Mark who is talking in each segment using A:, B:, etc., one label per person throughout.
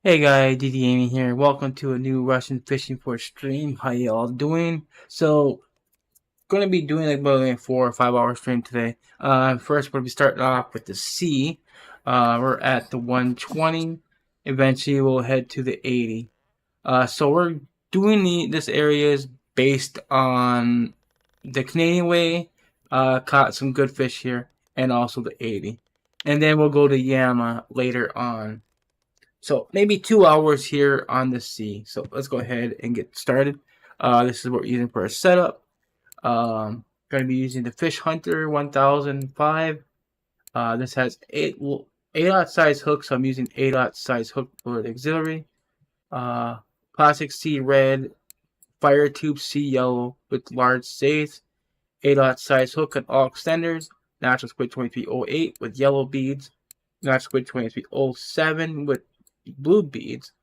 A: Hey guys, DD Gaming here. Welcome to a new Russian fishing for stream. How y'all doing? So, gonna be doing like about a 4 or 5 hour stream today. First we'll be starting off with the sea. We're at the 120. Eventually we'll head to the 80. So we're doing this area is based on the Canadian way. Caught some good fish here, and also the 80. And then we'll go to Yama later on. So maybe 2 hours here on the sea. So let's go ahead and get started. This is what we're using for our setup. Going to be using the Fish Hunter 1005. This has 8 aught size hooks. So I'm using 8 aught size hook for the auxiliary. Plastic C red, fire tube C yellow with large stays. 8 aught size hook and all extenders. Natural squid 2308 with yellow beads. Natural squid 2307 with blue beads,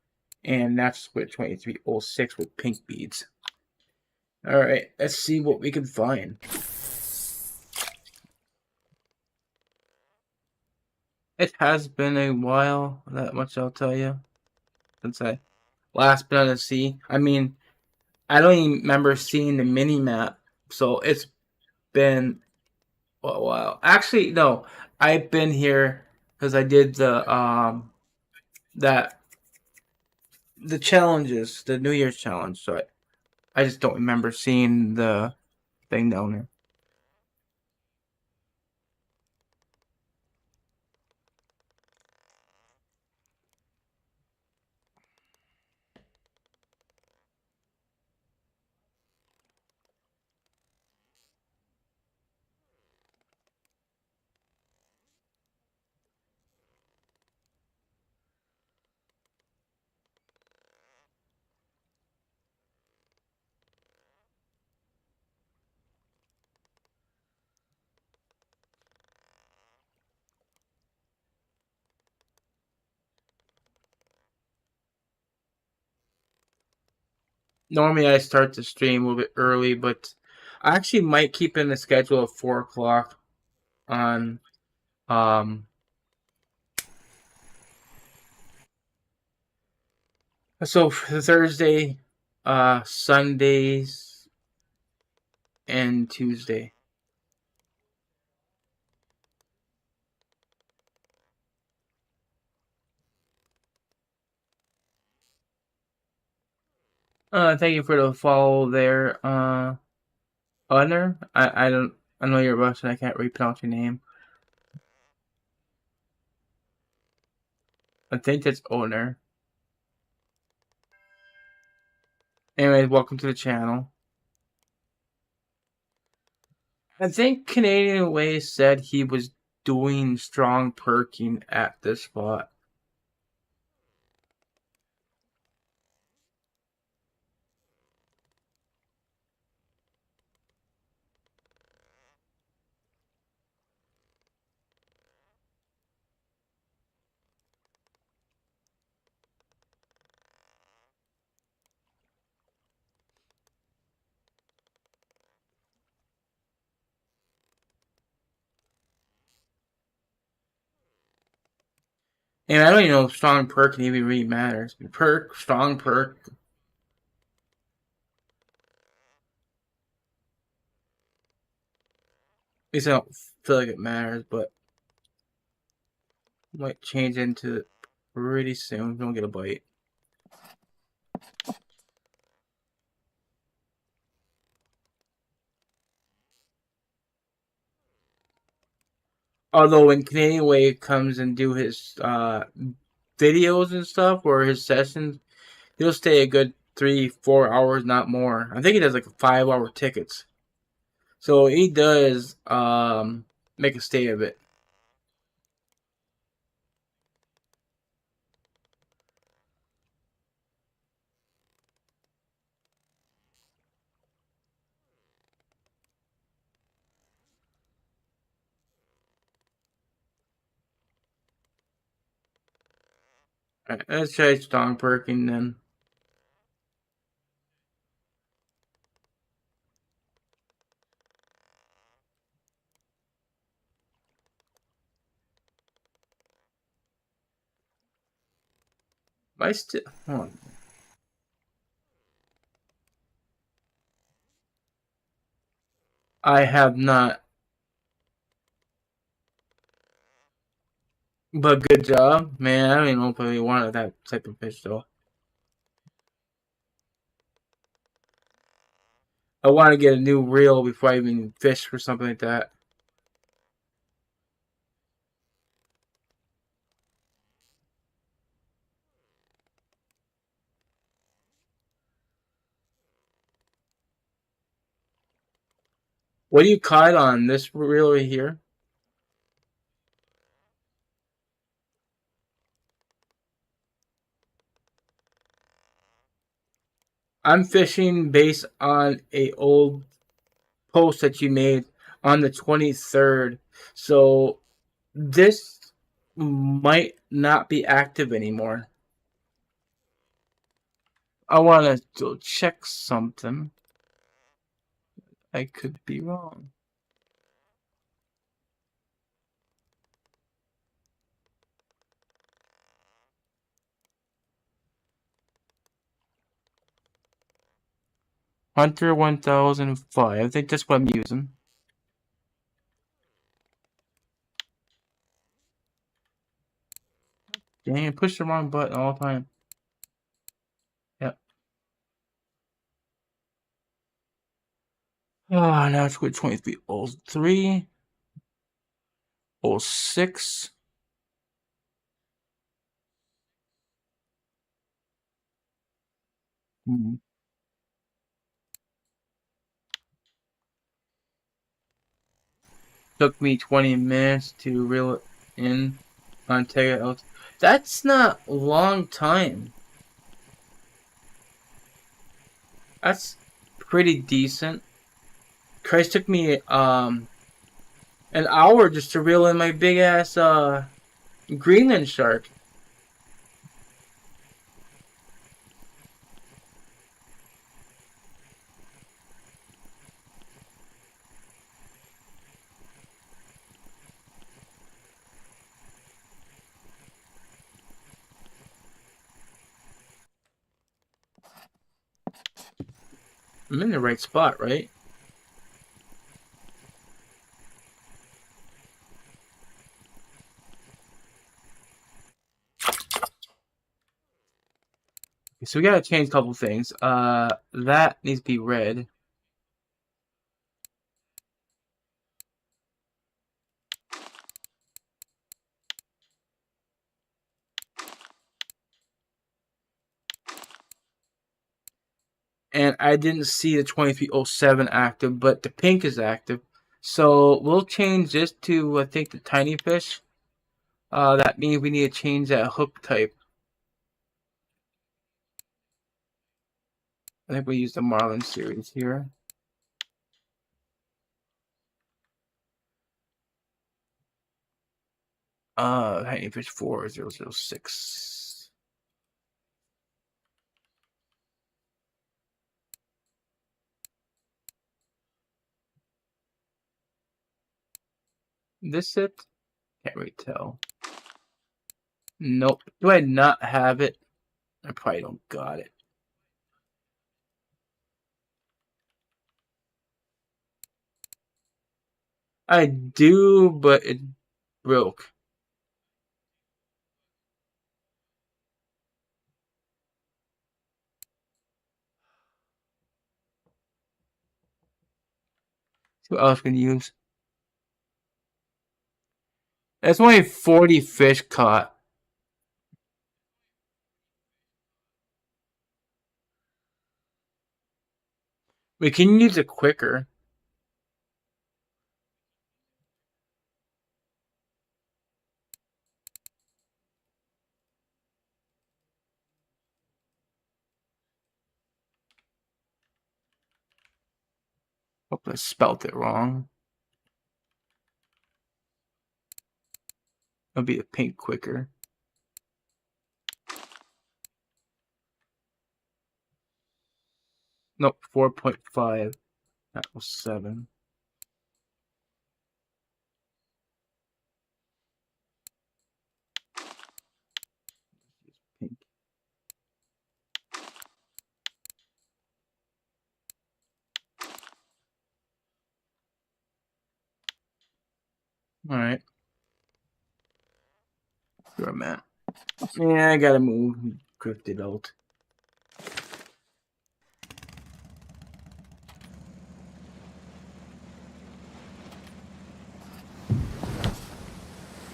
A: and natural squid 2306 with pink beads. Alright, let's see what we can find. It has been a while, that much I'll tell you, since I last been on the sea. I mean, I don't even remember seeing the mini map, so it's been a while. Actually, no, I've been here because I did the challenges, the New Year's challenge, so I just don't remember seeing the thing down there. Normally I start the stream a little bit early, but I actually might keep in the schedule of 4 o'clock on so for Thursday, Sundays, and Tuesday. Thank you for the follow there, Honor. I know you're Russian. I can't really pronounce your name. I think that's Owner. Anyway, welcome to the channel. I think Canadian Way said he was doing strong perking at this spot. And I don't even know if strong perk even really matters. Perk, strong perk. At least I don't feel like it matters, but might change into it pretty soon. Don't get a bite. Although when Canadian Way comes and do his videos and stuff or his sessions, he'll stay a good 3-4 hours, not more. I think he does like 5 hour tickets. So he does make a stay of it. Alright, let's try strong perking then. I still hold on. I have not. But good job, man. I don't even know if I wanted that type of fish though. I want to get a new reel before I even fish for something like that. What do you caught on this reel right here? I'm fishing based on a old post that you made on the 23rd. So this might not be active anymore. I want to check something. I could be wrong. Hunter 1005. I think that's what I'm using. Dang, I pushed the wrong button all the time. Yep. Ah, now it's with 2303. 06. Hmm. Took me 20 minutes to reel it in on Tega. That's not a long time. That's pretty decent. Christ, took me an hour just to reel in my big ass Greenland shark. I'm in the right spot, right? So we gotta change a couple things. That needs to be red. And I didn't see the 2307 active, but the pink is active. So we'll change this to, I think, the tiny fish. That means we need to change that hook type. I think we use the Marlin series here. Tiny fish 4006. This it? Can't really tell. Nope. Do I not have it? I probably don't got it. I do, but it broke. So what else can you use? That's only 40 fish caught. We can use it quicker. Hope I spelt it wrong. It'll be the pink quicker. Nope, 4.5. That was 7. Pink. Alright. You're a man. Yeah, I gotta move. Drifted out.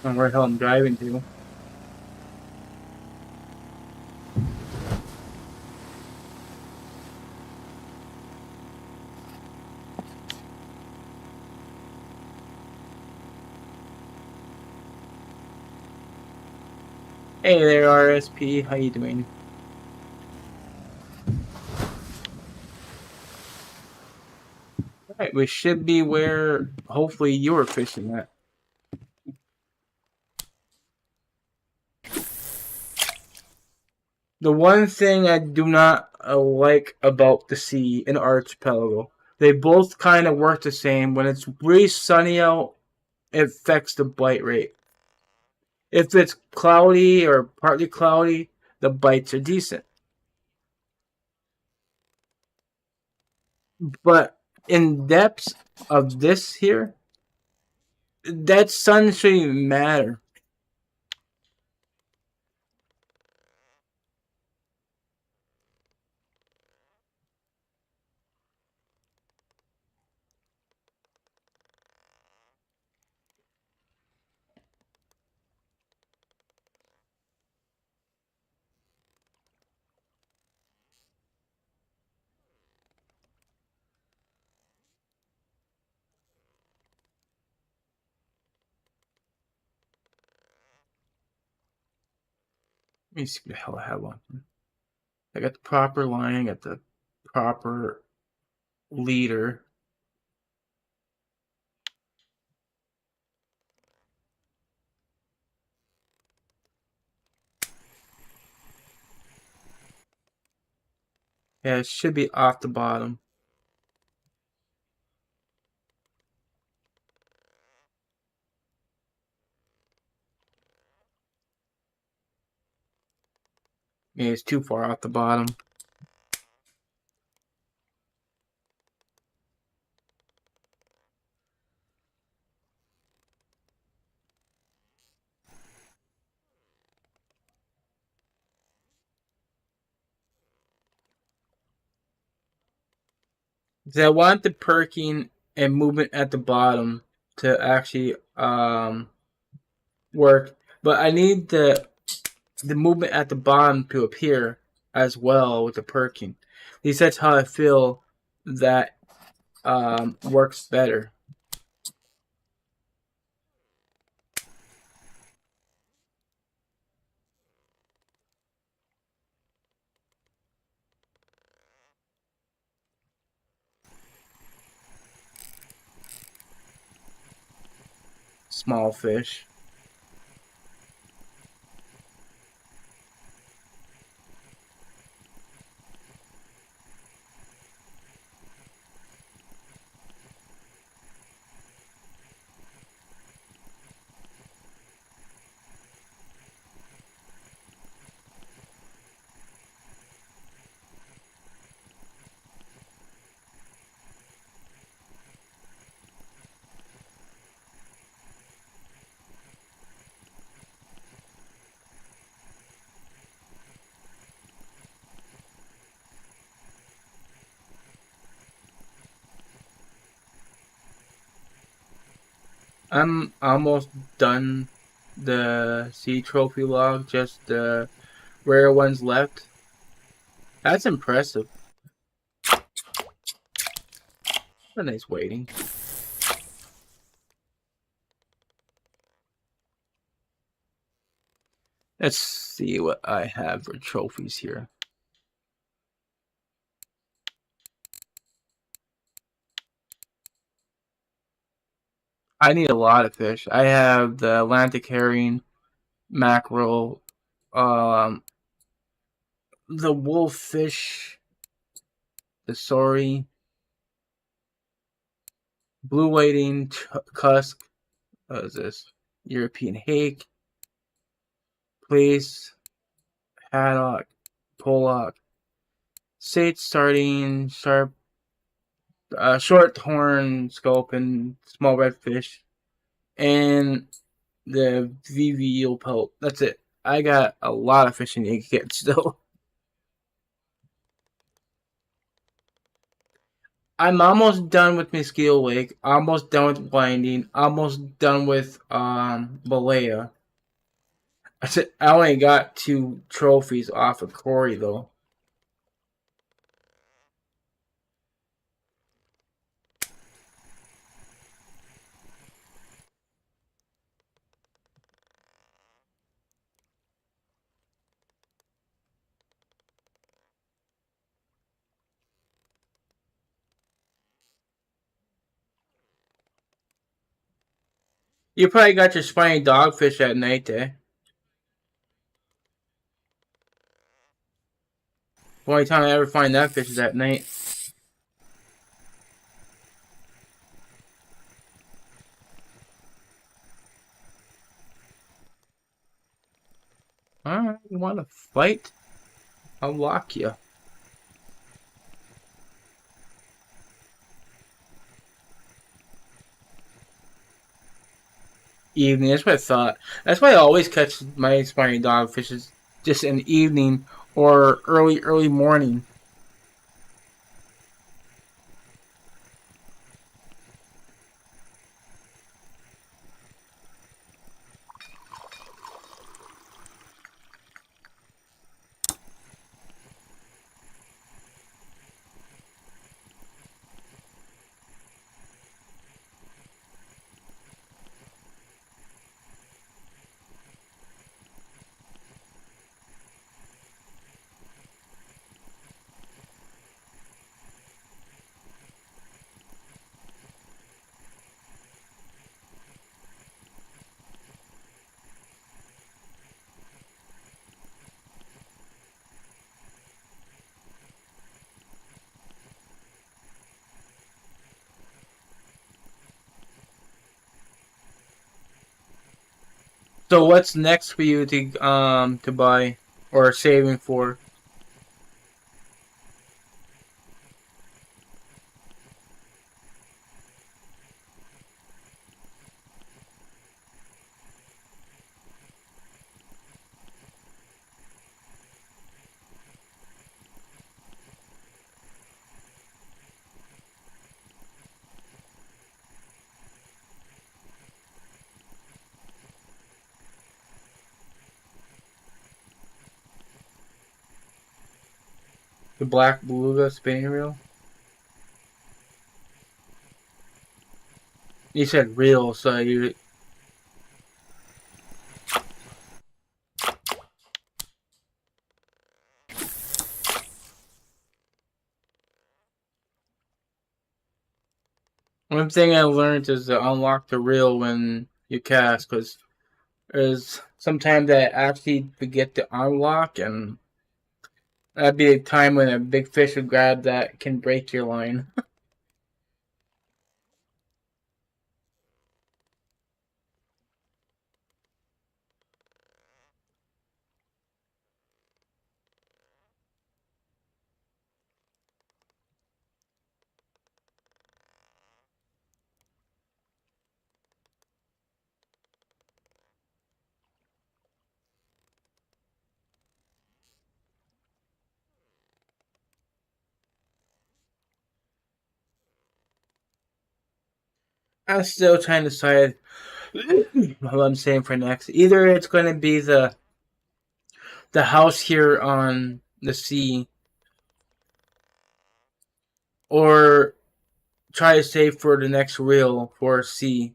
A: I don't know where the hell I'm driving to. Hey there, RSP. How you doing? Alright, we should be where hopefully you were fishing at. The one thing I do not like about the sea and archipelago, they both kind of work the same. When it's really sunny out, it affects the bite rate. If it's cloudy or partly cloudy, the bites are decent. But in depths of this here, that sun shouldn't even matter. Let me see what the hell I have on. I got the proper line, I got the proper leader. Yeah, it should be off the bottom. Yeah, it's too far off the bottom. So I want the perking and movement at the bottom to actually work, but I need the movement at the bottom to appear as well with the perking. At least that's how I feel that works better. Small fish. I'm almost done the sea trophy log, just the rare ones left. That's impressive. A nice waiting. Let's see what I have for trophies here. I need a lot of fish. I have the Atlantic herring, mackerel, um, the wolffish, the sorry, blue whiting, cusk. What is this? European hake, plaice, haddock, pollock, sage sardine, short horn sculpin, small redfish, and the VVO pelt. That's it. I got a lot of fishing to get still. I'm almost done with Mosquito Lake. Almost done with Blinding. Almost done with Balea. I only got 2 trophies off of Corey though. You probably got your spiny dogfish at night, eh? The only time I ever find that fish is at night. Alright, you want to fight? I'll lock you. Evening, that's what I thought. That's why I always catch my spiny dogfishes just in the evening or early morning. So what's next for you to buy or saving for? The black beluga spinning reel? You said reel, so you. One thing I learned is to unlock the reel when you cast, because there's sometimes I actually forget to unlock, and that'd be a time when a big fish would grab that can break your line. I'm still trying to decide what I'm saying for next. Either it's going to be the house here on the sea, or try to save for the next reel for sea.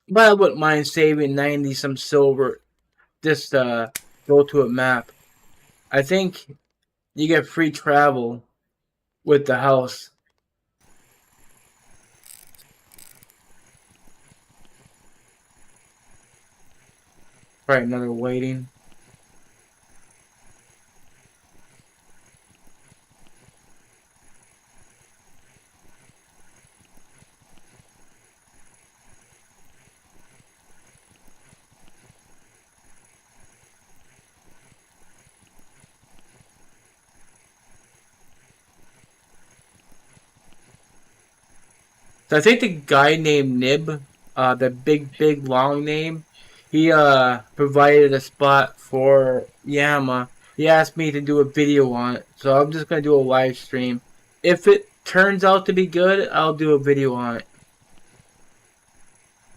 A: But I wouldn't mind saving 90 some silver. Just go to a map. I think you get free travel with the house. Right, another waiting. So I think the guy named Nib, the big long name, he provided a spot for Yama. He asked me to do a video on it, so I'm just gonna do a live stream. If it turns out to be good, I'll do a video on it.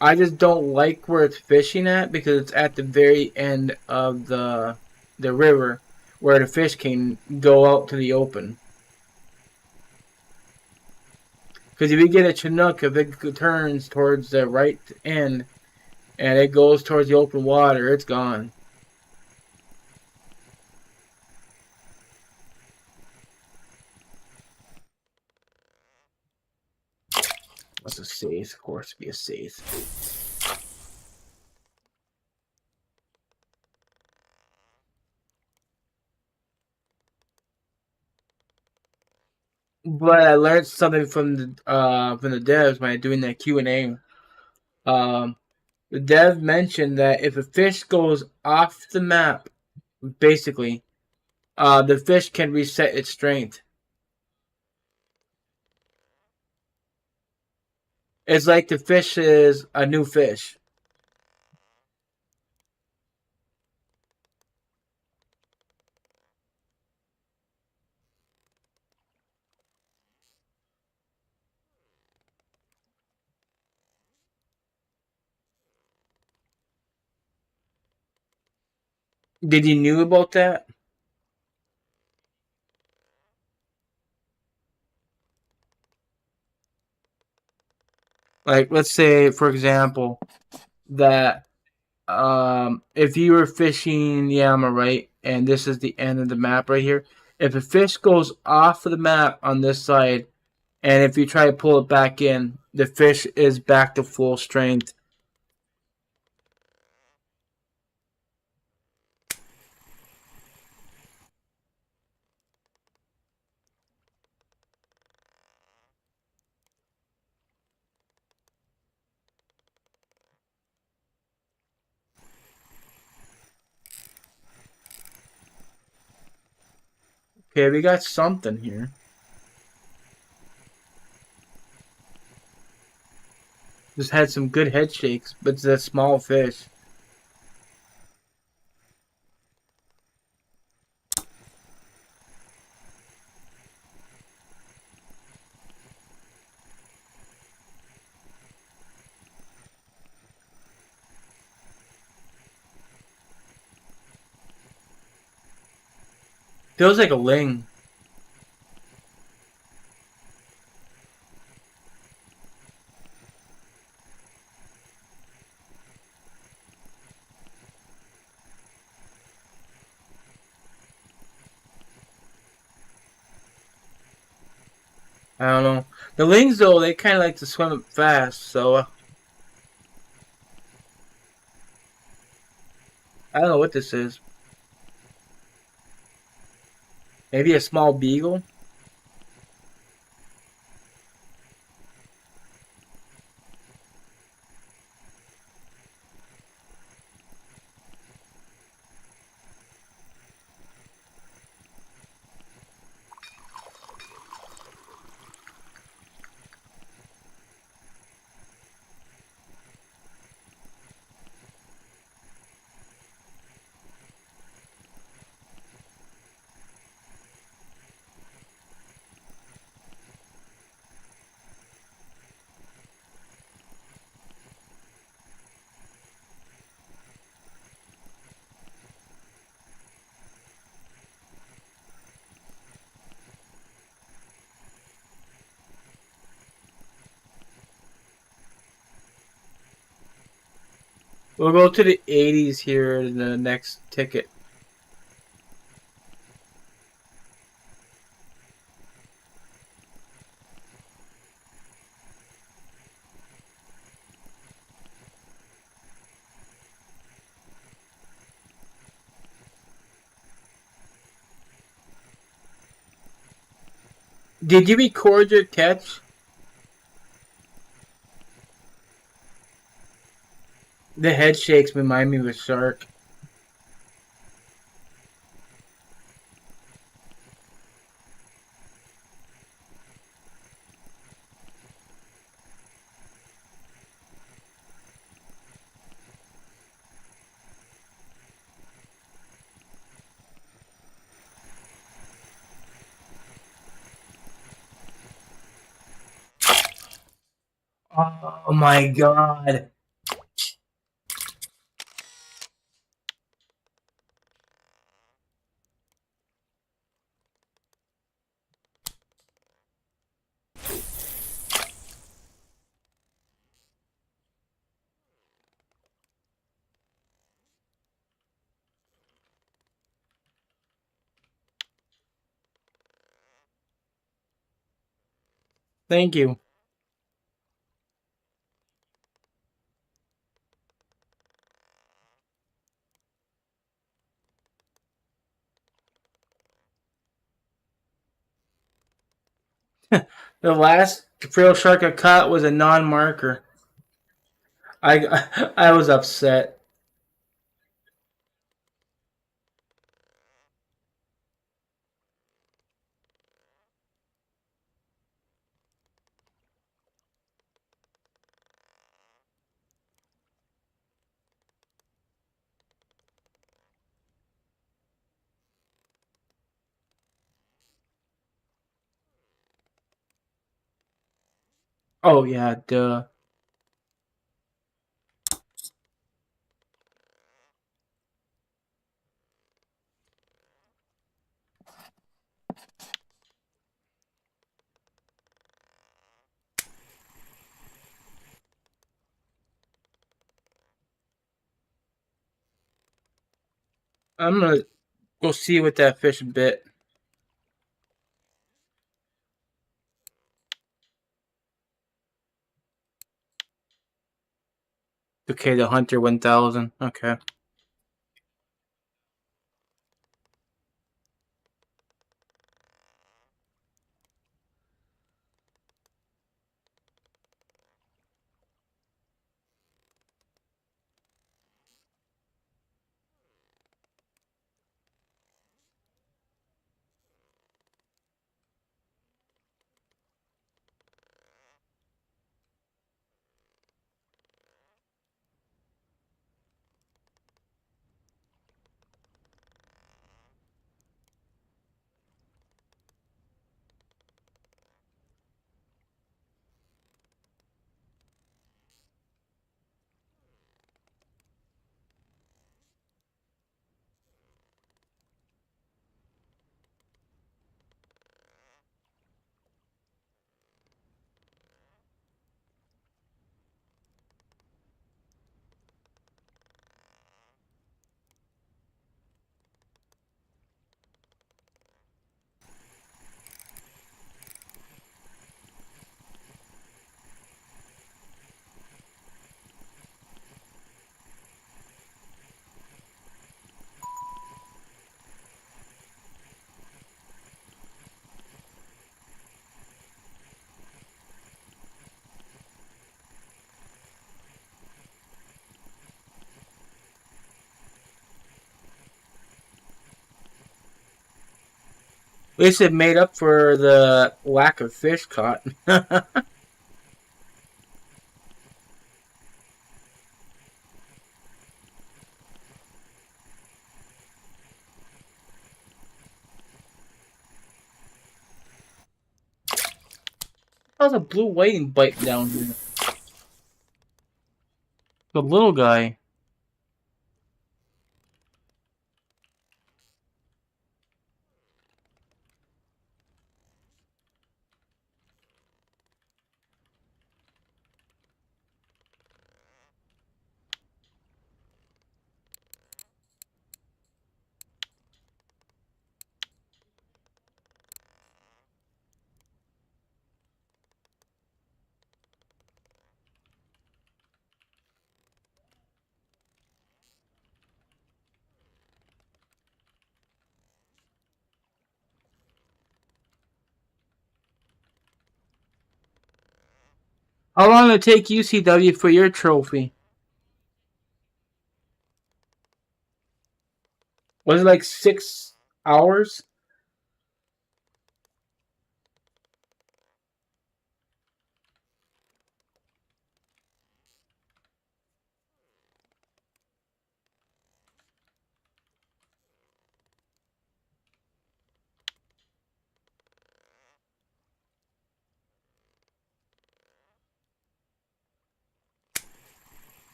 A: I just don't like where it's fishing at because it's at the very end of the river where the fish can go out to the open. Because if you get a Chinook, if it turns towards the right end and it goes towards the open water, it's gone. That's a safe, of course, be a safe. But I learned something from the devs by doing that Q&A. The dev mentioned that if a fish goes off the map, basically, the fish can reset its strength. It's like the fish is a new fish. Did you knew about that? Like, let's say, for example, that if you were fishing Yama, right, and this is the end of the map right here, if a fish goes off of the map on this side, and if you try to pull it back in, the fish is back to full strength. Okay, we got something here. Just had some good head shakes, but it's a small fish. Feels like a ling. I don't know. The lings, though, they kind of like to swim fast, so I don't know what this is. Maybe a small beagle? We'll go to the 80s here in the next ticket. Did you record your catch? The head shakes remind me of a shark. Oh my god. Thank you. The last frail shark I caught was a non-marker. I was upset. Oh yeah, duh. I'm gonna go see what that fish bit. Okay, the Hunter 1000. Okay. At least it made up for the lack of fish caught. That was a blue whiting bite down here. The little guy. How long did it take you, CW, for your trophy? Was it like 6 hours?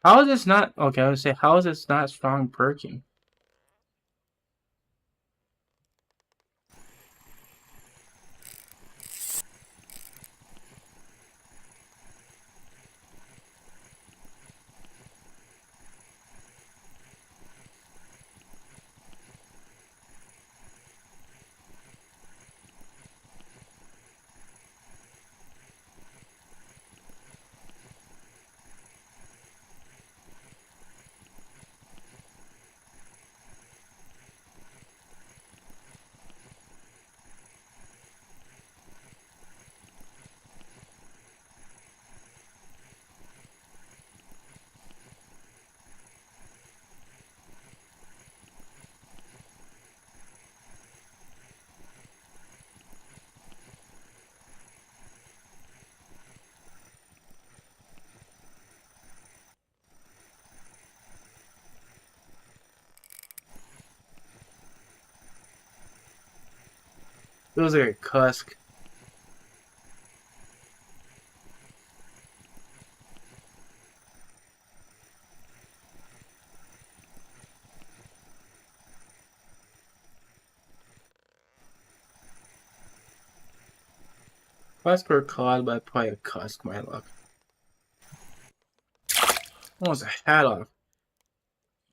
A: How is this not okay? I would say how is this not strong perking? Feels like a cusk. Cusk or cod, but probably a cusk, my luck. Almost a hat off.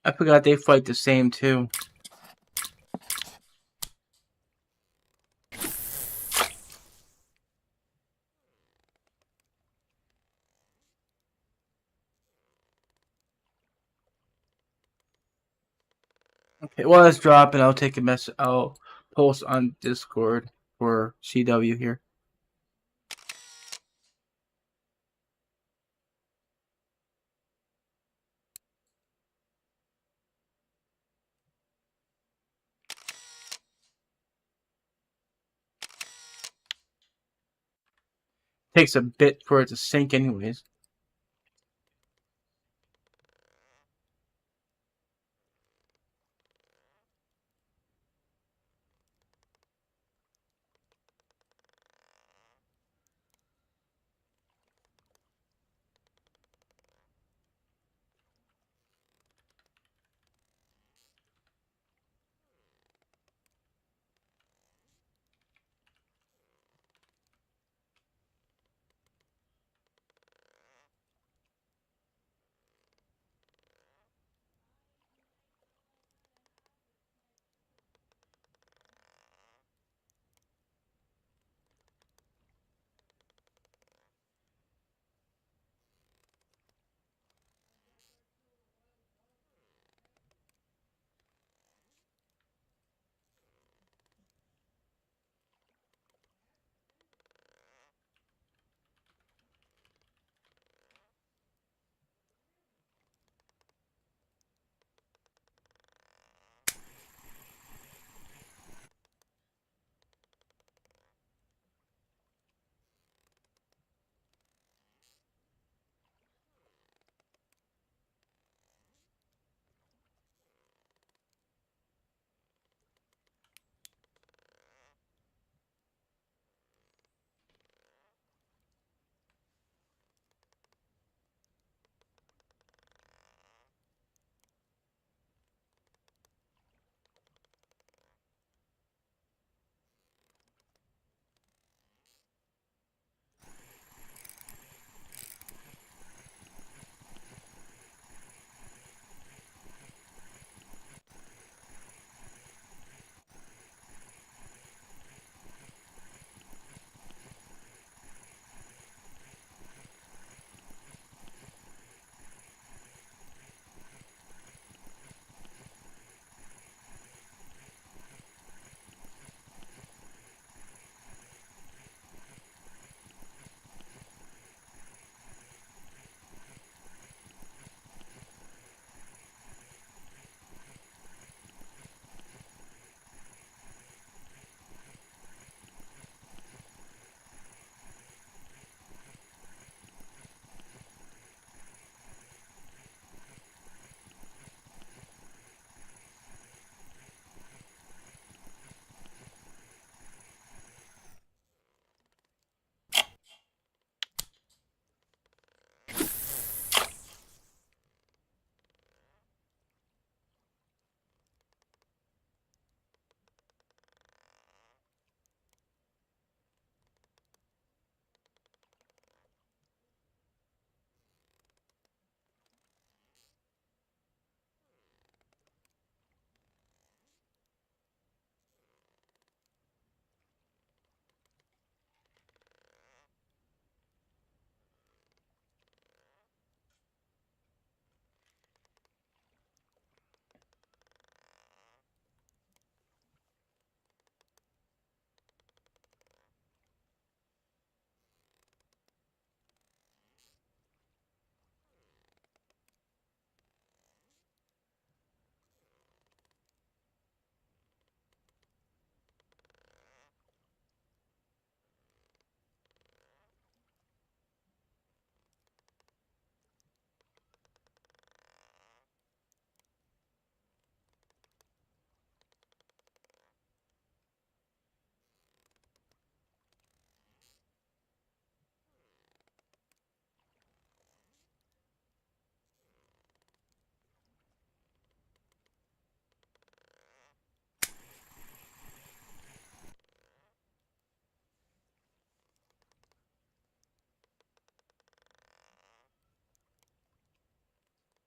A: I forgot they fight the same too. Okay, well let's drop and I'll take a message. I'll post on Discord for CW here. Takes a bit for it to sync anyways.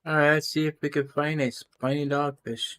A: Alright, let's see if we can find a spiny dogfish.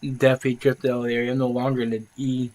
A: Definitely drifted out of the area. I'm no longer in the E.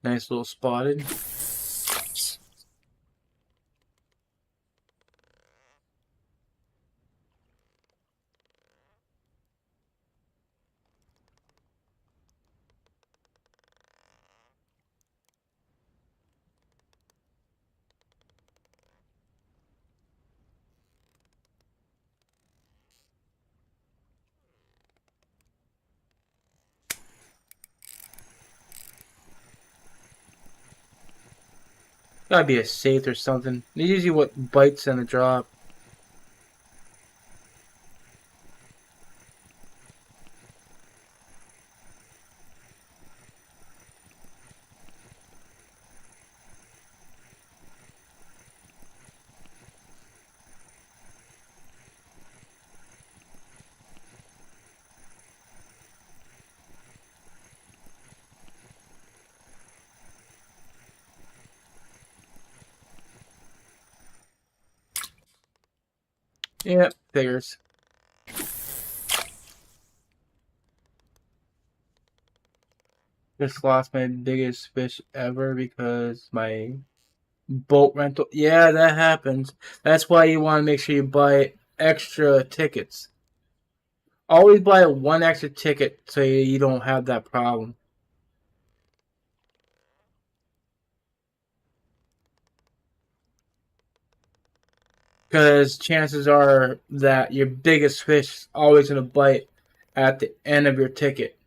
A: Nice little spotted. Gotta be a safe or something. Usually what bites on a drop. Yeah, figures. Just lost my biggest fish ever because my boat rental. Yeah, that happens. That's why you want to make sure you buy extra tickets. Always buy one extra ticket so you don't have that problem. Because chances are that your biggest fish is always going to bite at the end of your ticket.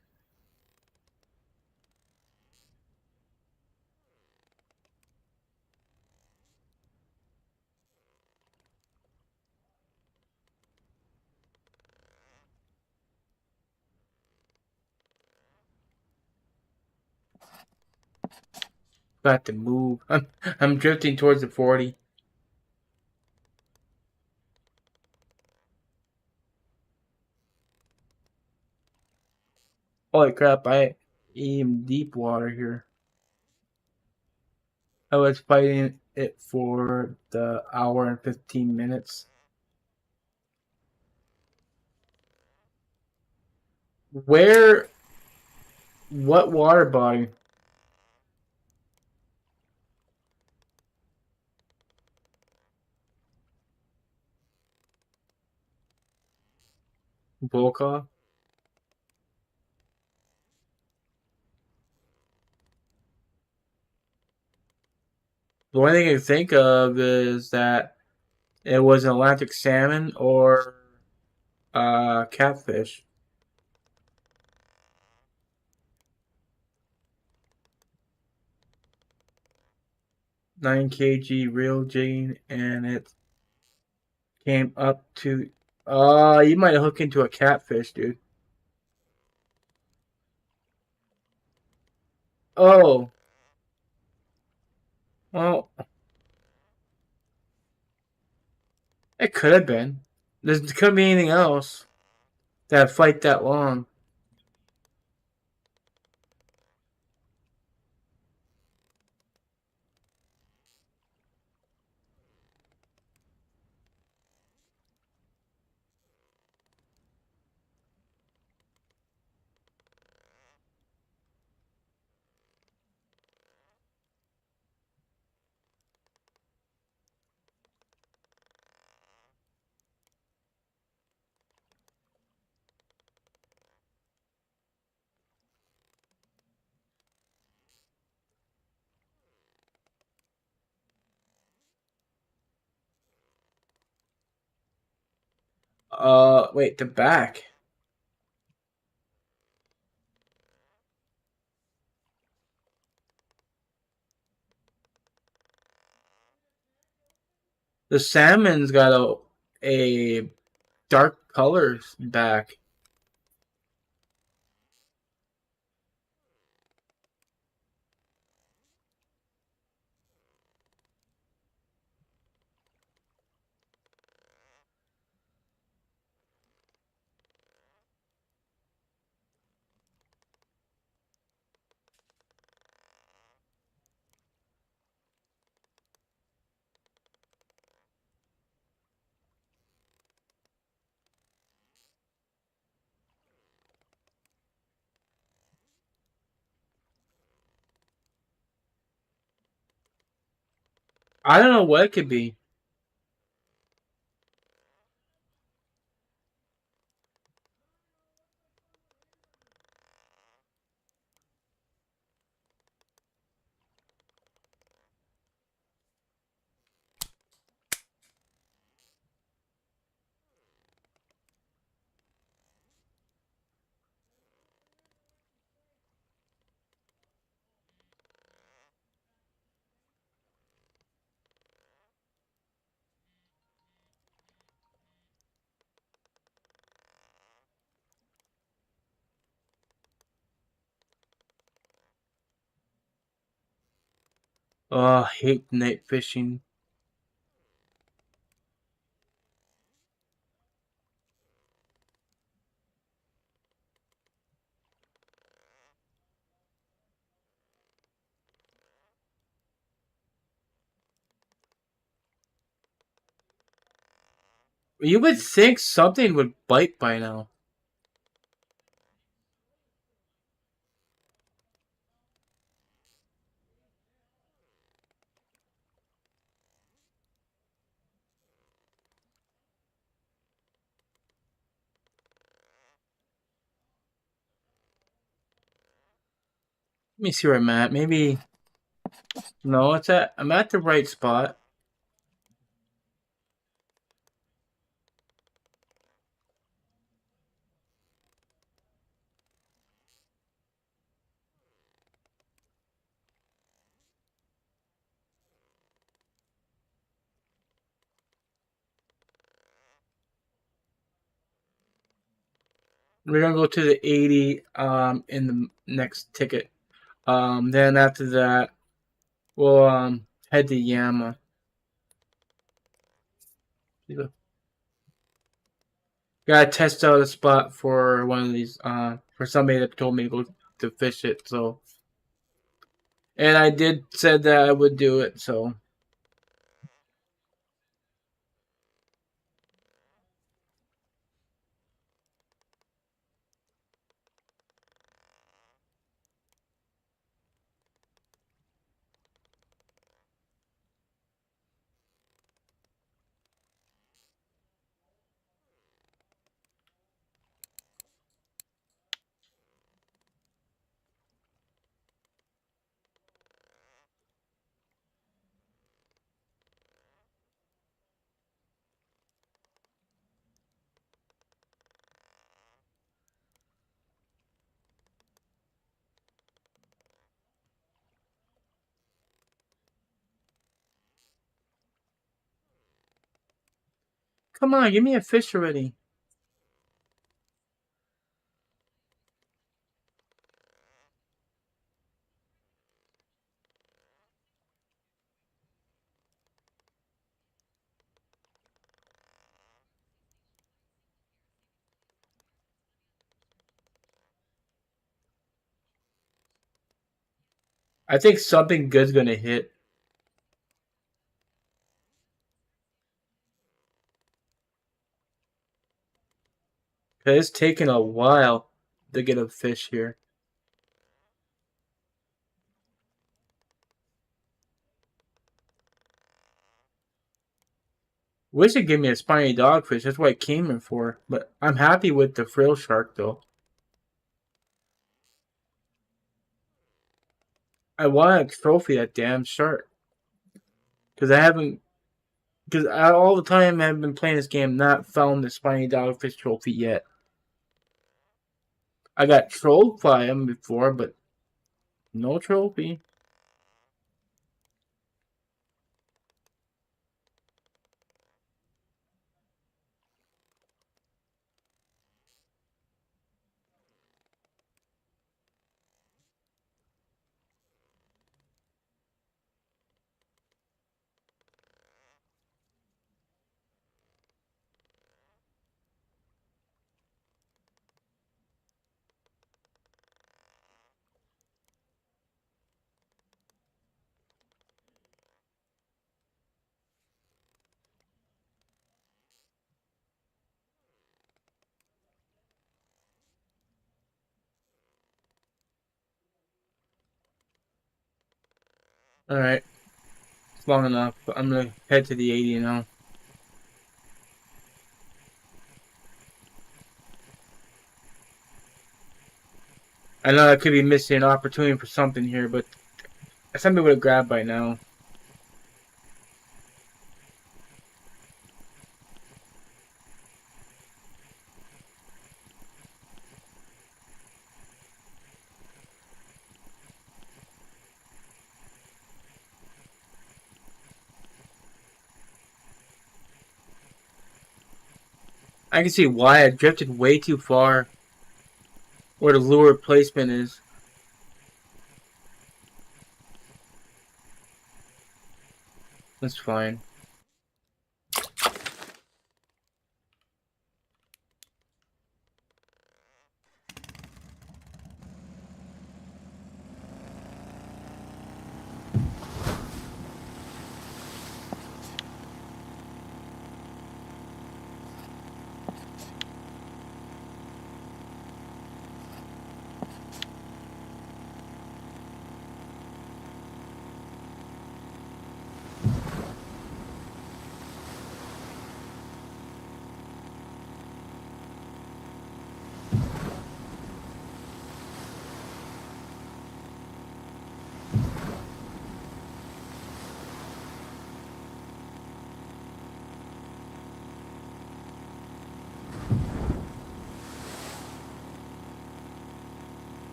A: Got to move. I'm drifting towards the 40. Holy crap, I am deep water here. I was fighting it for the hour and 15 minutes. Where? What water body? Volkov? The only thing I can think of is that it was an Atlantic salmon or catfish. 9 kg real jigging, and it came up to. You might have hooked into a catfish, dude. Oh, well, it could have been. There could be anything else that fight that long. Wait, the back. The salmon's got a dark color back. I don't know what it could be. Oh, I hate night fishing. You would think something would bite by now. Let me see where I'm at. Maybe no, it's at. I'm at the right spot. We're gonna go to the 80 in the next ticket. Then after that, we'll head to Yama. Gotta test out a spot for one of these. For somebody that told me to go to fish it. So, and I did said that I would do it. So, Come on, give me a fish already. I think something good's gonna hit. It's taking a while to get a fish here. Wish it gave me a spiny dogfish. That's what I came in for. But I'm happy with the frill shark though. I want to trophy that damn shark because I haven't. Because all the time I've been playing this game, not found the spiny dogfish trophy yet. I got trolled by him before, but no trophy. Alright, it's long enough. I'm gonna head to the 80 now. I know I could be missing an opportunity for something here, but something would have grabbed by now. I can see why I drifted way too far where the lure placement is. That's fine.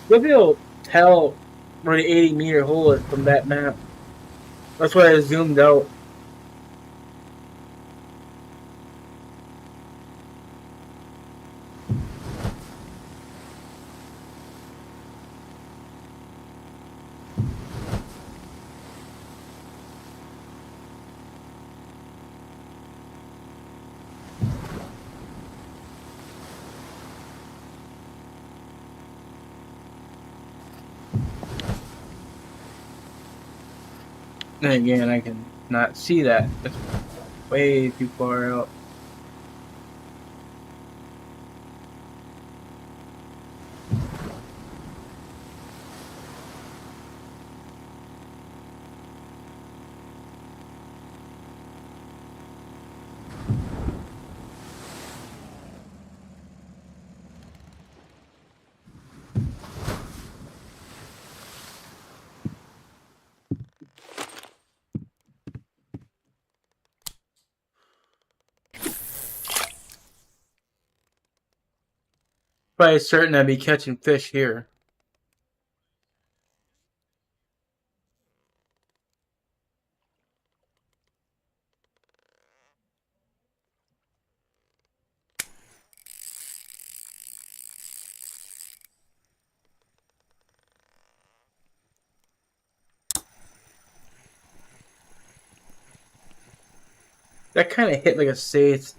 A: You'll be able to tell where the 80-meter hole is from that map. That's why I zoomed out. And again, I can not see that. That's way too far out. Probably certain I'd be catching fish here. That kind of hit like a safe.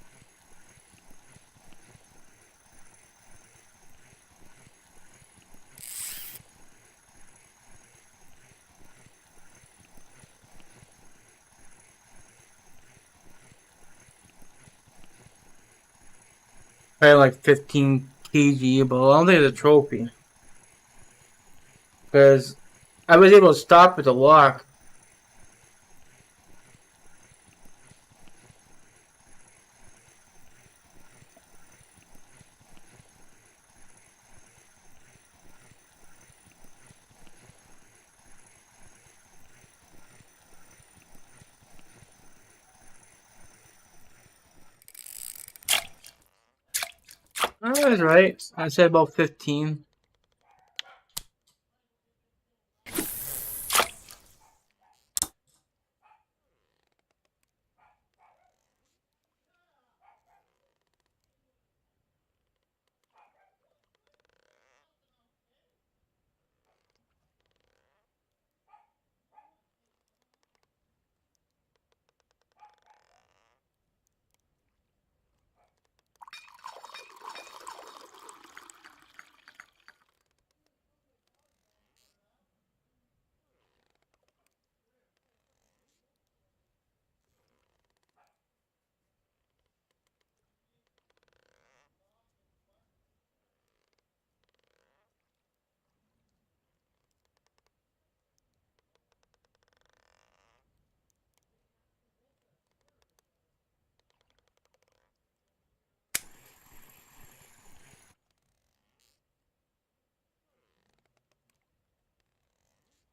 A: I had like 15 kg, but I don't think it's a trophy. Because I was able to stop with the lock. I was right. I said about 15.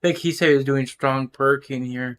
A: I think he said he was doing strong perking here.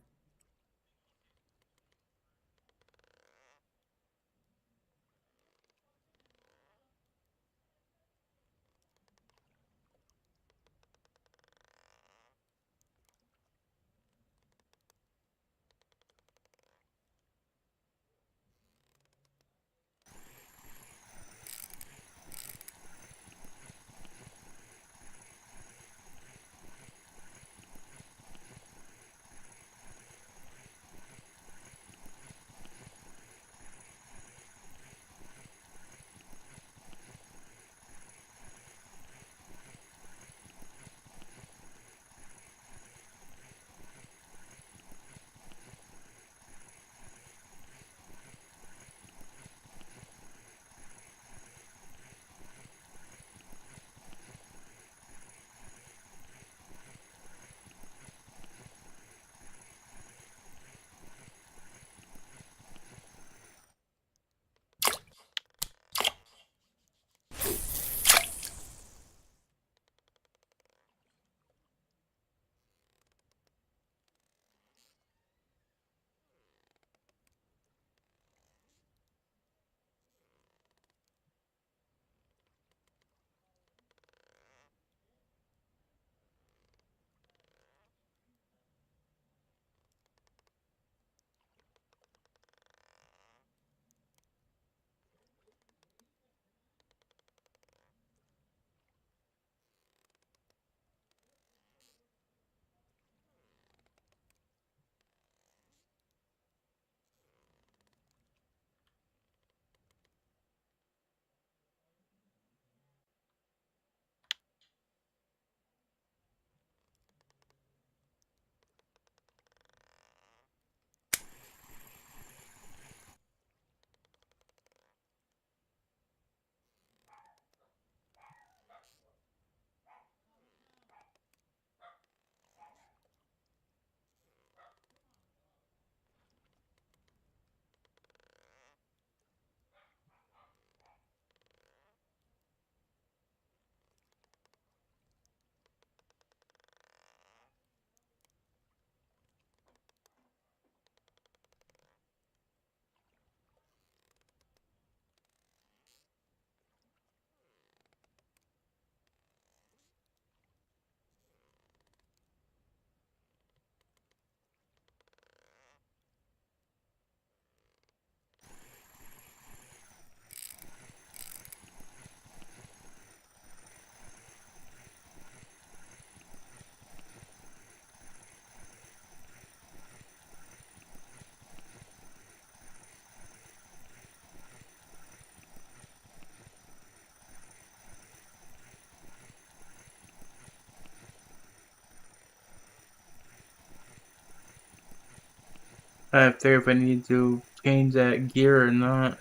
A: I have to figure if I need to change that gear or not.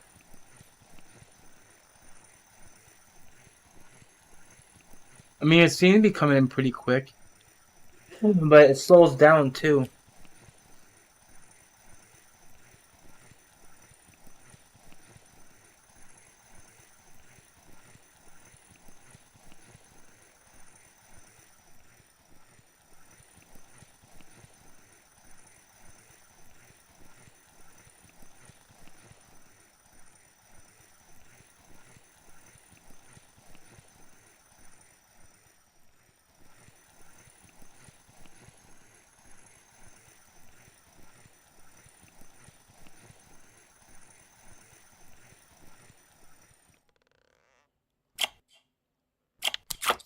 A: I mean, it seems to be coming in pretty quick, but it slows down too.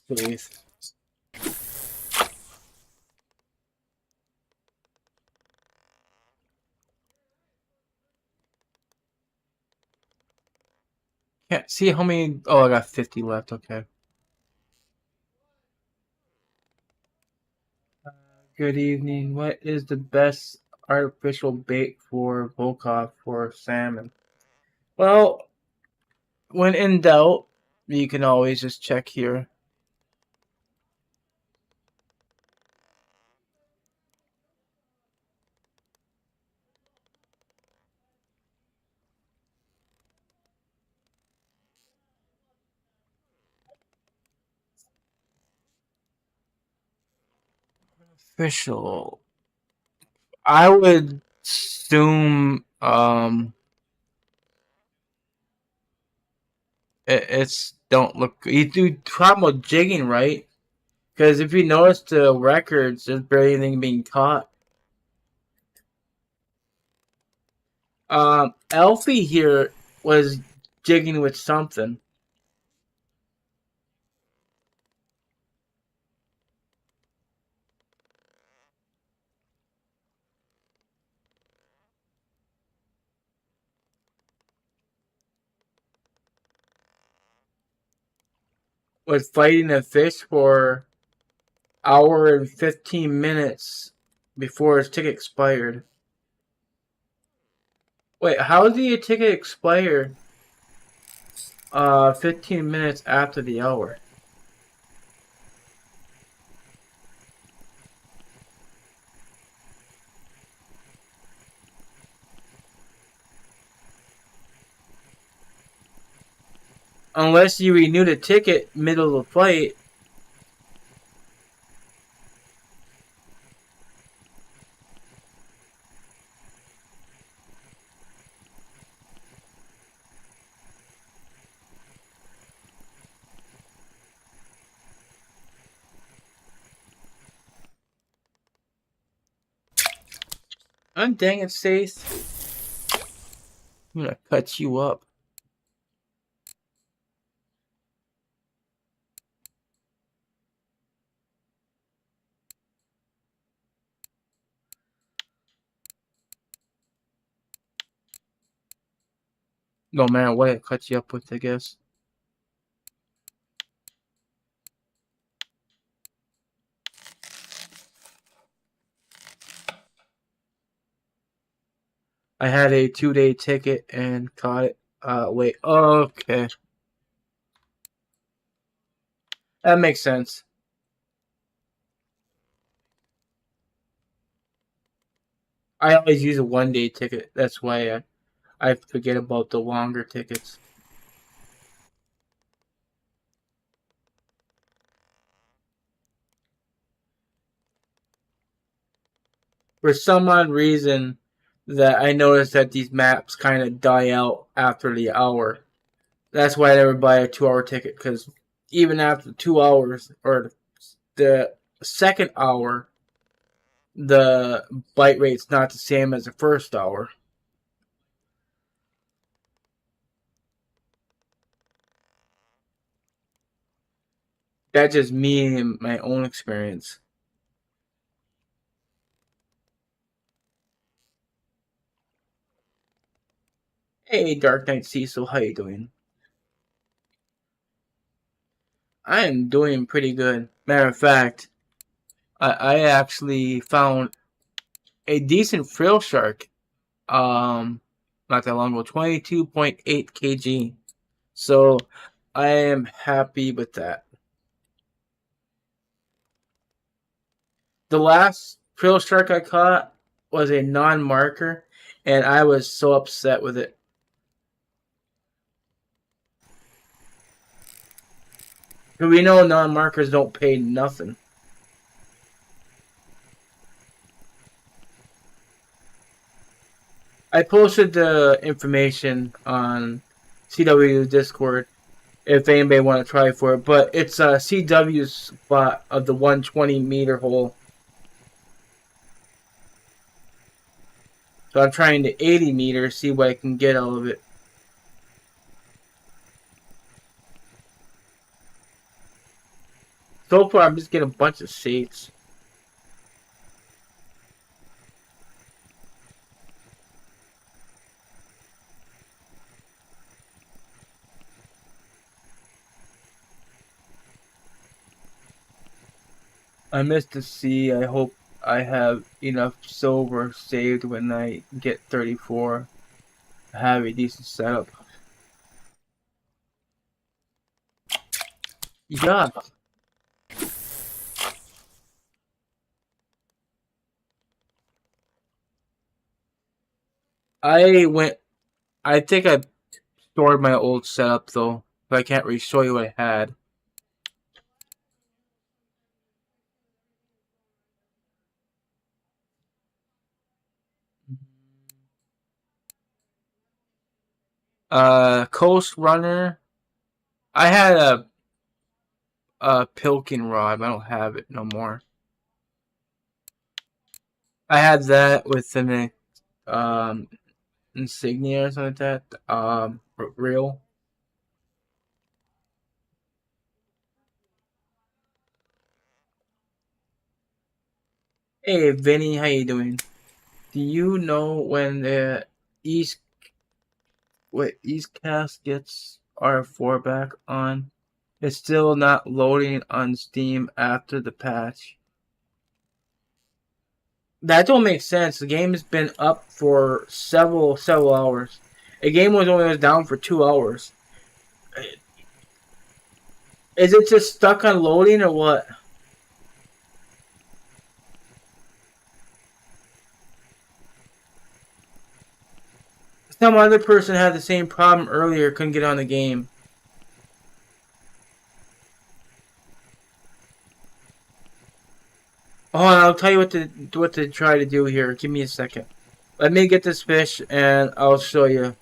A: Please. Can't see how many. Oh, I got 50 left. Okay. Good evening. What is the best artificial bait for Volkov for salmon? Well, when in doubt, you can always just check here. Official. I would assume it's don't look. You do talk about jigging, right? Because if you notice the records, there's barely anything being caught. Elfie here was jigging with something. Was fighting a fish for hour and 15 minutes before his ticket expired. Wait, how did your ticket expire 15 minutes after the hour? Unless you renew the ticket middle of the flight. I'm dang it, Stace. I'm gonna cut you up. No matter what, I cut you up with, I guess. I had a 2-day ticket and caught it. Wait. Okay. That makes sense. I always use a 1-day ticket. That's why I forget about the longer tickets. For some odd reason, that I noticed that these maps kind of die out after the hour. That's why I never buy a 2-hour ticket, because even after 2 hours or the second hour, the bite rate's not the same as the first hour. That's just me and my own experience. Hey, Dark Knight Cecil, how you doing? I am doing pretty good. Matter of fact, I actually found a decent frill shark not that long ago, 22.8 kg. So I am happy with that. The last prill shark I caught was a non-marker, and I was so upset with it. We know non-markers don't pay nothing. I posted the information on CW Discord if anybody want to try for it, but it's a CW spot of the 120-meter hole. So I'm trying to 80 meters, see what I can get out of it. So far, I'm just getting a bunch of seats. I missed the sea. I hope I have enough silver saved when I get 34. I have a decent setup. Yeah. I think I stored my old setup though, but I can't really show you what I had. Coast Runner. I had a Pilkin rod, but I don't have it no more. I had that with an insignia or something like that. Real. Hey Vinny, how you doing? Do you know when the East Eastcast gets R4 back on? It's still not loading on Steam after the patch. That don't make sense. The game has been up for several hours. A game was down for 2 hours. Is it just stuck on loading or what? Some other person had the same problem earlier, couldn't get on the game. Oh, I'll tell you what to try to do here. Give me a second. Let me get this fish and I'll show you.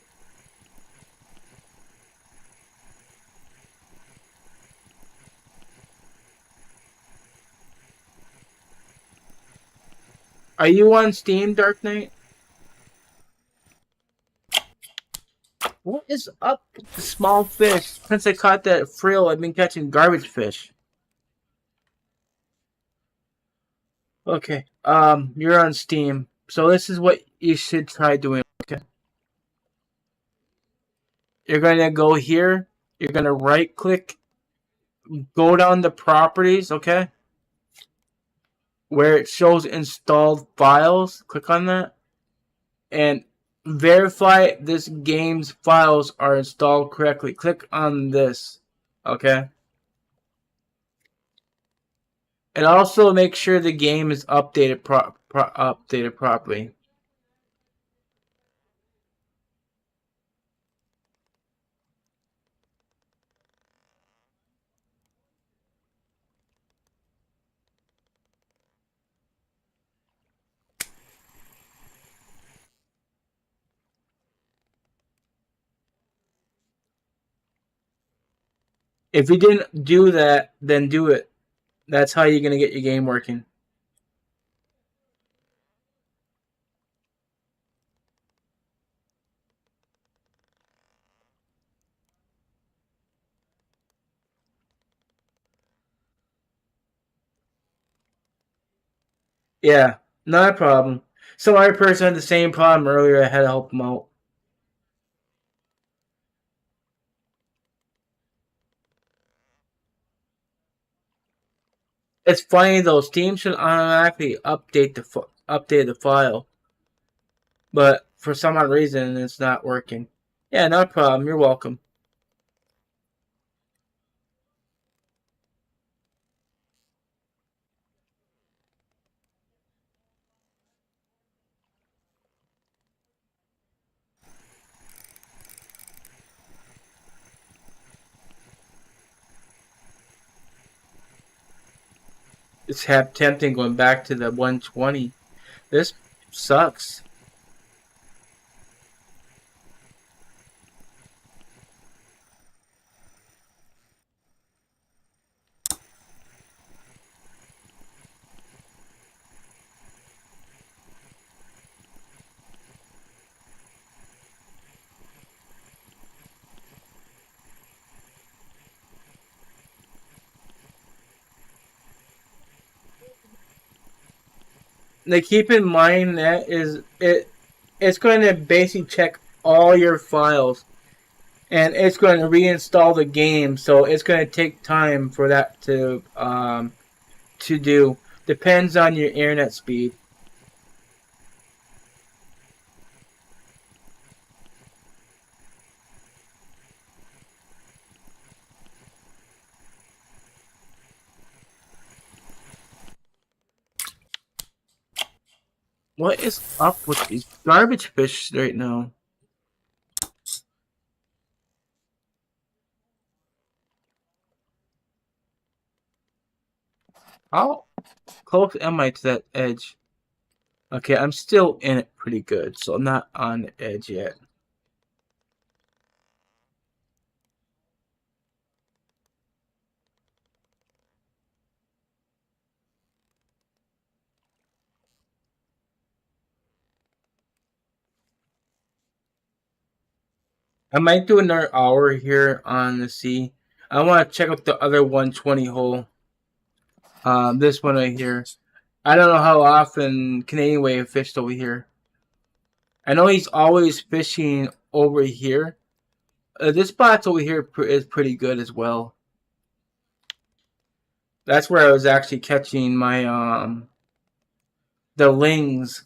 A: Are you on Steam, Dark Knight? What is up with the small fish? Since I caught that frill, I've been catching garbage fish. Okay, you're on Steam. So this is what you should try doing, okay? You're gonna go here. You're gonna right click, go down to properties, okay? Where it shows installed files, click on that. And verify this game's files are installed correctly. Click on this, okay? And also make sure the game is updated updated properly. If you didn't do that, then do it. That's how you're gonna get your game working. Yeah, not a problem. Some other person had the same problem earlier. I had to help them out. It's funny though. Steam should automatically update the file, but for some odd reason it's not working. Yeah, no problem. You're welcome. It's tempting going back to the 120. This sucks. Now keep in mind that it's going to basically check all your files and it's going to reinstall the game, so it's going to take time for that to do. Depends on your internet speed. What is up with these garbage fish right now? How close am I to that edge? Okay, I'm still in it pretty good, so I'm not on the edge yet. I might do another hour here on the sea. I want to check out the other 120 hole. This one right here. I don't know how often Canadian Wave fished over here. I know he's always fishing over here. This spot's over here is pretty good as well. That's where I was actually catching my the lings.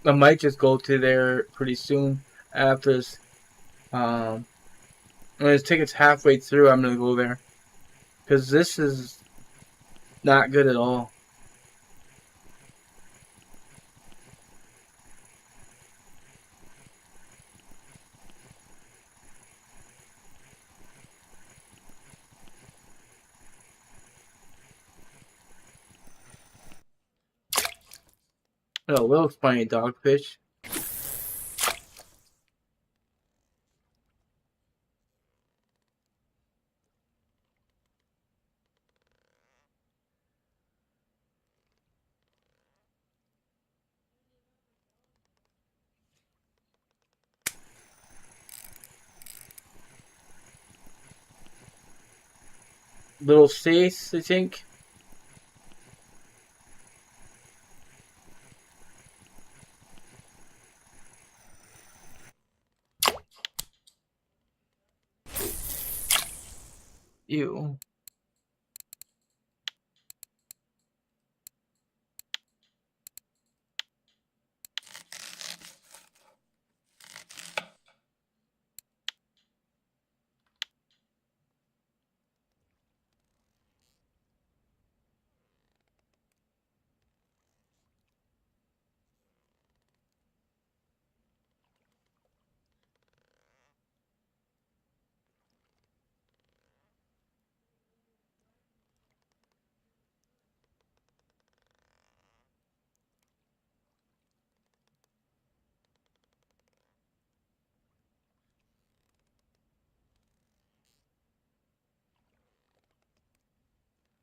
A: I might just go to there pretty soon after this. When his ticket's halfway through, I'm gonna go there because this is not good at all. Oh, little spiny dogfish. Little Stace, I think. Ew.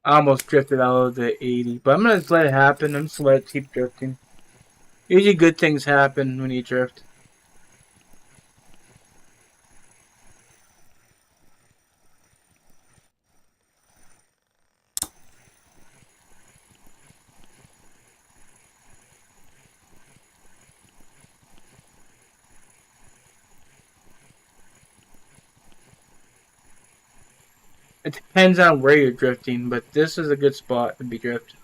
A: I almost drifted out of the 80, but I'm gonna just let it happen. I'm just let it keep drifting. Usually good things happen when you drift. It depends on where you're drifting, but this is a good spot to be drifted.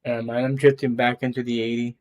A: I'm drifting back into the 80.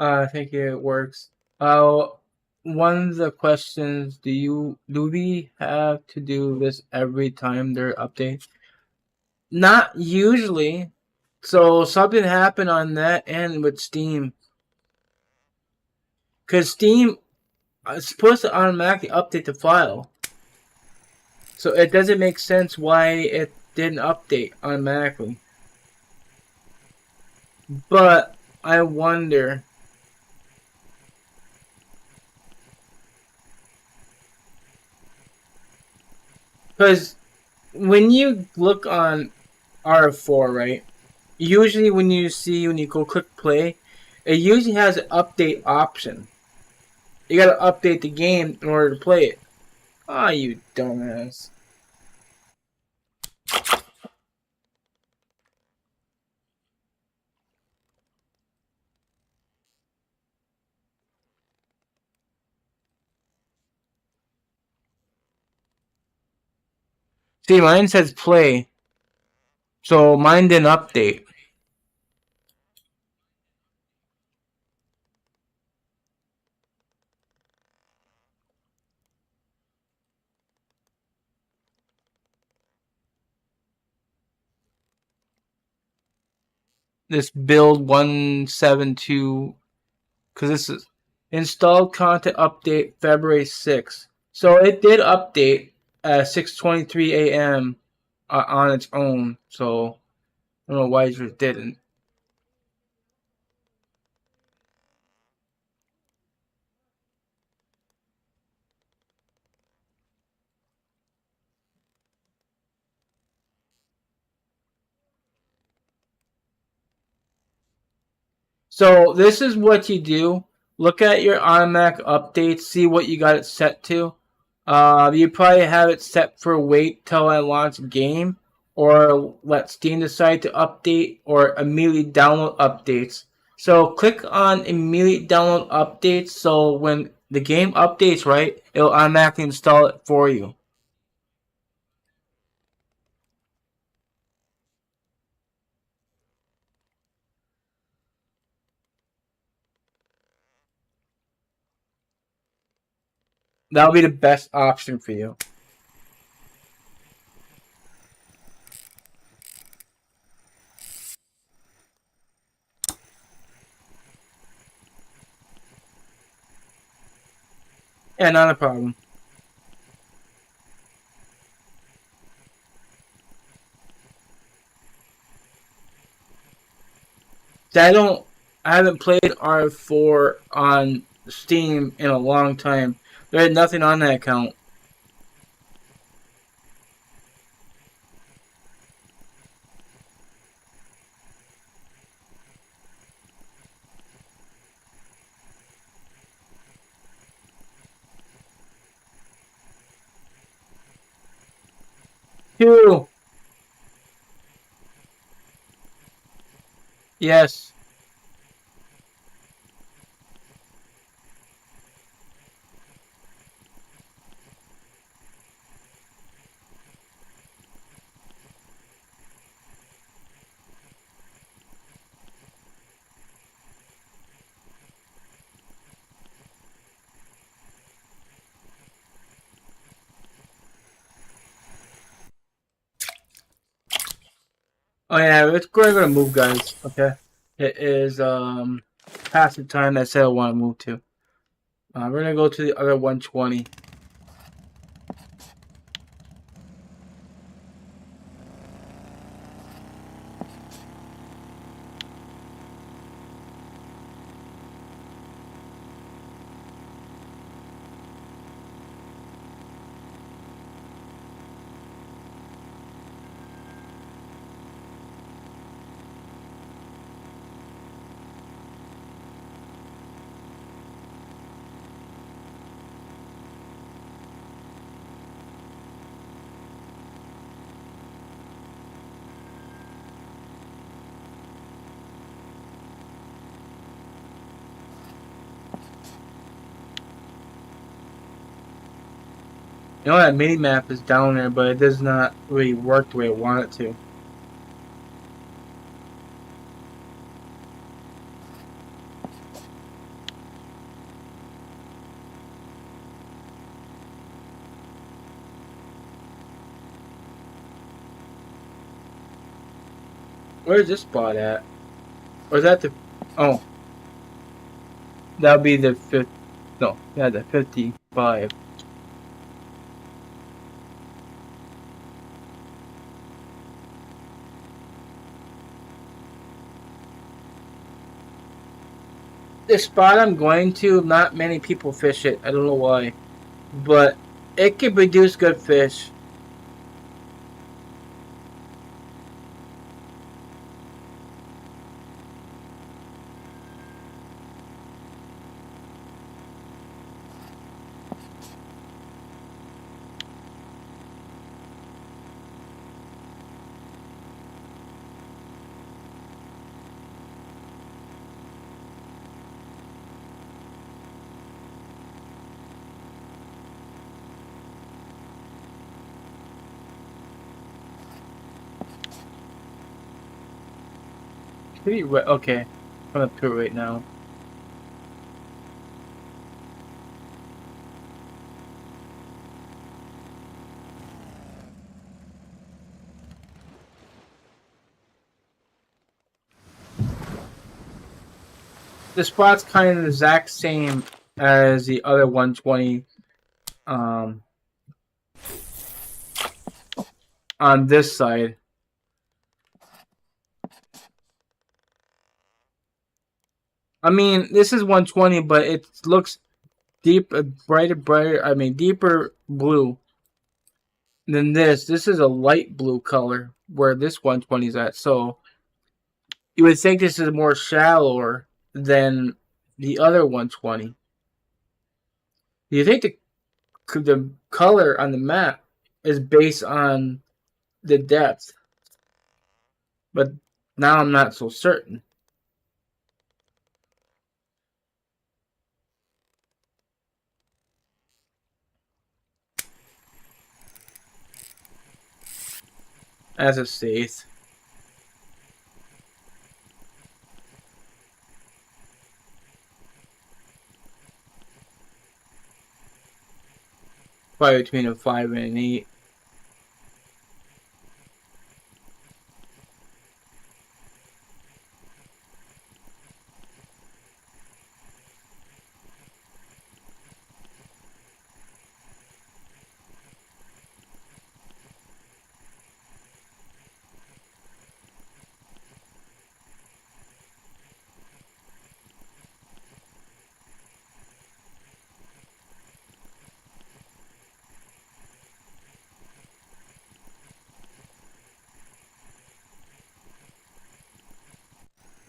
A: I think it works. One of the questions: do we have to do this every time there updates? Not usually. So something happened on that end with Steam, because Steam is supposed to automatically update the file. So it doesn't make sense why it didn't update automatically. But I wonder, because when you look on R4, right? Usually when you go click play, it usually has an update option. You gotta update the game in order to play it. Ah, oh, you dumbass. See, mine says play, so mine didn't update. This build 172, because this is installed content update February 6th. So it did update at 6:23 a.m. On its own. So I don't know why it didn't. So this is what you do look at your automatic updates, see what you got it set to. You probably have it set for wait till I launch game, or let Steam decide to update, or immediately download updates. So click on immediate download updates, so when the game updates, right, it'll automatically install it for you. That'll be the best option for you. Yeah, not a problem. I haven't played R4 on Steam in a long time. There's nothing on that account. Two. Yes. Oh yeah, we're gonna move, guys. Okay. It is past the time that I said I want to move to. We're gonna go to the other 120. You know that mini map is down there, but it does not really work the way I want it to. Where's this spot at? Or is that the... Oh. That would be the 50... No, yeah, the 55. The spot I'm going to, not many people fish it. I don't know why. But it can produce good fish. Pretty wet. Okay. I'm up to it right now. The spot's kind of the exact same as the other 120 on this side. I mean, this is 120, but it looks deeper blue than this. This is a light blue color where this 120 is at. So you would think this is more shallower than the other 120. You think the color on the map is based on the depth, but now I'm not so certain. As a safe. Probably between a 5 and an 8.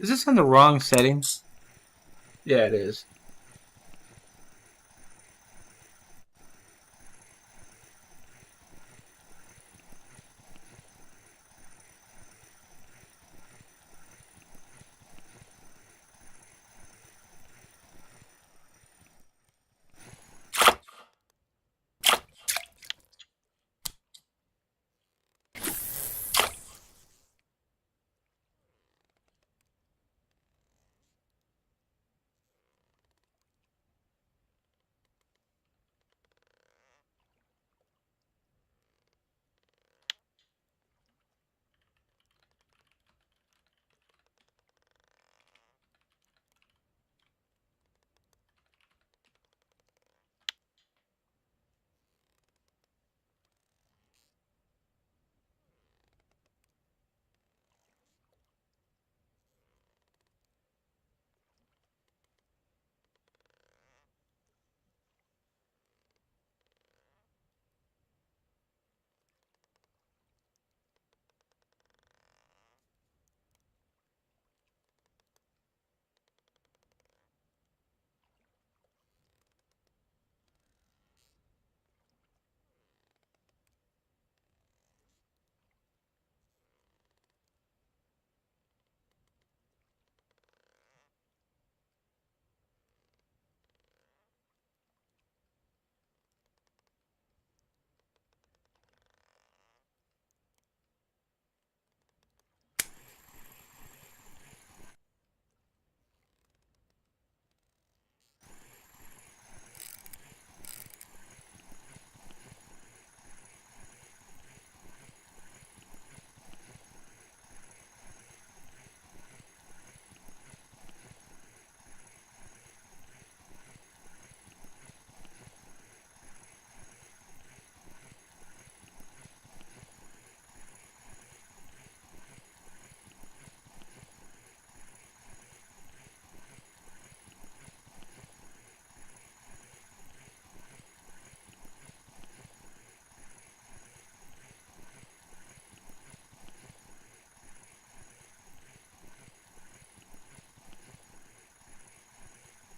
A: Is this on the wrong settings? Yeah, it is.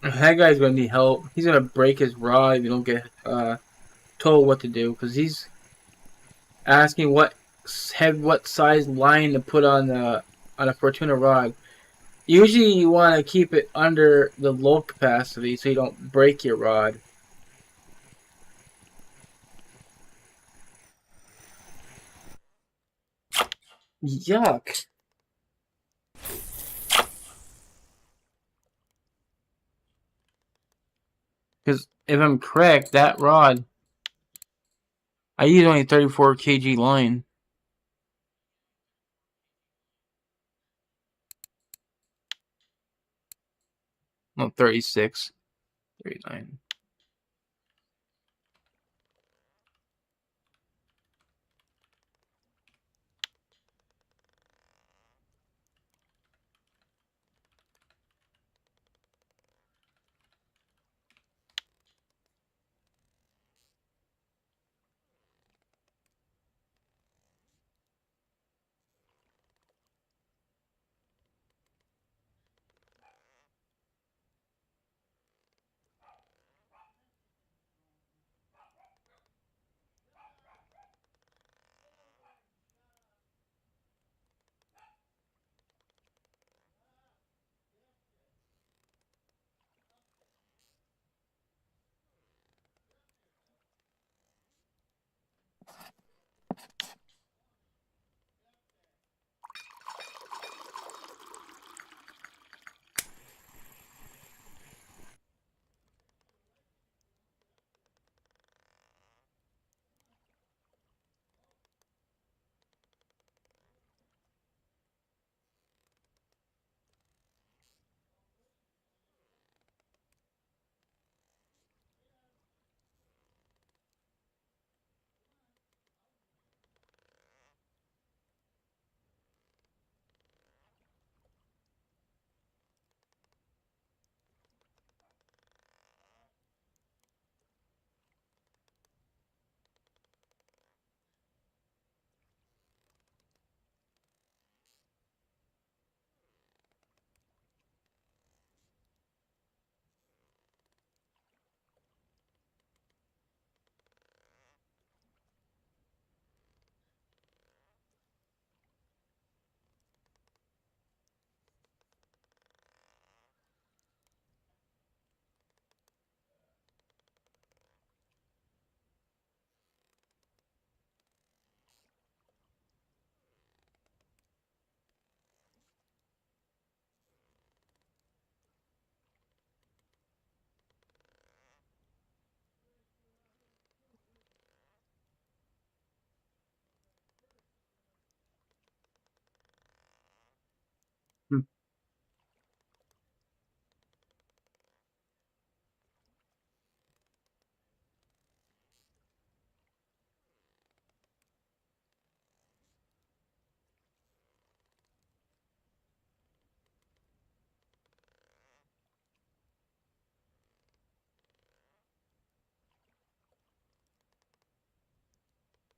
A: That guy's gonna need help. He's gonna break his rod if you don't get told what to do, because he's asking what size line to put on a Fortuna rod. Usually, you want to keep it under the low capacity so you don't break your rod. Yuck. Because if I'm correct, that rod, I use only 34 kg line. No, 36. 39.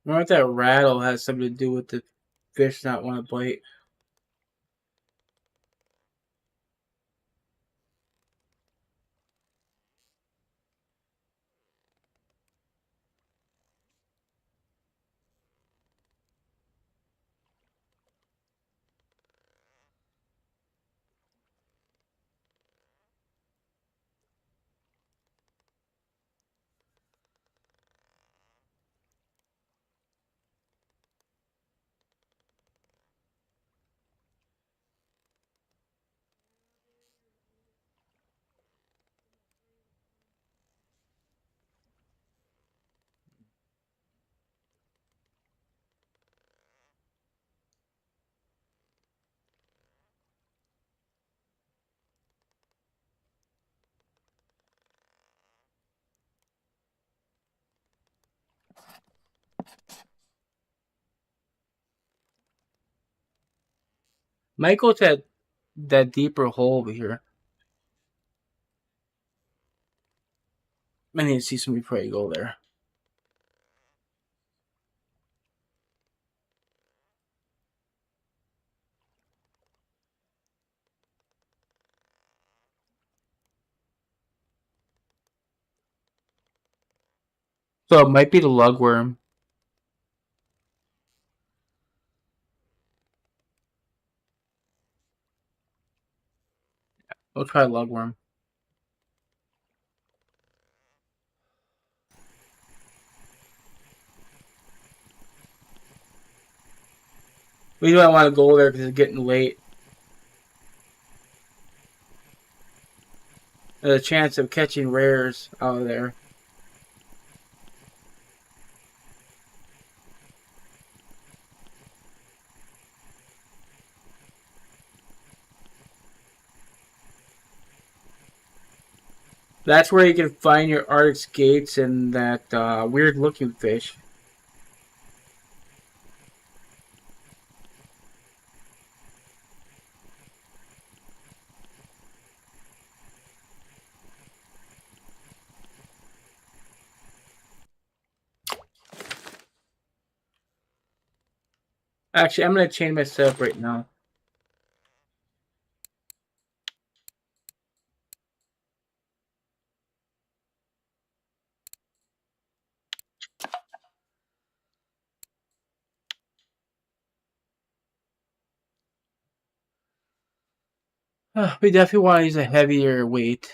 A: I wonder if that rattle has something to do with the fish not want to bite. Might go to that deeper hole over here. I need to see somebody before I go there. So it might be the lugworm. We'll try lugworm. We don't want to go there because it's getting late. There's a chance of catching rares out of there. That's where you can find your Arctic skates and that weird looking fish. Actually, I'm going to change my setup right now. We definitely want to use a heavier weight.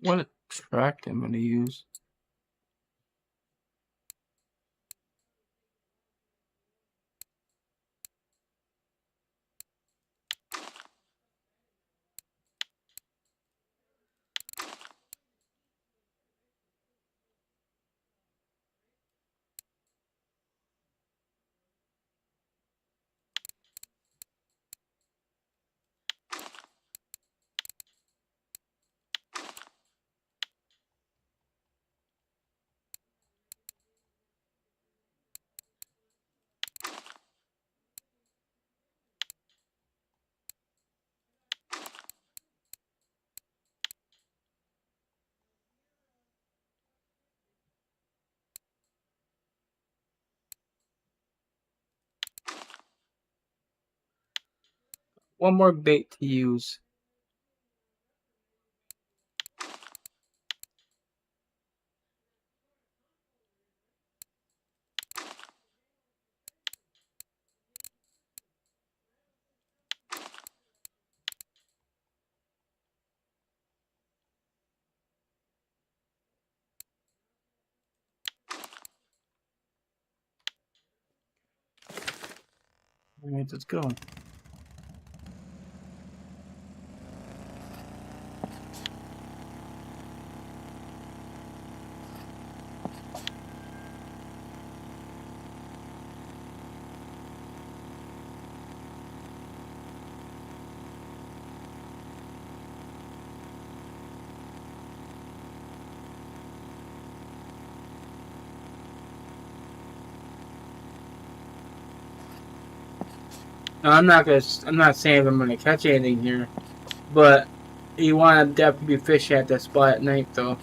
A: What extract I'm going to use? One more bait to use. Alright, let's go. Now, I'm not saying I'm gonna catch anything here, but you want to definitely be fishing at that spot at night, though.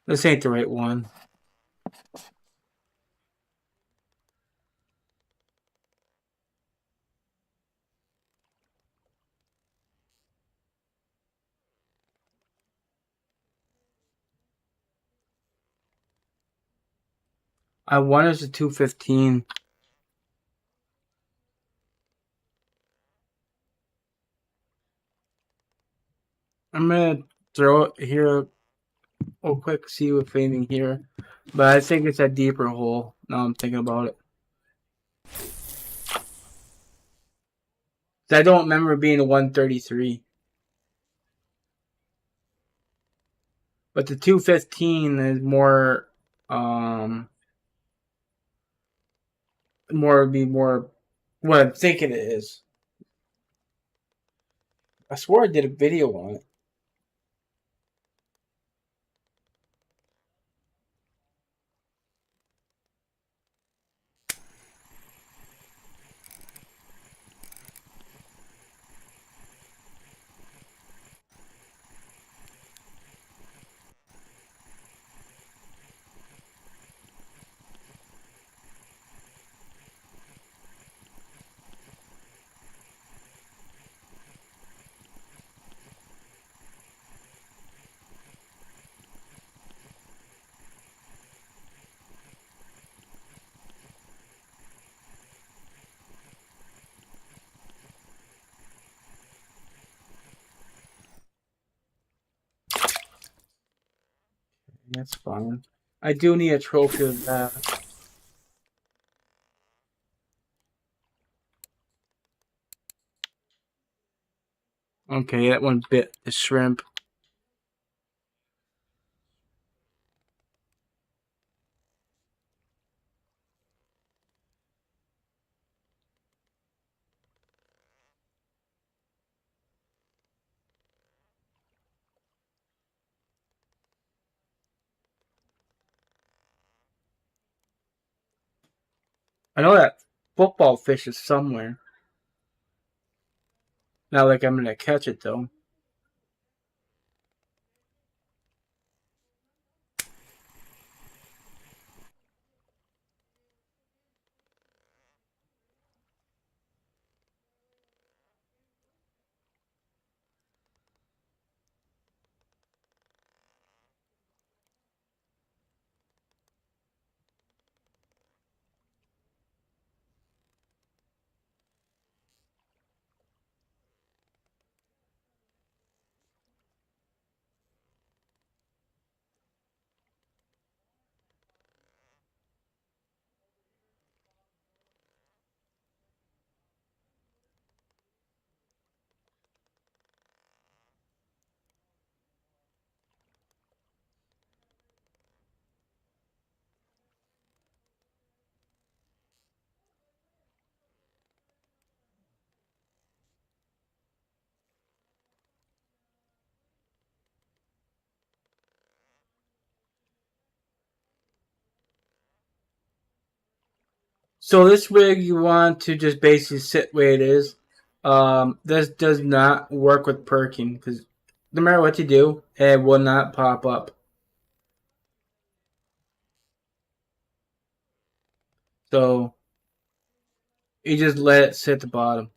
A: This ain't the right one. I want it's a 215. I'm gonna throw it here real quick, see what's anything here. But I think it's a deeper hole. Now I'm thinking about it. I don't remember being a 133. But the 215 is more, more what I'm thinking it is. I swore I did a video on it. That's fine. I do need a trophy of that. Okay, that one bit the shrimp. I know that football fish is somewhere. Not like I'm gonna catch it though. So this rig you want to just basically sit where it is. This does not work with perking because no matter what you do, it will not pop up. So you just let it sit at the bottom.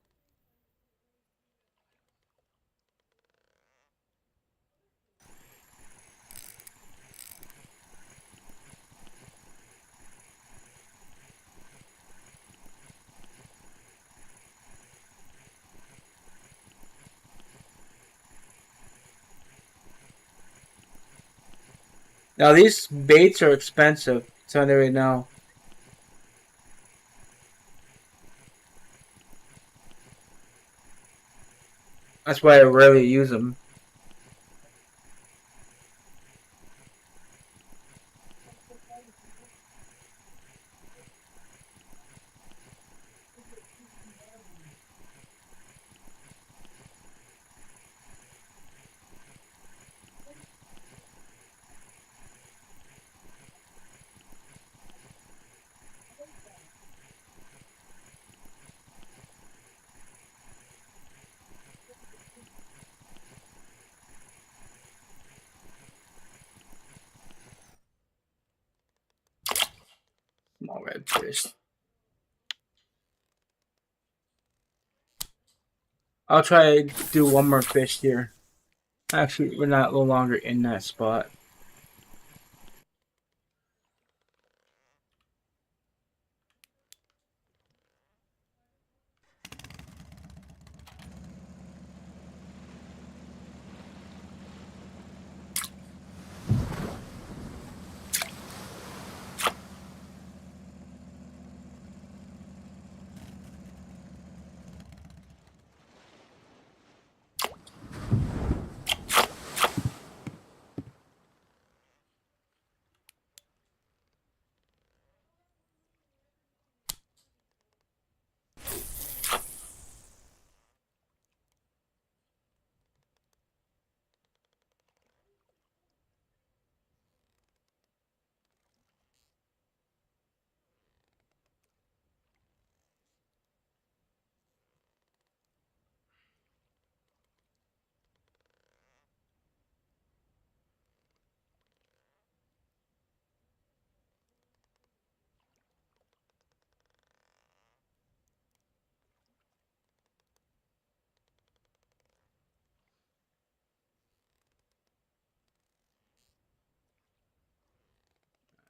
A: Now these baits are expensive. So right now. That's why I rarely use them. Small red fish. I'll try to do one more fish here. Actually, we're not no longer in that spot.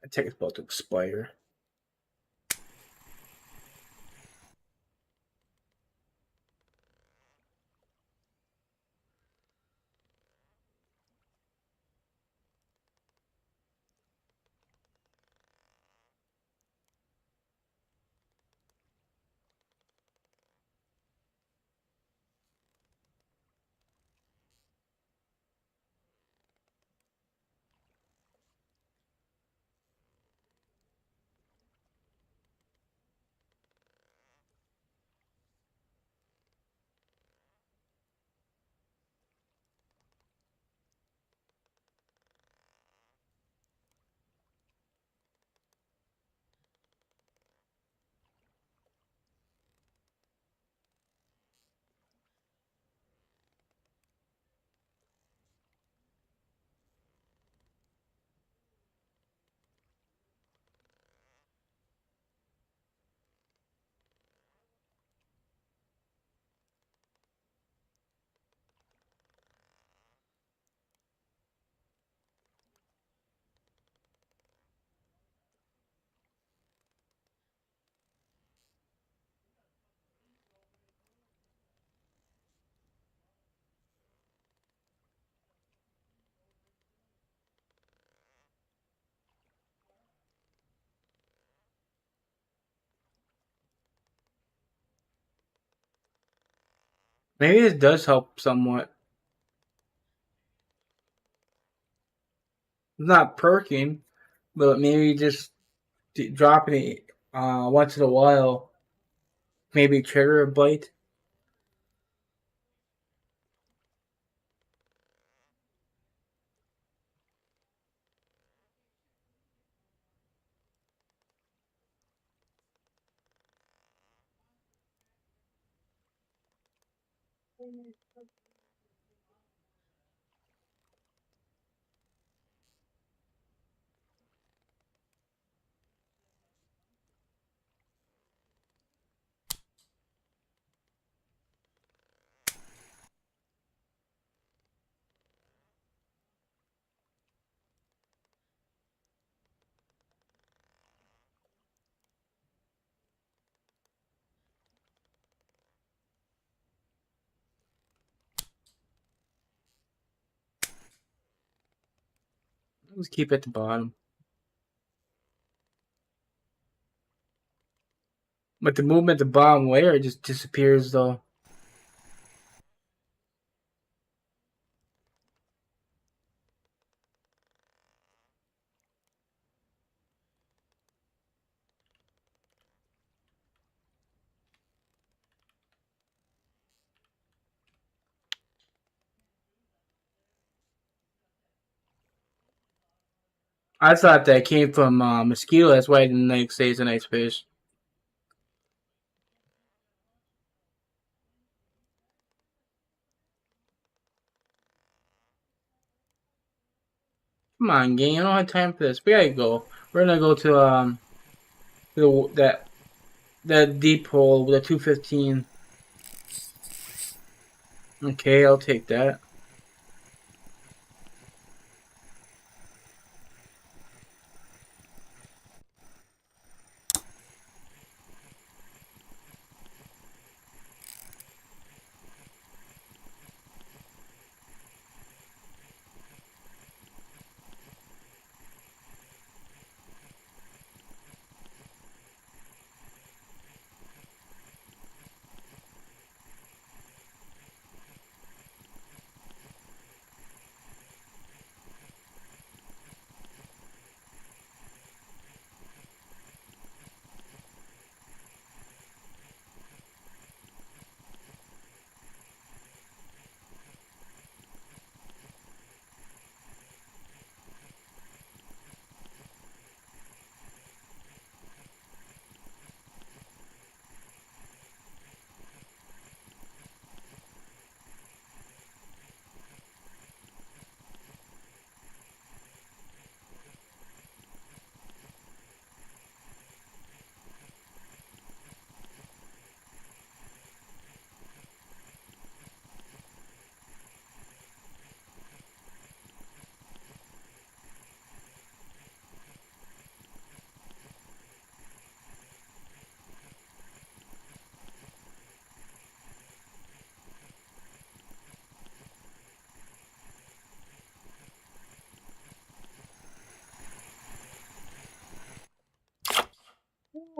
A: I think it's about to expire. Maybe this does help somewhat. It's not perking, but maybe just dropping it once in a while, maybe trigger a bite. Let's keep it at the bottom. But the movement at the bottom layer just disappears though. I thought that came from mosquito. That's why I didn't say it's a nice fish. Come on, game. I don't have time for this. We gotta go. We're gonna go to that deep hole with a 215. Okay, I'll take that.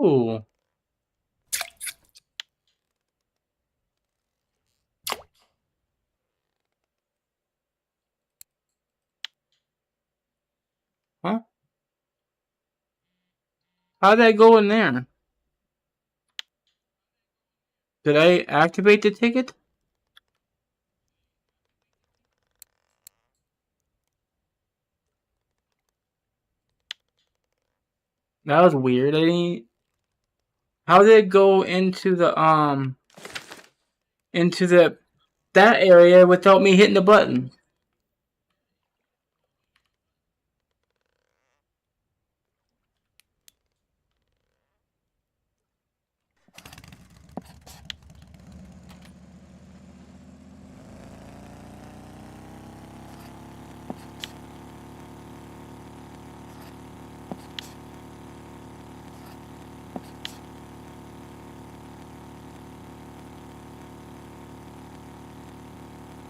A: Ooh. Huh? How'd that go in there? Did I activate the ticket? That was weird. I didn't. How did it go into the that area without me hitting the button?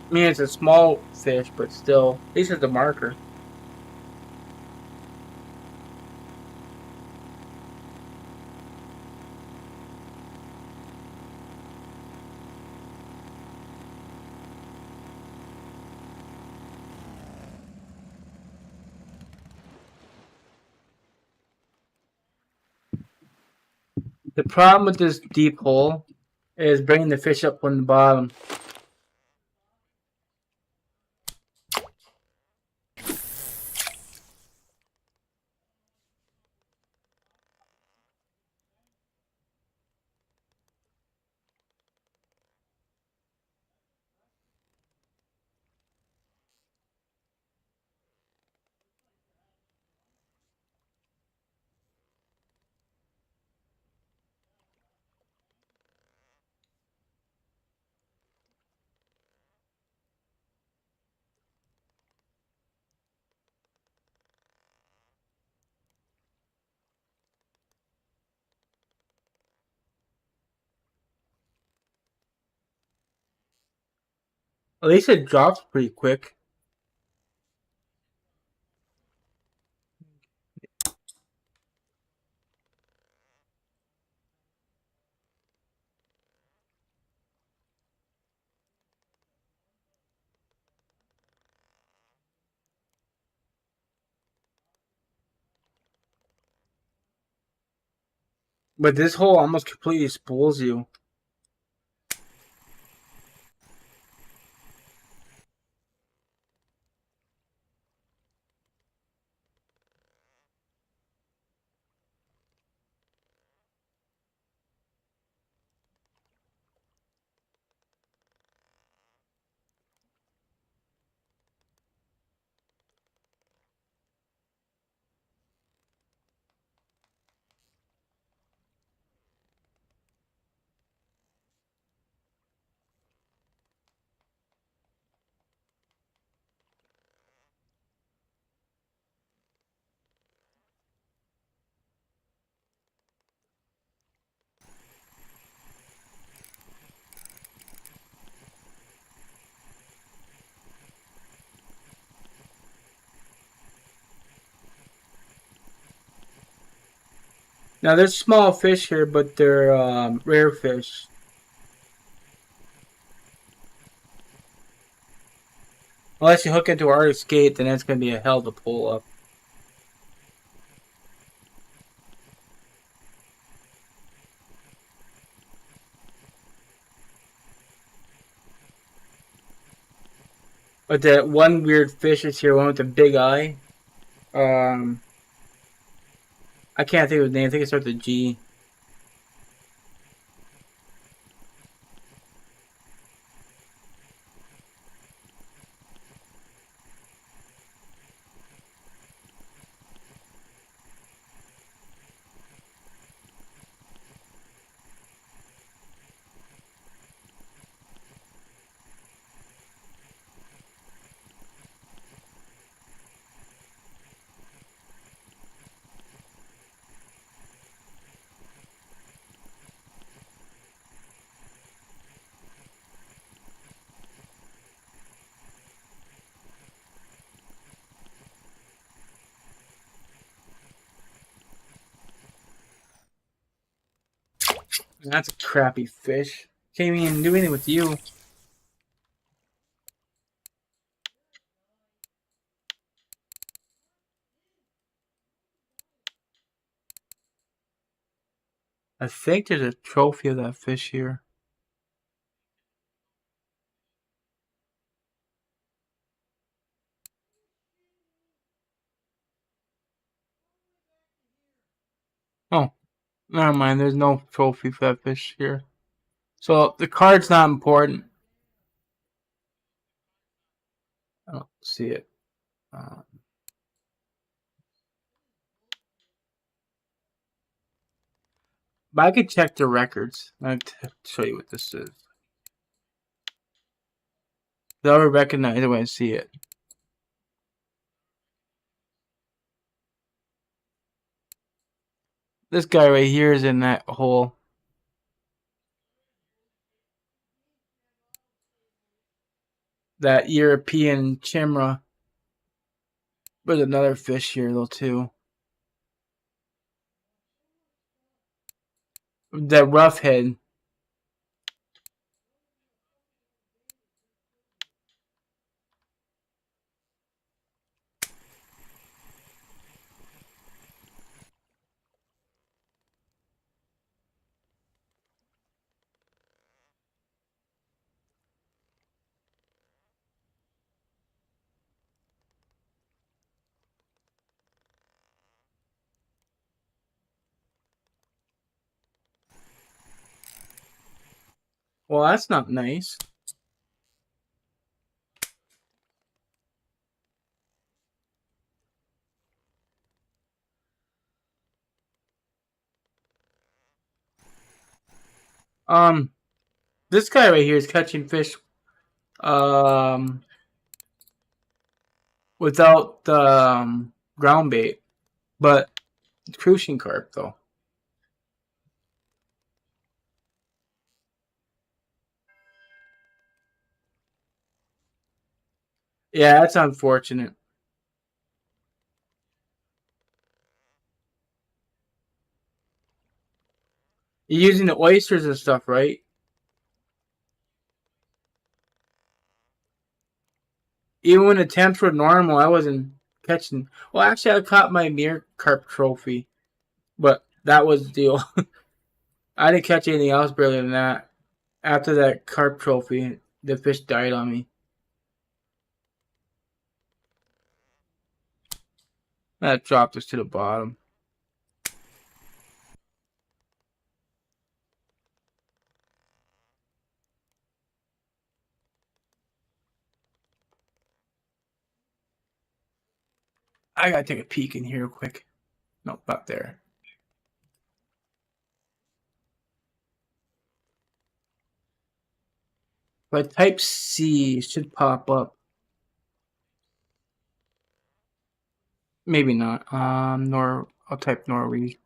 A: I mean, it's a small fish, but still, at least it's a marker. The problem with this deep hole is bringing the fish up from the bottom. At least it drops pretty quick. But this hole almost completely spools you. Now there's small fish here, but they're rare fish. Unless you hook into Arctic skate, then it's gonna be a hell to pull up. But that one weird fish is here, one with the big eye. Um, I can't think of his name. I think it starts with G. That's a crappy fish. Can't even do anything with you. I think there's a trophy of that fish here. Oh, never mind. There's no trophy for that fish here. So the card's not important. I don't see it. Uh, but I could check the records. I'll show you what this is. I already recognize it when I see it. This guy right here is in that hole. That European chimera. There's another fish here though too. That roughhead. Well, that's not nice. This guy right here is catching fish, um, without the ground bait, but crucian carp though. Yeah, that's unfortunate. You're using the oysters and stuff, right? Even when the temps were normal, I wasn't catching. Well, actually, I caught my mere carp trophy, but that was the deal. I didn't catch anything else better than that. After that carp trophy, the fish died on me. That dropped us to the bottom. I gotta take a peek in here real quick. Nope, not there. But type C should pop up. Maybe not. I'll type Norway.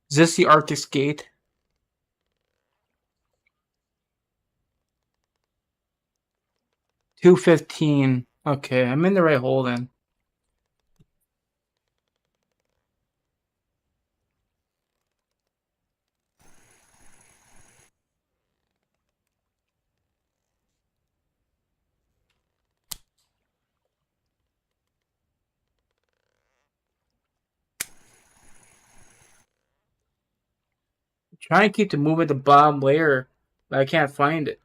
A: Is this the Arctic Skate? 215. Okay, I'm in the right hole then. Try and keep the move at the bottom layer, but I can't find it.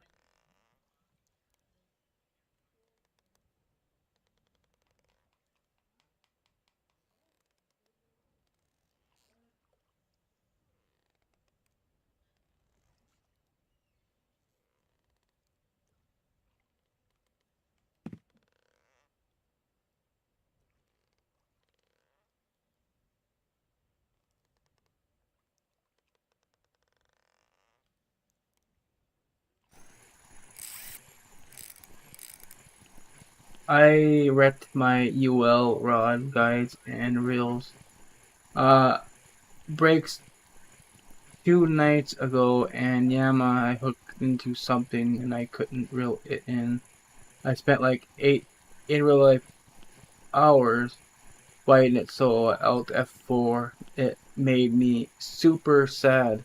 A: I wrecked my UL rod, guides, and reels. Breaks 2 nights ago, and Yama I hooked into something and I couldn't reel it in. I spent like 8 in real life hours fighting it, so out F4. It made me super sad.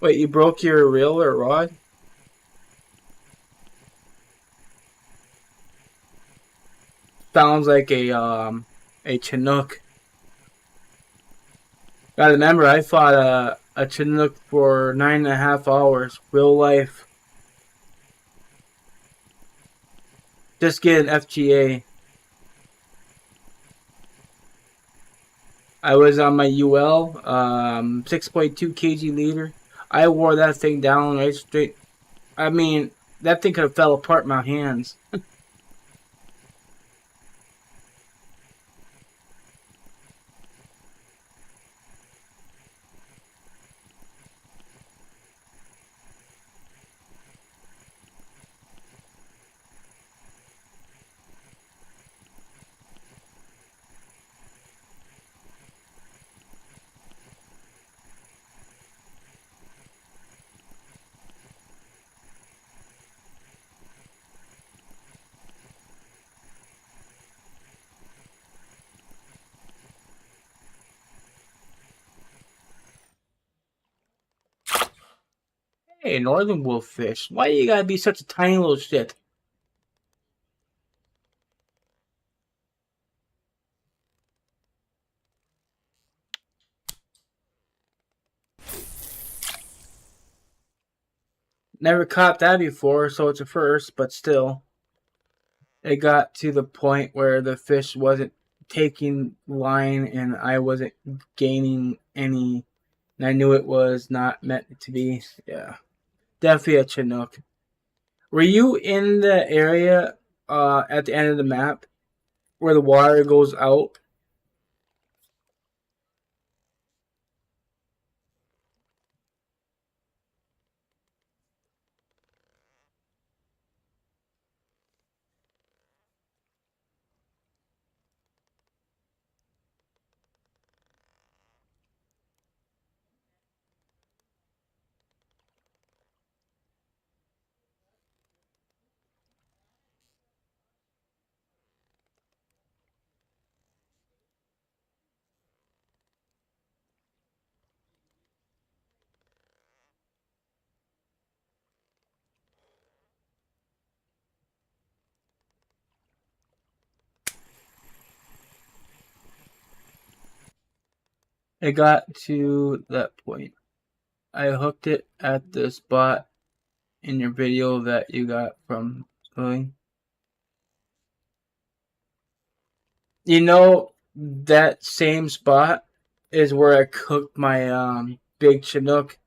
A: Wait, you broke your reel or rod? Sounds like a Chinook. Gotta remember, I fought a Chinook for 9.5 hours, real life. Just get an FGA. I was on my UL, 6.2 kg leader. I wore that thing down right straight. I mean, that thing could have fell apart in my hands. Hey, northern wolffish, why you gotta be such a tiny little shit? Never caught that before, so it's a first, but still. It got to the point where the fish wasn't taking line and I wasn't gaining any. And I knew it was not meant to be. Yeah. Definitely a Chinook. Were you in the area at the end of the map where the water goes out? it got to that point. I hooked it at the spot in your video that you got from Spilling. You know, that same spot is where I cooked my big Chinook.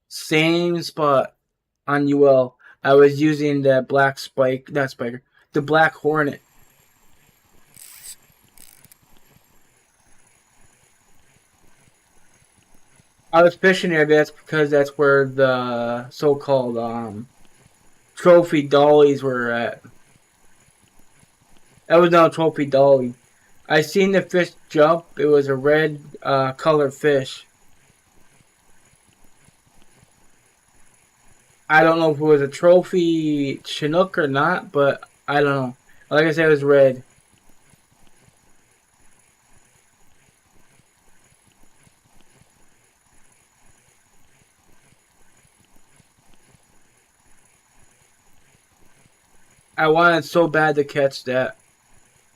A: Same spot on UL. I was using the black spike, not spiker, the black hornet. I was fishing there. That's because that's where the so-called trophy dollies were at. That was not a trophy dolly. I seen the fish jump. It was a red colored fish. I don't know if it was a trophy Chinook or not, but I don't know. Like I said, it was red. I wanted so bad to catch that.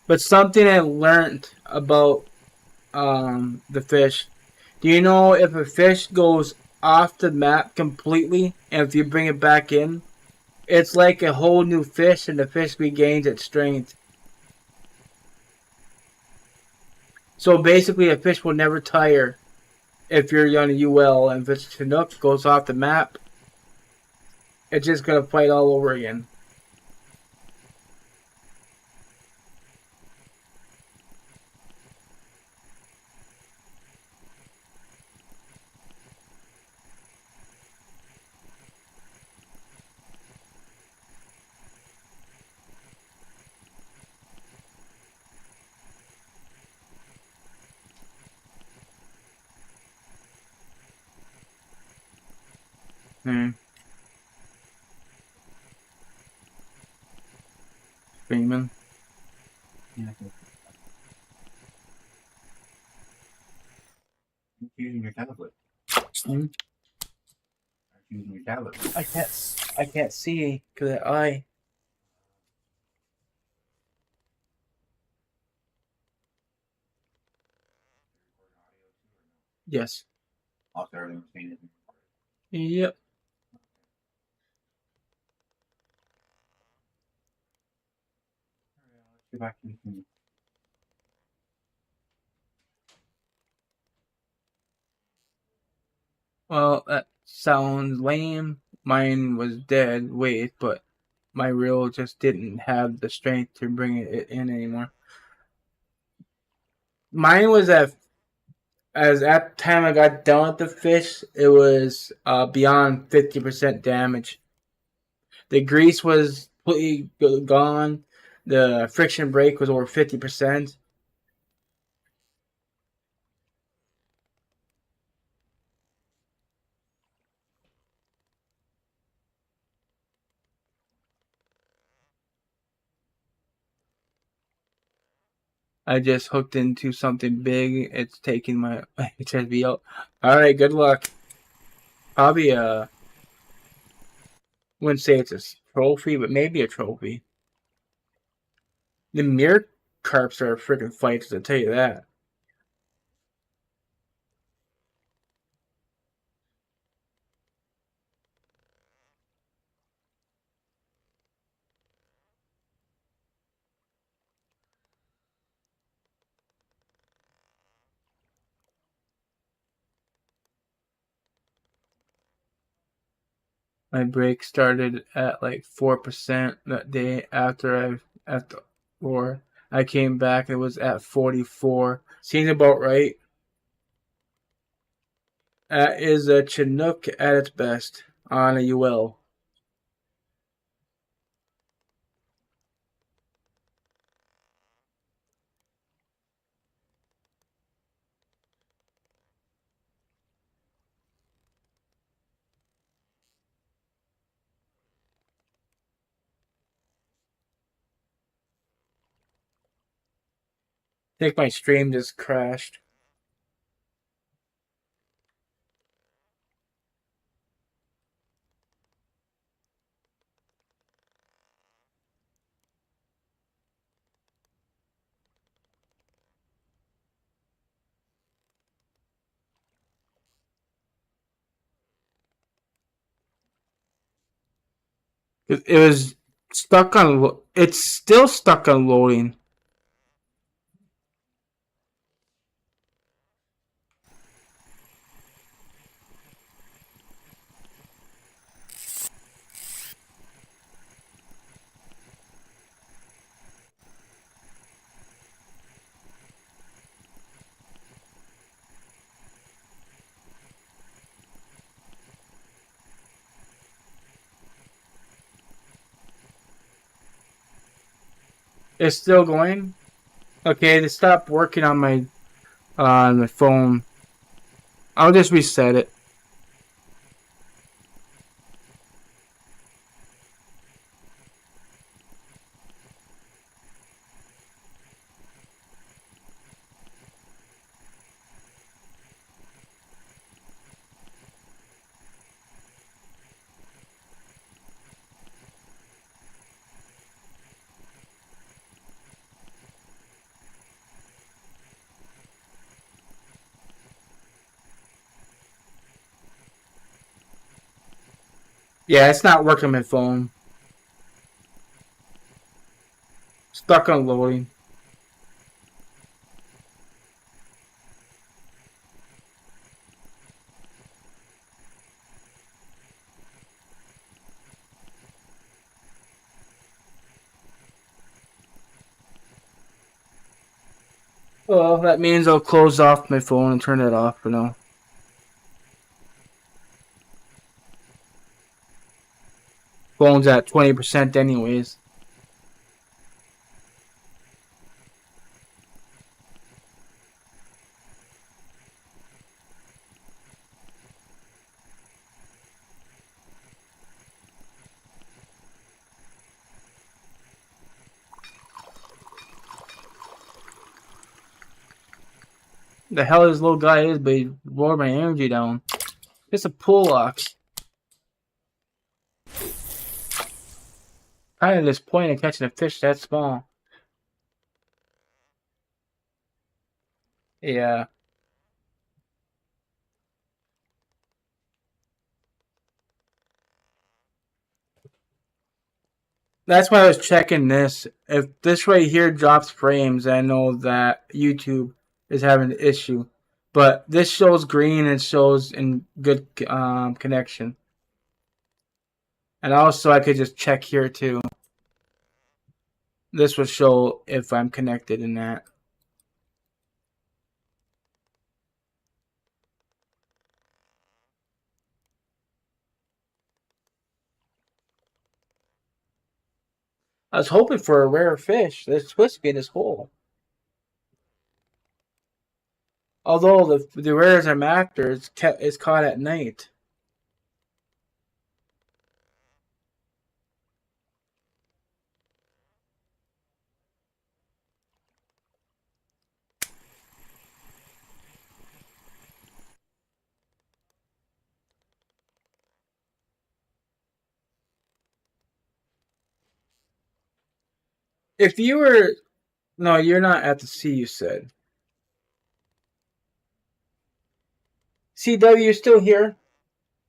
A: But something I learned about the fish. Do you know if a fish goes off the map completely and if you bring it back in, it's like a whole new fish and the fish regains its strength. So basically, a fish will never tire if you're on a UL, and if it's Chinook goes off the map, it's just gonna fight all over again. Hmm. Screaming.
B: Yeah. Using your tablet.
A: Hmm?
B: Using your tablet.
A: I can't see because that eye. Yes.
B: Also, everything's painted.
A: Yep.
B: Let's go back to the
A: Well, that sounds lame. Mine was dead weight, but my reel just didn't have the strength to bring it in anymore. Mine was at the time I got done with the fish, it was beyond 50% damage. The grease was completely gone. The friction brake was over 50%. I just hooked into something big. It's taking my HSV out. Alright, good luck. Probably wouldn't say it's a trophy, but maybe a trophy. The mirror carps are freaking fights, I'll tell you that. My brake started at like 4% that day after I came back. It was at 44. Seems about right. That is a Chinook at its best on a UL. I think my stream just crashed. It was stuck on. It's still stuck on loading. It's still going. Okay, to stop working on my phone. I'll just reset it. Yeah, it's not working on my phone. Stuck on loading. Well, that means I'll close off my phone and turn it off for now. Phone's at 20% anyways. The hell this little guy is, but he wore my energy down. It's a pull ox. Kind of disappointed in catching a fish that small. Yeah. That's why I was checking this. If this right here drops frames, I know that YouTube is having an issue. But this shows green and shows in good connection. And also I could just check here too. This will show if I'm connected in that. I was hoping for a rare fish. There's supposed to be in this hole. Although the rares I'm after is caught at night. If you were no, you're not at the sea. You said CW, you still here?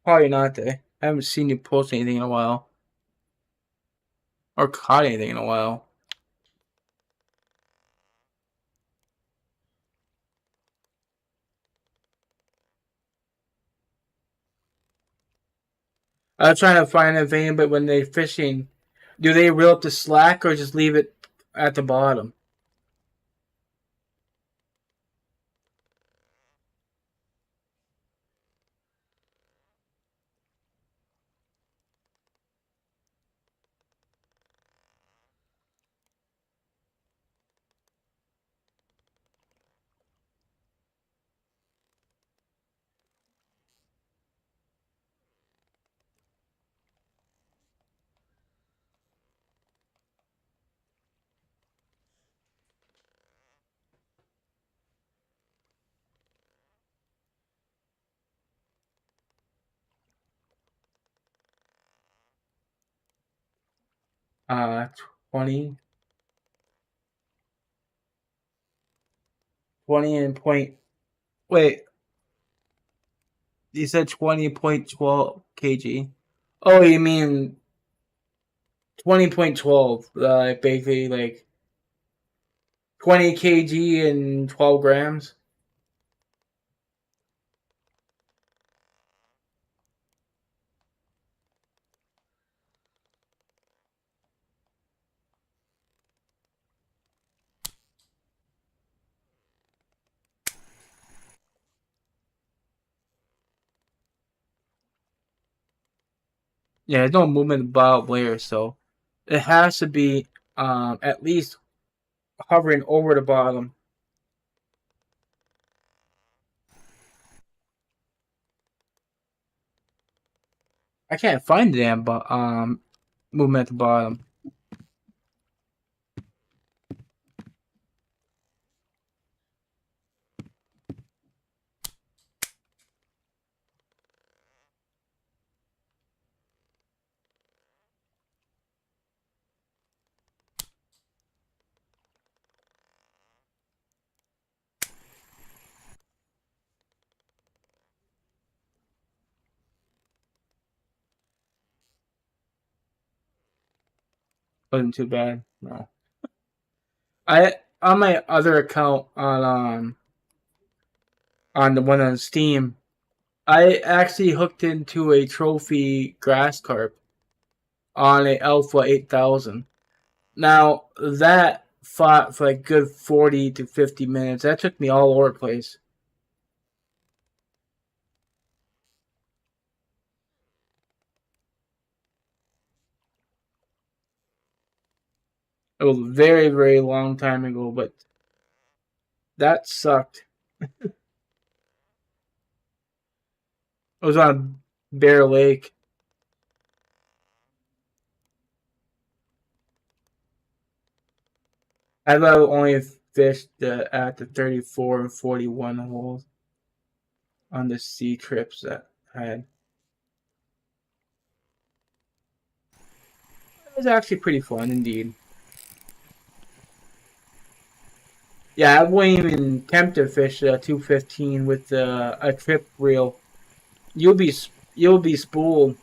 A: Probably not. I haven't seen you post anything in a while or caught anything in a while. I was trying to find a vein, but when they're fishing, do they reel up the slack or just leave it at the bottom? Uh, 20, 20 and point. Wait, you said 20.12 kg. Oh, you mean 20.12. Basically like 20 kg and 12 grams. Yeah, there's no movement about layer, so it has to be at least hovering over the bottom. I can't find the damn movement at the bottom. Wasn't too bad. No. I on my other account on the one on Steam, I actually hooked into a trophy grass carp on a Alpha 8000. Now that fought for like good 40 to 50 minutes. That took me all over the place. It was a very, very long time ago, but that sucked. It was on Bear Lake. I've only fished at the 34 and 41 holes on the sea trips that I had. It was actually pretty fun indeed. Yeah, I wouldn't even attempt to fish 215 with a trip reel. You'll be you'll be spooled.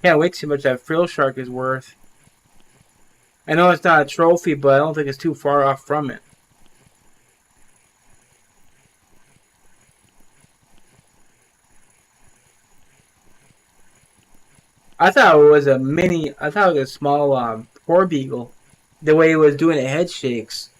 A: Can't wait to see how much that frill shark is worth. I know it's not a trophy, but I don't think it's too far off from it. I thought it was a mini. I thought it was a small poor beagle. The way it was doing the head shakes.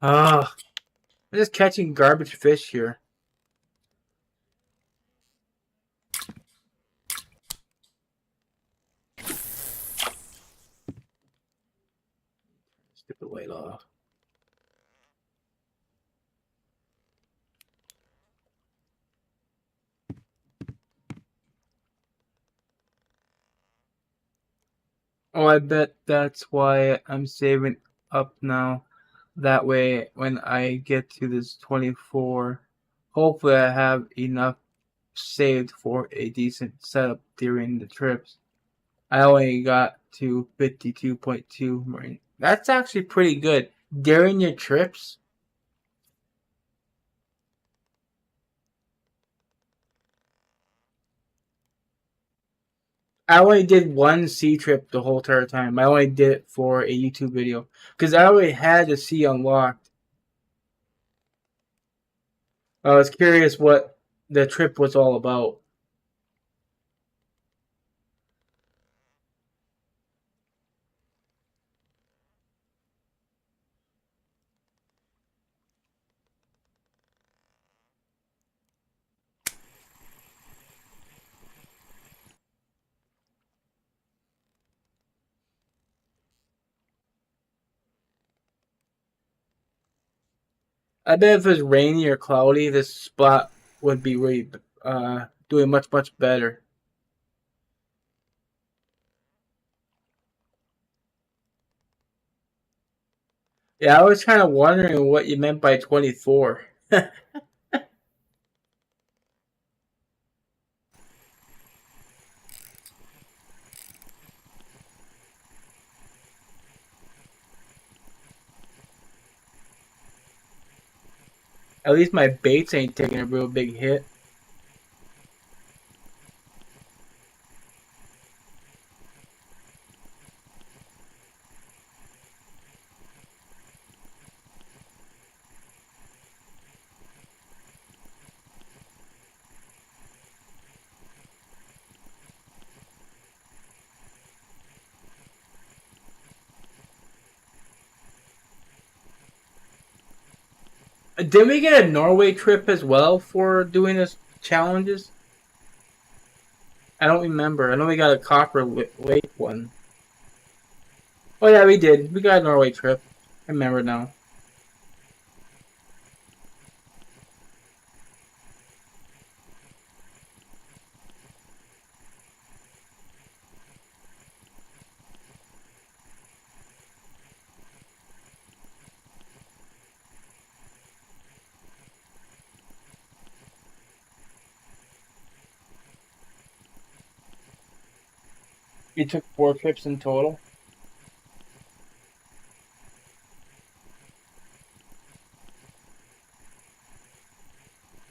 A: Ah, I'm just catching garbage fish here. Stupid weight off. Oh, I bet that's why I'm saving up now. That way, when I get to this 24, hopefully I have enough saved for a decent setup during the trips. I only got to 52.2 marine. That's actually pretty good. During your trips, I only did one sea trip the whole entire time. I only did it for a YouTube video because I already had the sea unlocked. I was curious what the trip was all about. I bet if it was rainy or cloudy, this spot would be really doing much better. Yeah, I was kind of wondering what you meant by 24. At least my baits ain't taking a real big hit. Did we get a Norway trip as well for doing this challenges? I don't remember. I know we got a Copper Lake one. Oh yeah, we did. We got a Norway trip. I remember now. You took 4 trips in total.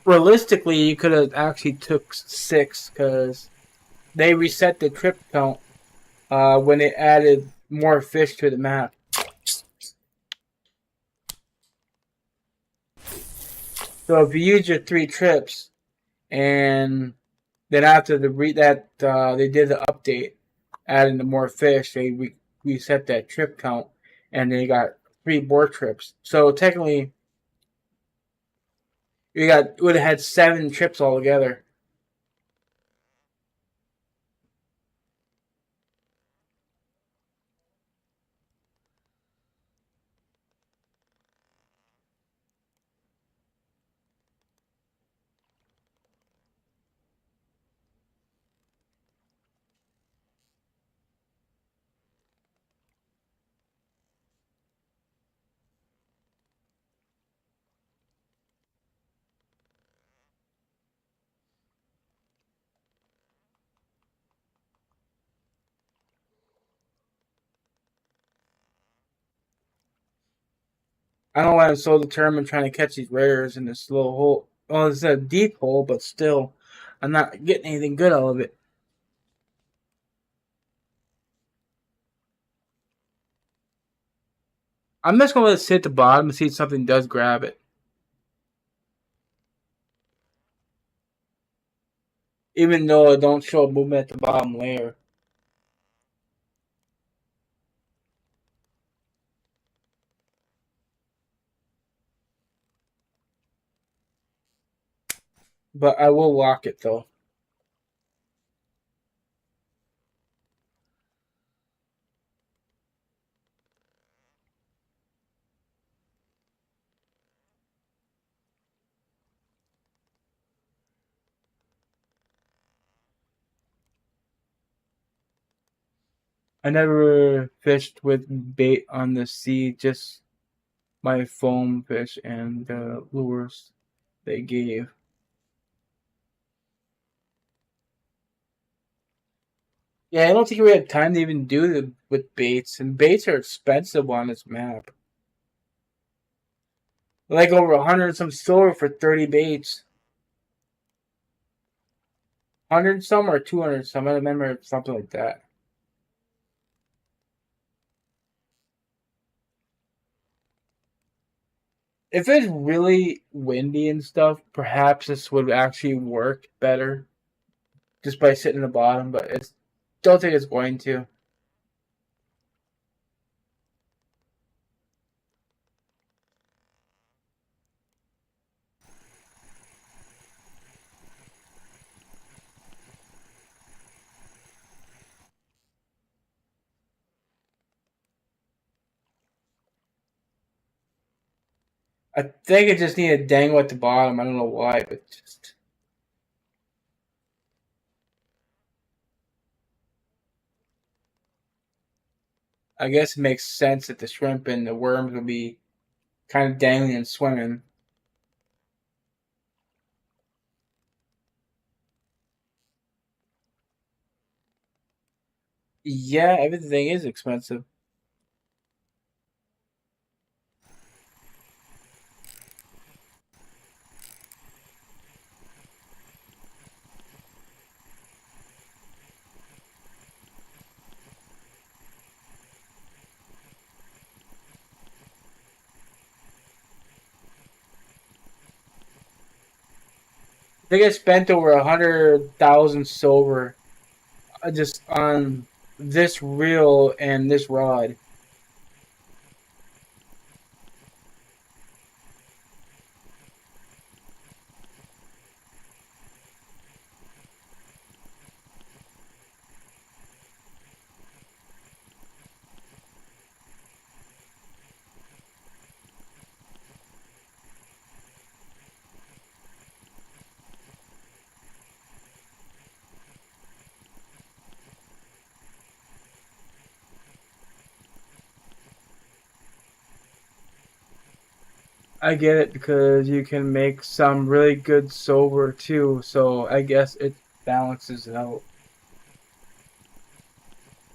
A: Realistically, you could have actually took 6 because they reset the trip count when they added more fish to the map. So if you use your 3 trips and then after they did the update, adding the more fish, they reset that trip count, and they got 3 more trips. So technically, you would have had 7 trips altogether. I don't know why I'm so determined trying to catch these rares in this little hole. Well, it's a deep hole, but still, I'm not getting anything good out of it. I'm just gonna let it sit at the bottom and see if something does grab it. Even though it don't show movement at the bottom layer. But I will lock it though. I never fished with bait on the sea, just my foam fish and the lures they gave. Yeah, I don't think we had time to even do it with baits, and baits are expensive on this map. Like over 100 some silver for 30 baits. 100 some or 200 some, I remember something like that. If it's really windy and stuff, perhaps this would actually work better just by sitting in the bottom, but it's don't think it's going to. I think it just needed dangle at the bottom. I don't know why, but just. I guess it makes sense that the shrimp and the worms would be kind of dangling and swimming. Yeah, everything is expensive. I think I spent over 100,000 silver just on this reel and this rod. I get it because you can make some really good silver too, so I guess it balances it out.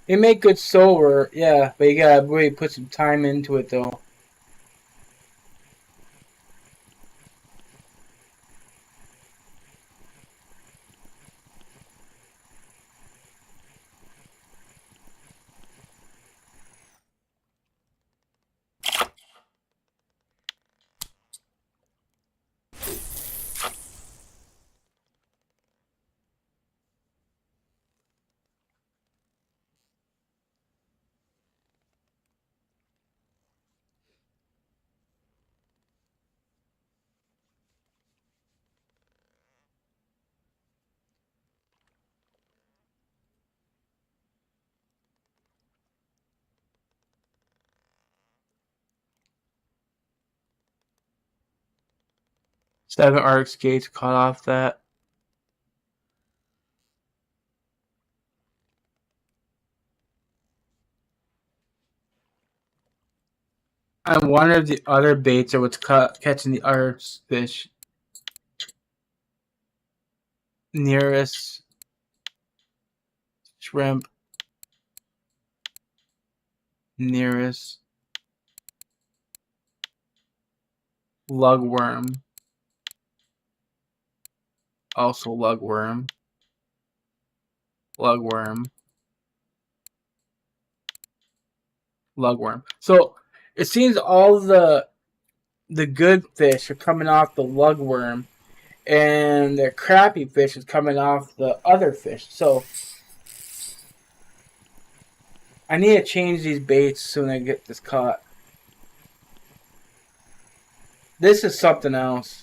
A: You make good silver, yeah, but you gotta really put some time into it though. Seven arc skates cut off that. I wonder if the other baits are what's catching the other fish. Nearest shrimp, nearest lugworm, also lugworm, lugworm, lugworm. So it seems all the good fish are coming off the lugworm, and the crappy fish is coming off the other fish. So I need to change these baits soon as I get this caught. This is something else.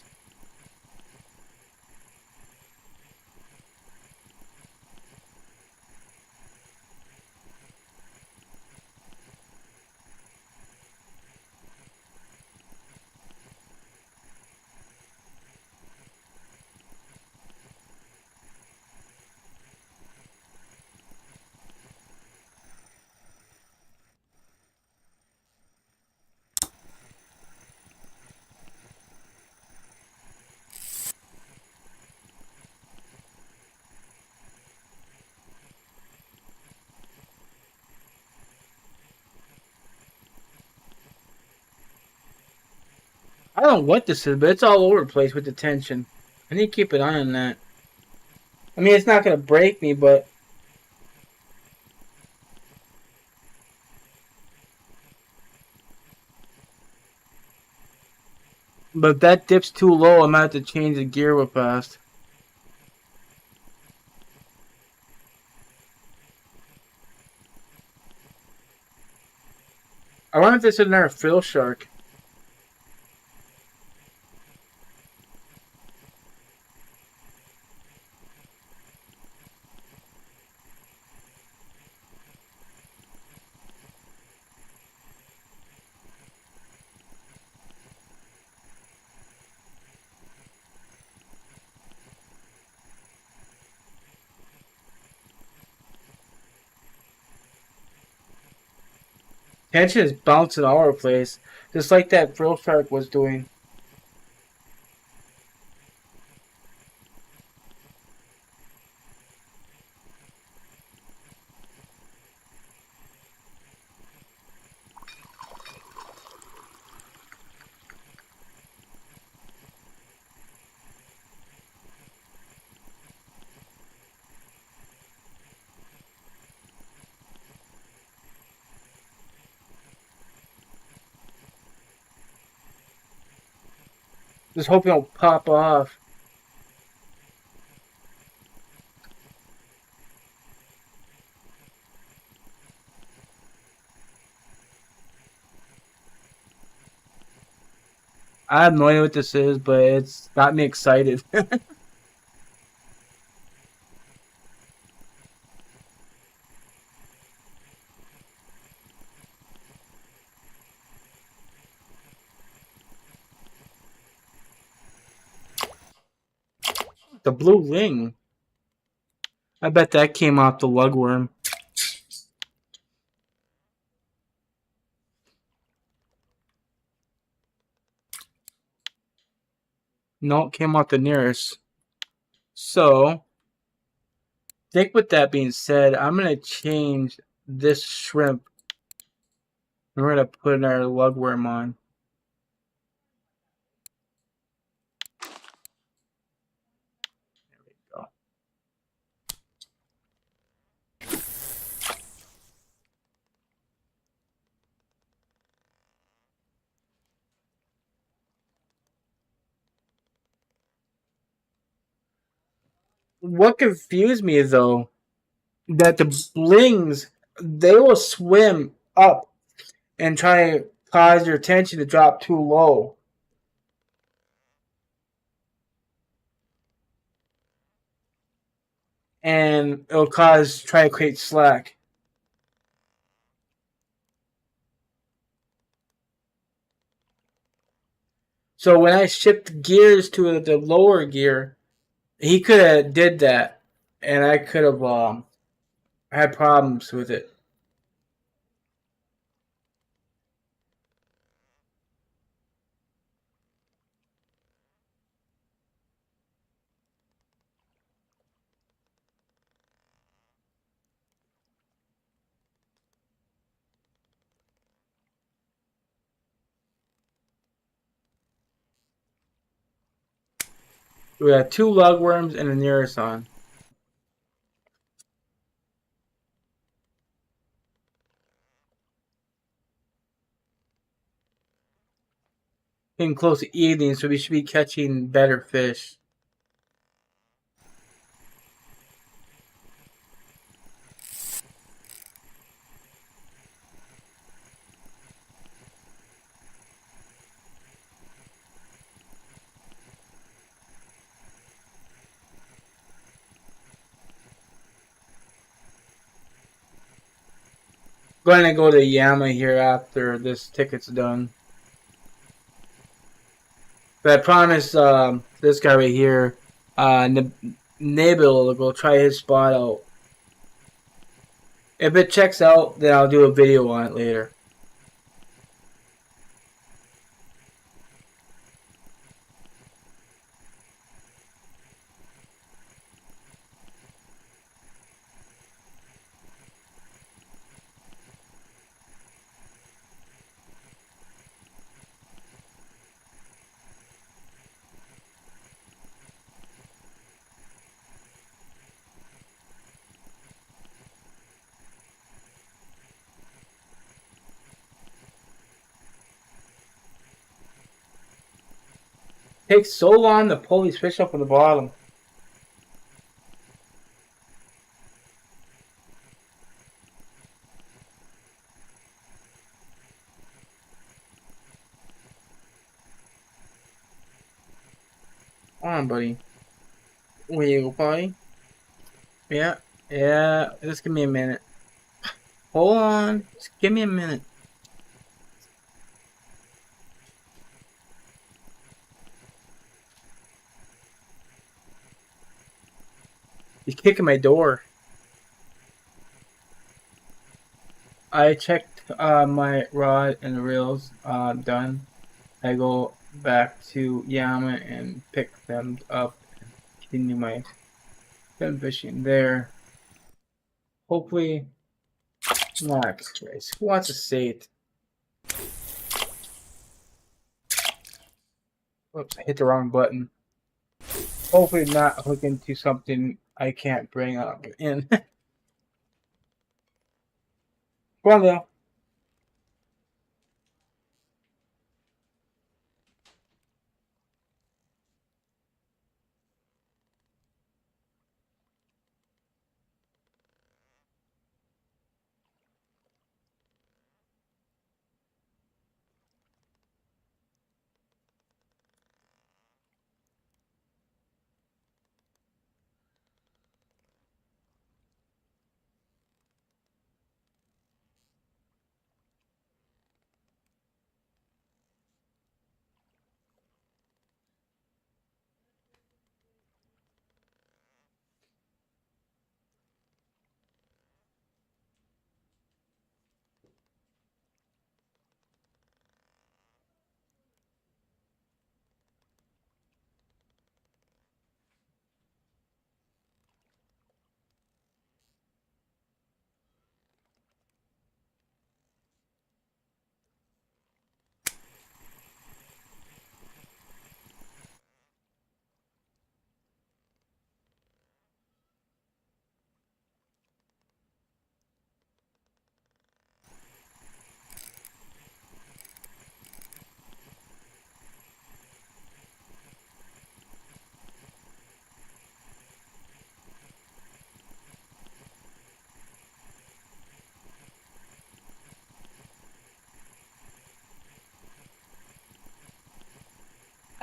A: I don't know what this is, but it's all over the place with the tension. I need to keep an eye on that. I mean, it's not going to break me, but if that dips too low, I might have to change the gear real fast. I wonder if this is another fill shark. Tension is bouncing all over the place, just like that frill shark was doing. Just hoping it'll pop off. I have no idea what this is, but it's got me excited. The blue ring. I bet that came off the lugworm. No, it came off the nearest. So, I think with that being said, I'm going to change this shrimp. And we're going to put our lugworm on. There we go. What confused me though, that the blings, they will swim up and try to cause your tension to drop too low. And it'll try to create slack. So when I shift gears to the lower gear, he could have did that, and I could have had problems with it. We got 2 lugworms and a nearison. Getting close to evening, so we should be catching better fish. Going to go to Yama here after this ticket's done. But I promise this guy right here, Nabil, will go try his spot out. If it checks out, then I'll do a video on it later. Takes so long to pull these fish up from the bottom. Come on, buddy. Where you go, buddy? Yeah, yeah. Just give me a minute. Hold on. Just give me a minute. He's kicking my door. I checked my rod and reels done. I go back to Yama and pick them up and continue my fin fishing there. Hopefully, Max Grace. Who wants to say it? Oops, I hit the wrong button. Hopefully, not hook into something I can't bring up in. Go on, Leo.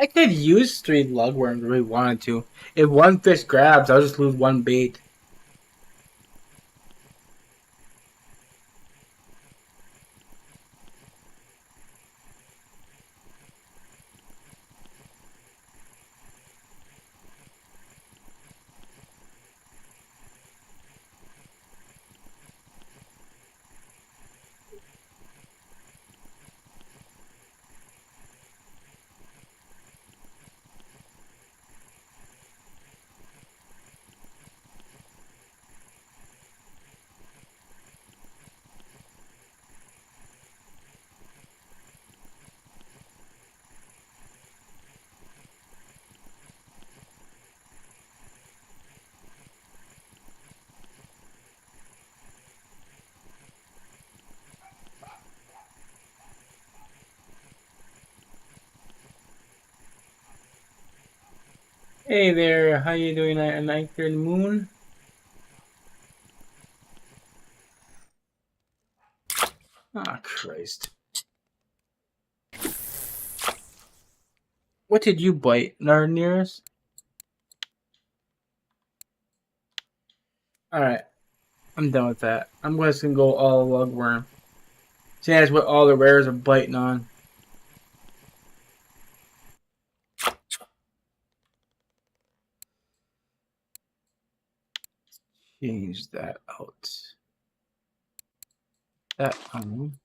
A: I could use 3 lugworms if I really wanted to. If one fish grabs, I'll just lose one bait. Hey there, how you doing at night here in the moon? Ah, Christ. What did you bite, Narniers? Alright, I'm done with that. I'm just gonna go all lugworm. See, that's what all the rares are biting on. Change that out. That on.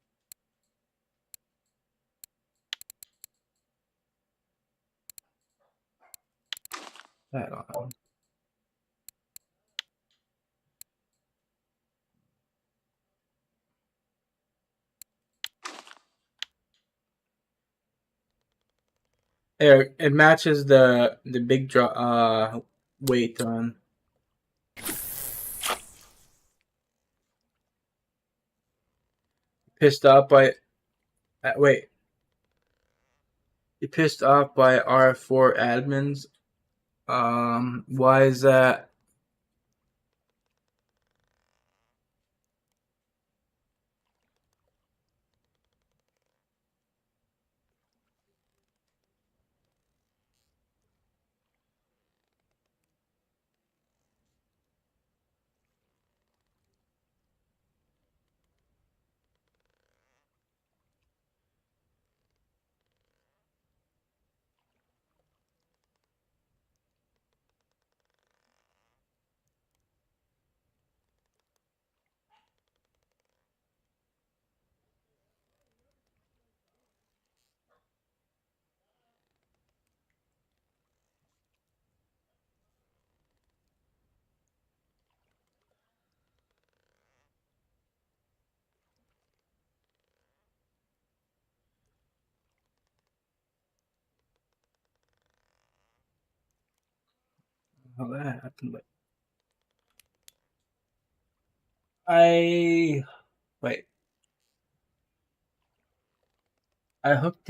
A: That on. There, it matches the big weight on. Pissed off by wait. You pissed off by R4 admins. Why is that? how that happened, but I wait. I hooked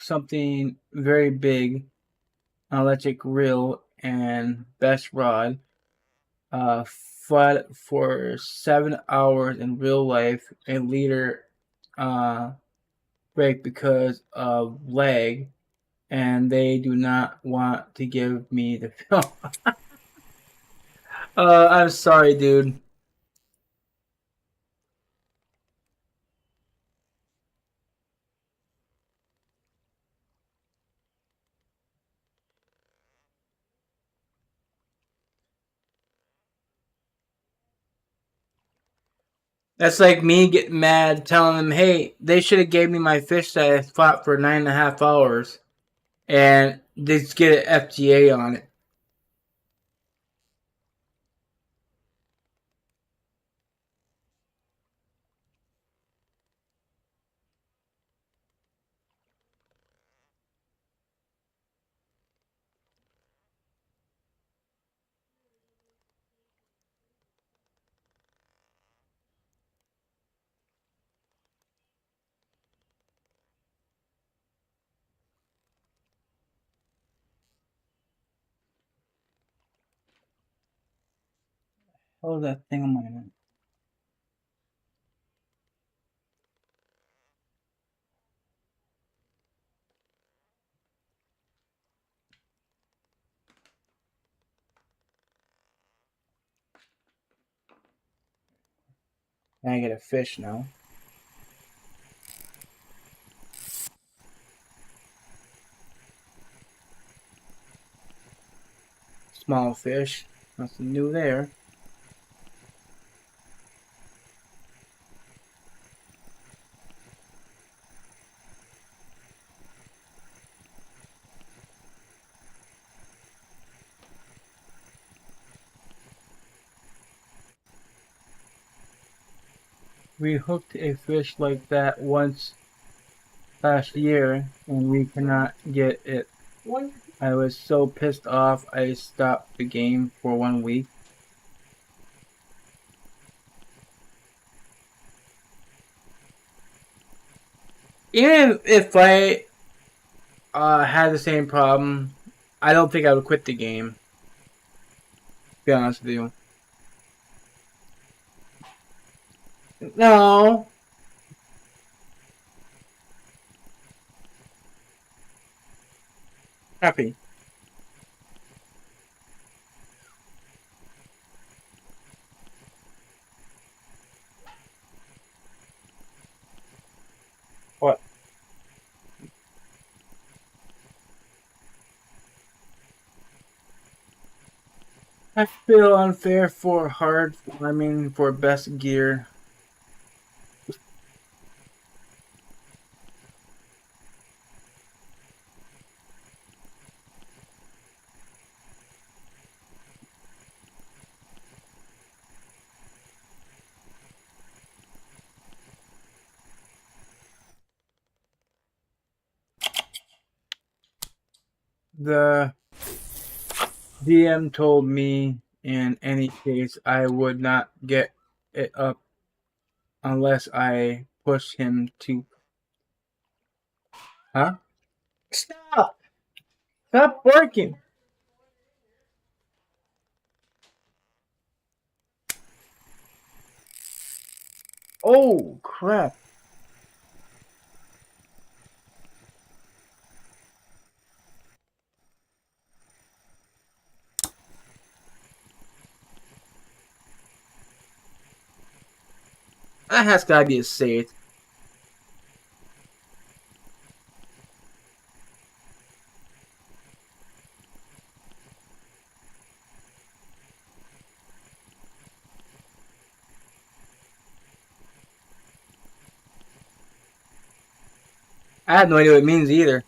A: something very big, an electric reel and best rod. Fought for 7 hours in real life, a leader uh break because of lag, and they do not want to give me the film. I'm sorry, dude. That's like me getting mad, telling them, "Hey, they should have gave me my fish that I fought for 9.5 hours, and just get an FTA on it." What was that thing on my hand? Can I get a fish now? Small fish. Nothing new there. We hooked a fish like that once last year, and we cannot get it. I was so pissed off, I stopped the game for 1 week. Even if I had the same problem, I don't think I would quit the game. To be honest with you. No. Happy. What? I feel unfair for hard farming for best gear. The DM told me in any case I would not get it up unless I push him to. Huh? Stop! Stop working! Oh, crap. That has gotta be a safe. I have no idea what it means either.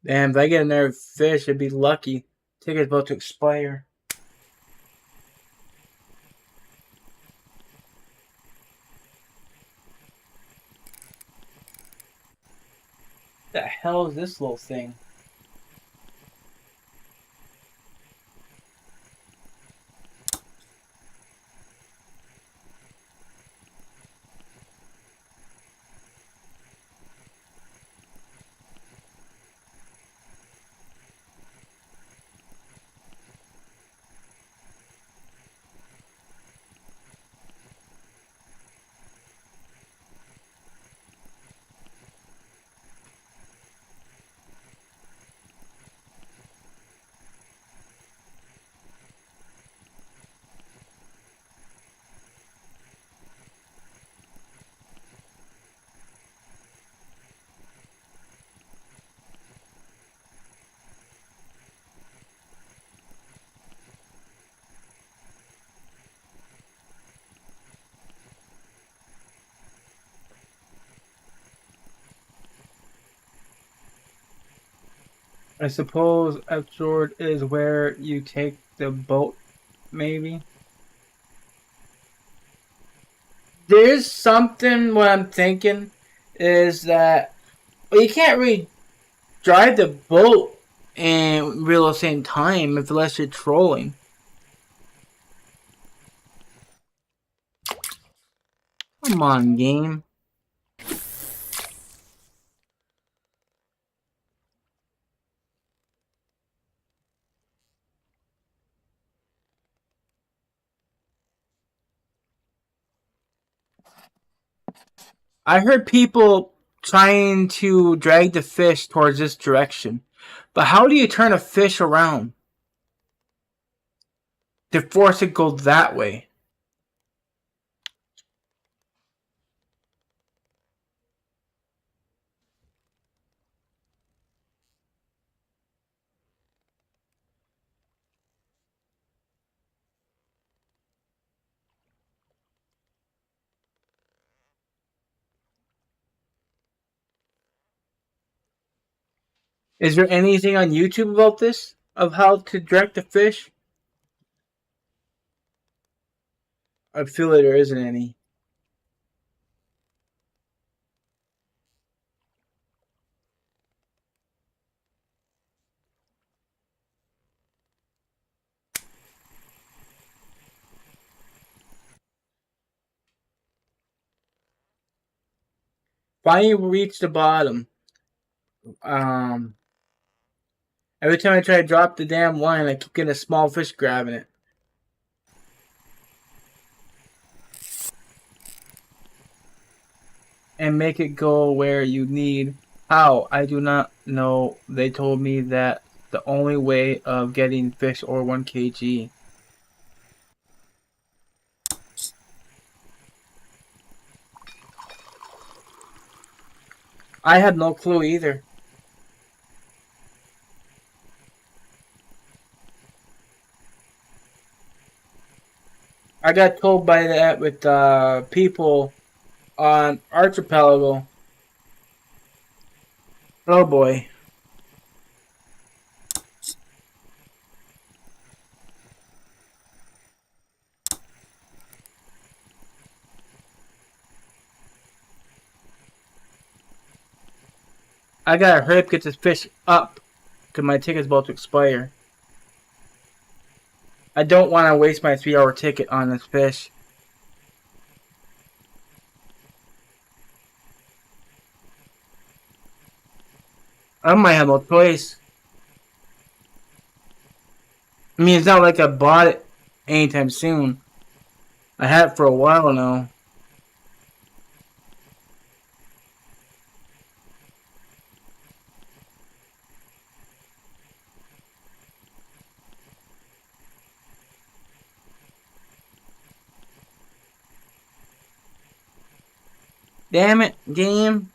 A: Damn, if I get another fish, I'd be lucky. Ticket's about to expire. What the hell is this little thing? I suppose absurd is where you take the boat, maybe. There's something what I'm thinking is that well, you can't really drive the boat in real same time unless you're trolling. Come on, game. I heard people trying to drag the fish towards this direction. But how do you turn a fish around to force it go that way? Is there anything on YouTube about this? Of how to direct the fish? I feel like there isn't any. Finally reached the bottom. Um, every time I try to drop the damn line, I keep getting a small fish grabbing it. And make it go where you need. How? I do not know. They told me that the only way of getting fish or 1 kg. I had no clue either. I got told by that with people on Archipelago. Oh boy. I gotta hurry up, get this fish up, because my ticket's about to expire. I don't want to waste my 3-hour ticket on this fish. I might have no choice. I mean, it's not like I bought it anytime soon. I had it for a while now. Damn it, game.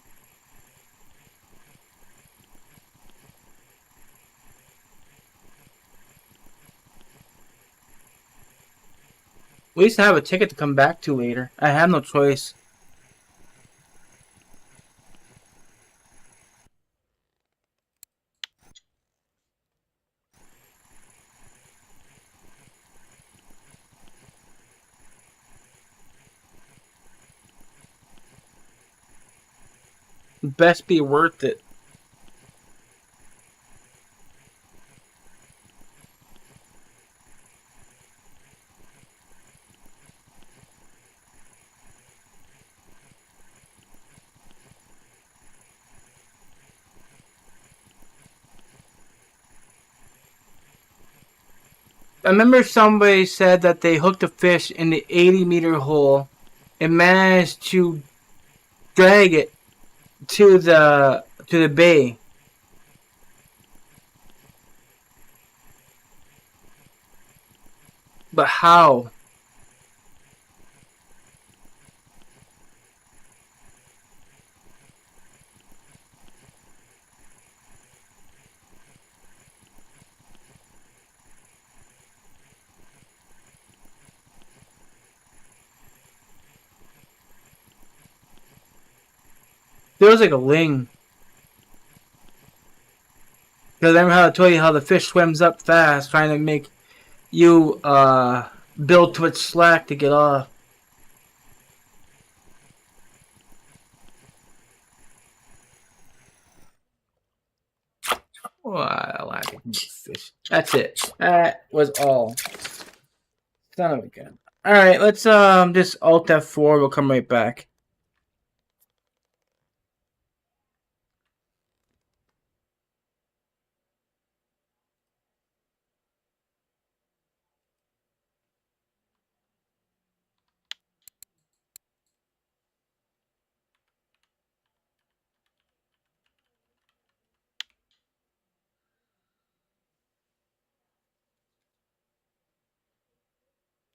A: At least I have a ticket to come back to later. I have no choice. Best be worth it. I remember somebody said that they hooked a fish in the 80-meter hole and managed to drag it to the bay. But how? Feels like a ling. Because I remember how I told you how the fish swims up fast, trying to make you build too much slack to get off. Well, I think fish. That's it. That was all. Son of a gun. All right, let's just Alt F4. We'll come right back.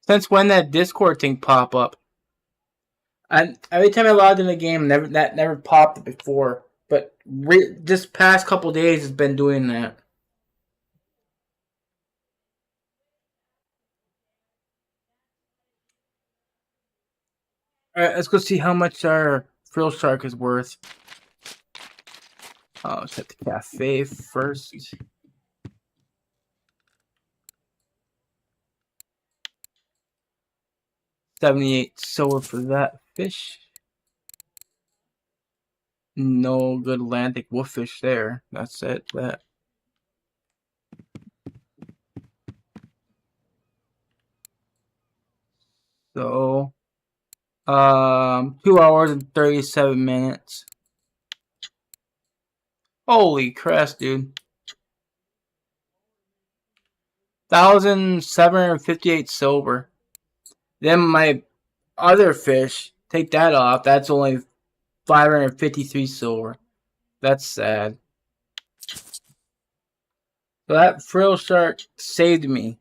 A: Since when that Discord thing pop up? And every time I logged in the game, that never popped before. But this past couple days, it's been doing that. All right, let's go see how much our Frill Shark is worth. Oh, let's hit the cafe first. 78 silver for that fish. No good Atlantic wolffish there. That's it. That. So, 2 hours and 37 minutes. Holy crap, dude. 1,758 silver. Then my other fish, take that off. That's only 553 silver. That's sad. So that Frill Shark saved me.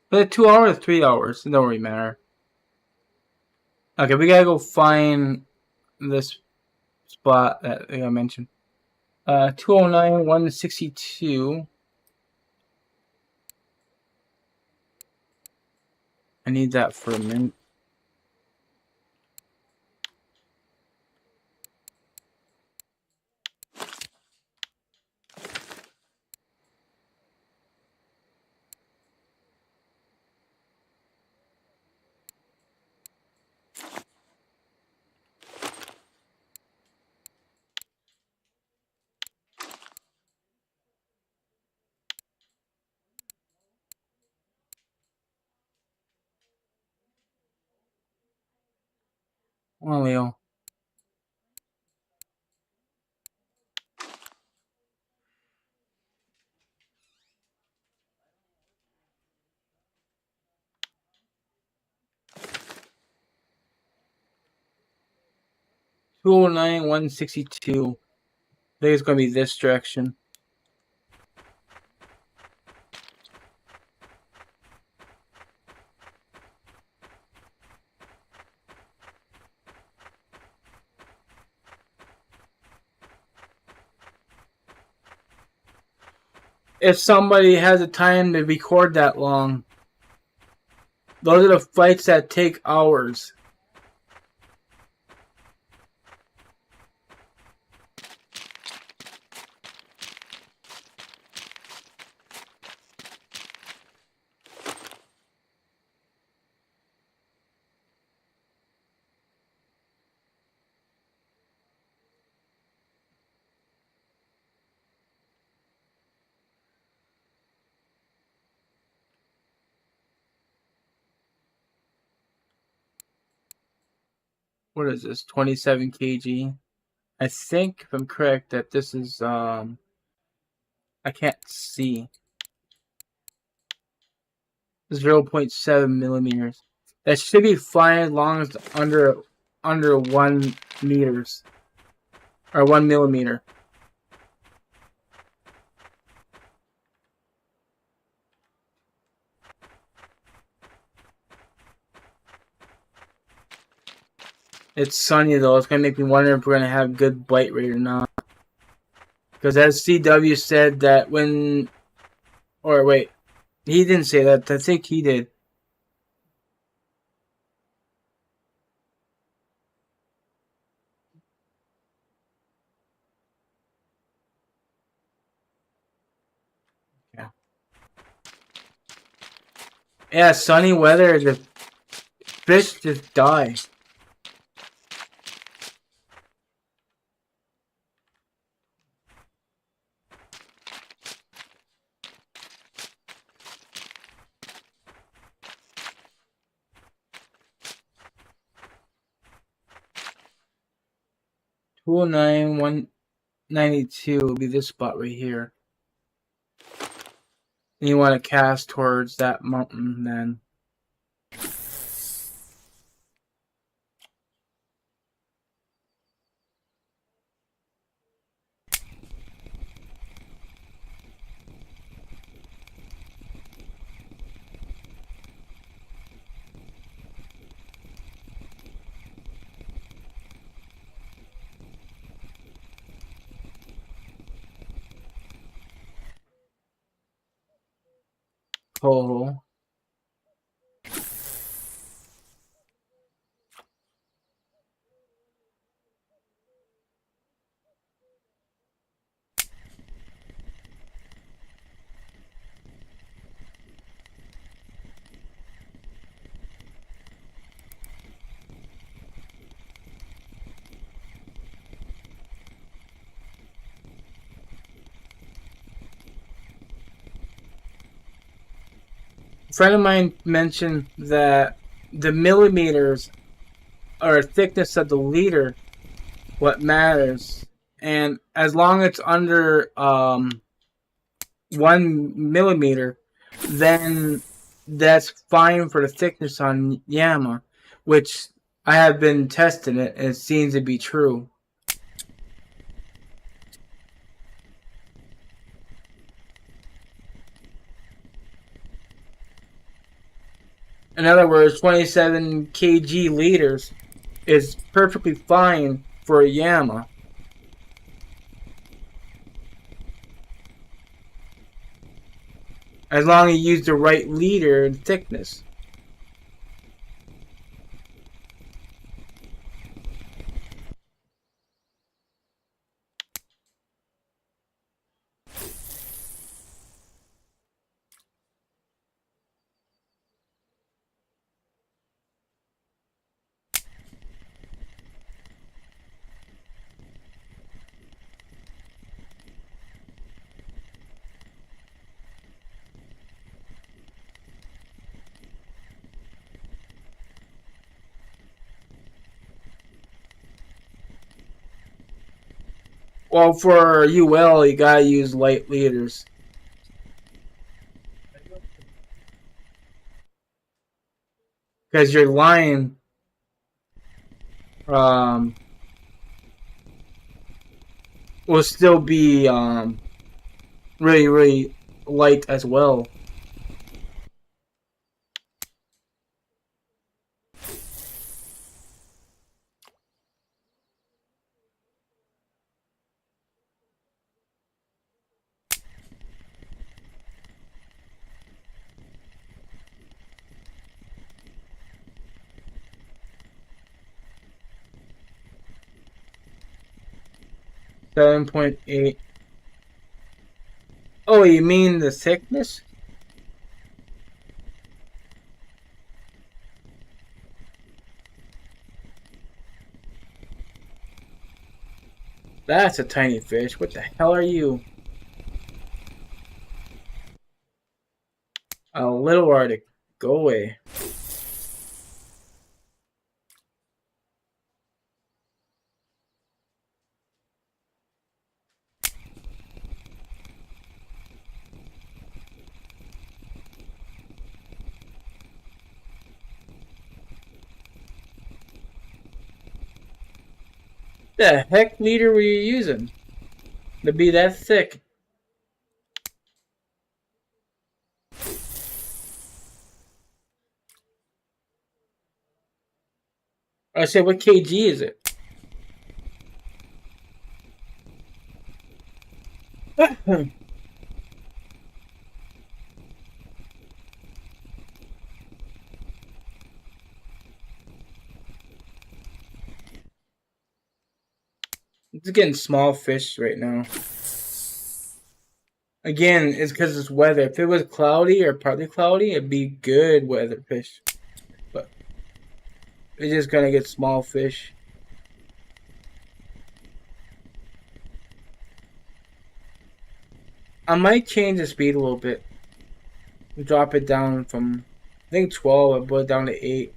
A: But 2 hours, 3 hours, it don't really matter. Okay, we gotta go find this spot that I mentioned. 209, 162. I need that for a minute. Oh, Leo. Two 209, 162. I think it's gonna be this direction. if somebody has the time to record that long. Those are the fights that take hours. What is this? 27 kg. I think, if I'm correct, that this is I can't see. 0.7 millimeters. That should be fine as long as it's under 1 meters or 1 millimeter. It's sunny though. It's gonna make me wonder if we're gonna have good bite rate or not. Because as CW said that when, or wait, he didn't say that. I think he did. Yeah. Yeah, sunny weather, the fish just die. Tool 192 will be this spot right here. And you want to cast towards that mountain then. Oh. A friend of mine mentioned that the millimeters or thickness of the leader what matters, and as long as it's under 1 millimeter, then that's fine for the thickness on Yama, which I have been testing it and it seems to be true. In other words, 27 kg liters is perfectly fine for a Yama. As long as you use the right liter and thickness. Well, for UL, you gotta use light liters. Because your line will still be really, really light as well. 7.8. Oh, you mean the thickness? That's a tiny fish. What the hell are you? A little Arctic. Go away. The heck leader were you using to be that thick? I said, what kg is it? It's getting small fish right now. Again, it's because it's weather. If it was cloudy or partly cloudy, it'd be good weather fish. But it's just gonna get small fish. I might change the speed a little bit. Drop it down from, I think 12, I put it down to 8.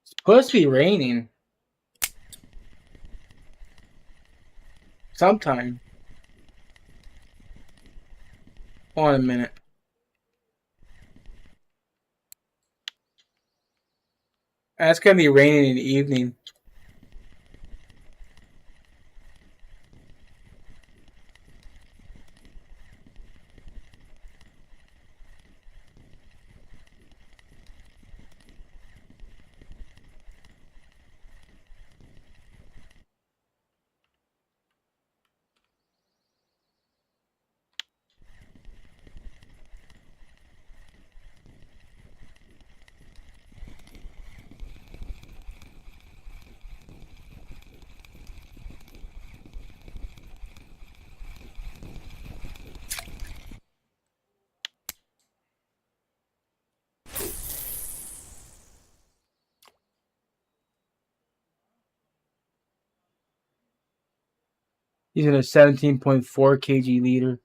A: It's supposed to be raining sometime. Hold on a minute. It's gonna be raining in the evening. Using a 17.4 kg leader.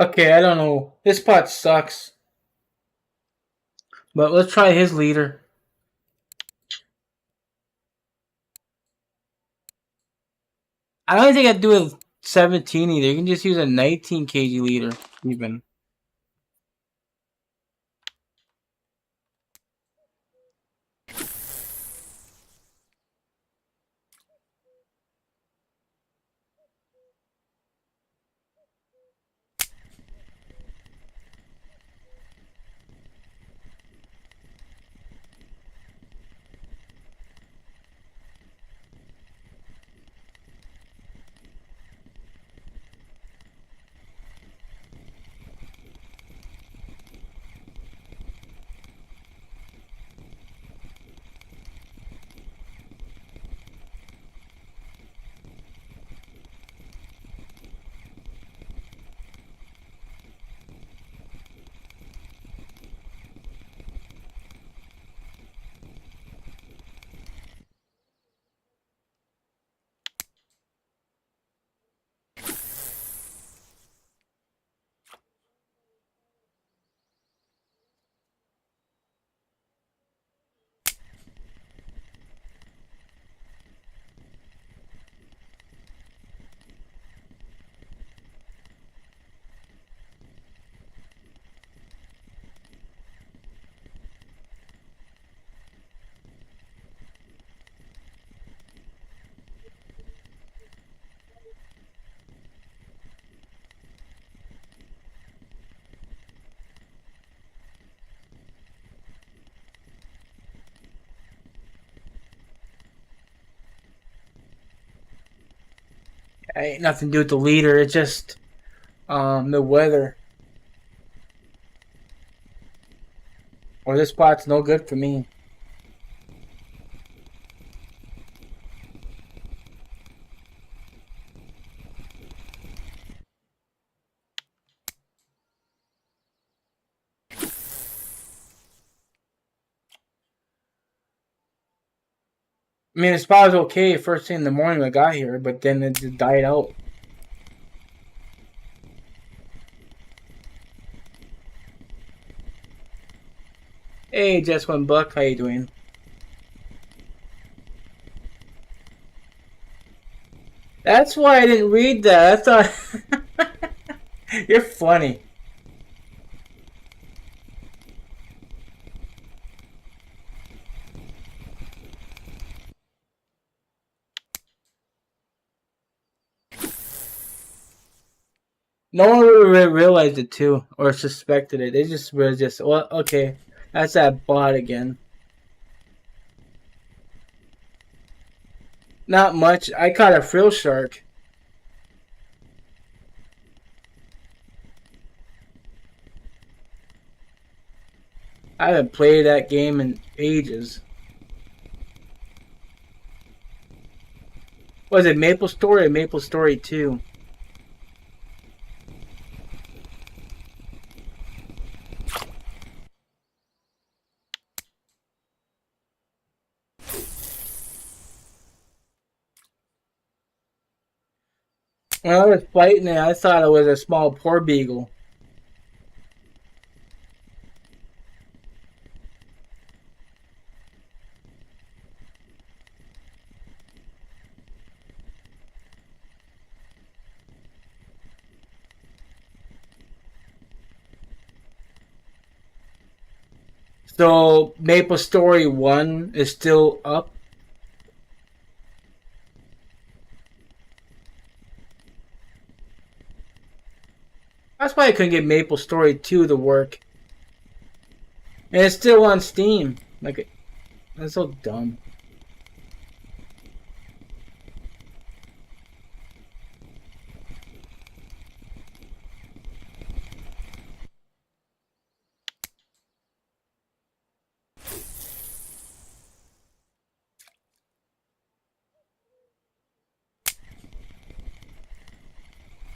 A: Okay, I don't know. This spot sucks. But let's try his leader. I don't think I'd do a 17 either. You can just use a 19 kg leader, even. Ain't nothing to do with the leader. It's just the weather. Or this spot's no good for me. I mean, the spot was okay first thing in the morning when I got here, but then it just died out. Hey, just one buck. How you doing? That's why I didn't read that. I thought you're funny. No one really realized it too, or suspected it. They just were just, well, okay, that's that bot again. Not much. I caught a frill shark. I haven't played that game in ages. Was it Maple Story or Maple Story 2? When I was fighting it, I thought it was a small poor beagle. So Maple Story 1 is still up. That's why I couldn't get Maple Story 2 to work. And it's still on Steam. Like, that's so dumb.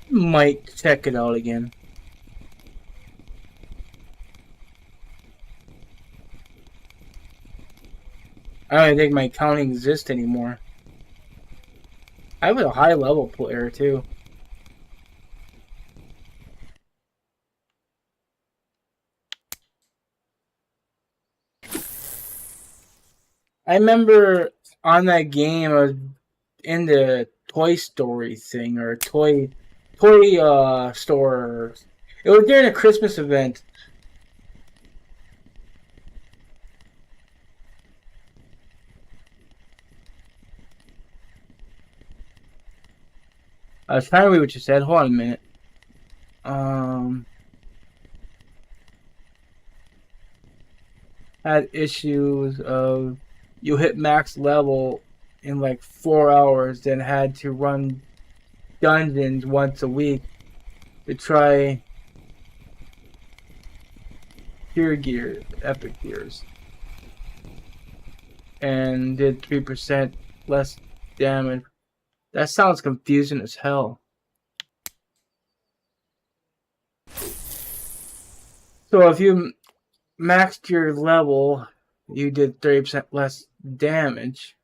A: Might check it out again. I don't even think my account exists anymore. I have a high level player too. I remember on that game I was in the Toy Story thing or toy store. It was during a Christmas event. I was trying to read what you said. Hold on a minute. Had issues of you hit max level in like 4 hours, then had to run dungeons once a week to try pure gear, epic gears, and did 3% less damage. That sounds confusing as hell. So if you maxed your level, you did 30% less damage.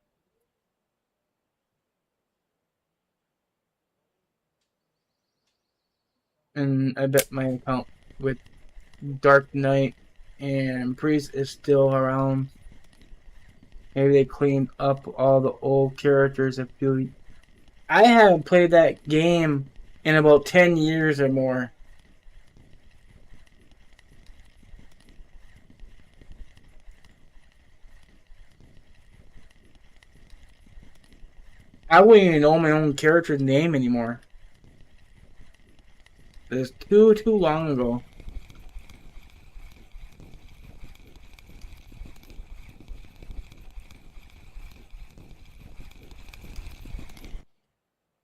A: And I bet my account with Dark Knight and Priest is still around. Maybe they cleaned up all the old characters. I haven't played that game in about 10 years or more. I wouldn't even know my own character's name anymore. It's too long ago.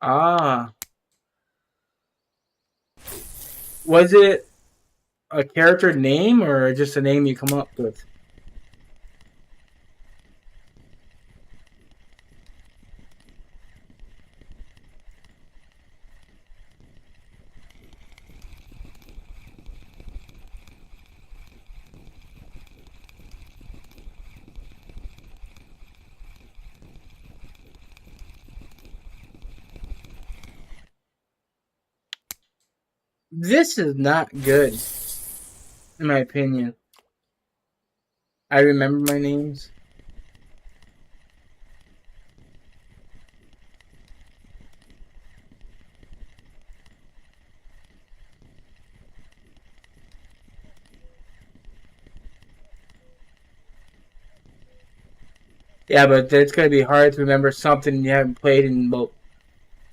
A: Ah. Was it a character name or just a name you come up with? This is not good, in my opinion. I remember my names. Yeah, but it's gonna be hard to remember something you haven't played in about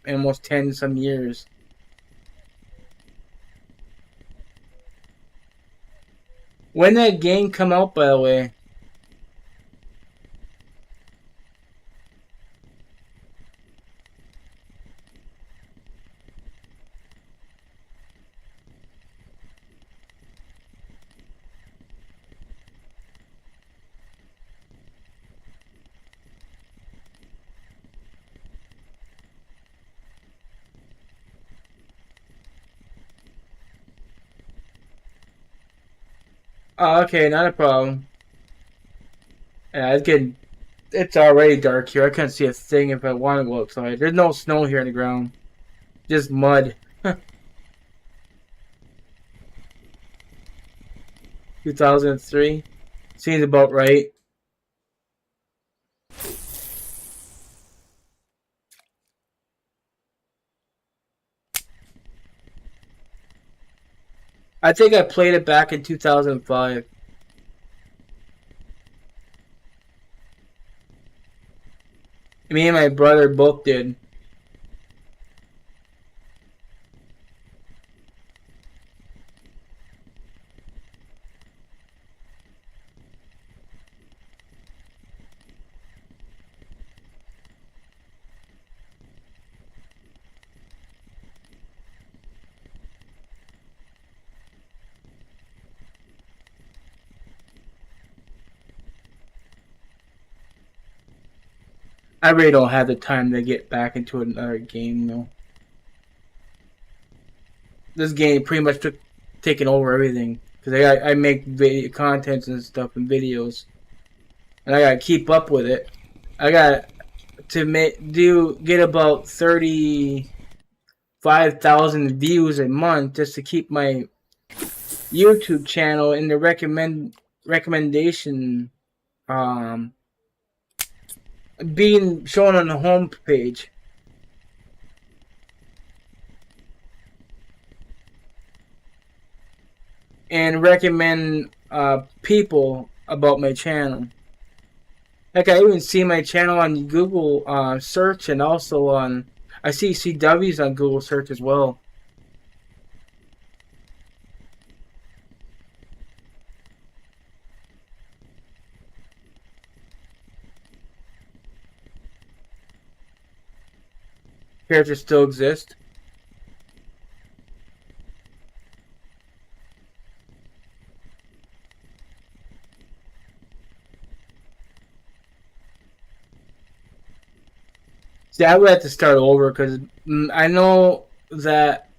A: almost 10 some years. When did that game come out, by the way? Oh, okay, not a problem. Yeah, it's already dark here. I couldn't see a thing if I wanted to go outside. There's no snow here on the ground. Just mud. 2003. Seems about right. I think I played it back in 2005. Me and my brother both did. I really don't have the time to get back into another game, though. This game pretty much taken over everything because I make video contents and stuff and videos, and I gotta keep up with it. I got to get about 35,000 views a month just to keep my YouTube channel in the recommendation being shown on the home page. And recommend people about my channel. Like I even see my channel on Google search, and also on I see CWs on Google search as well. Characters still exist. See, I would have to start over because I know that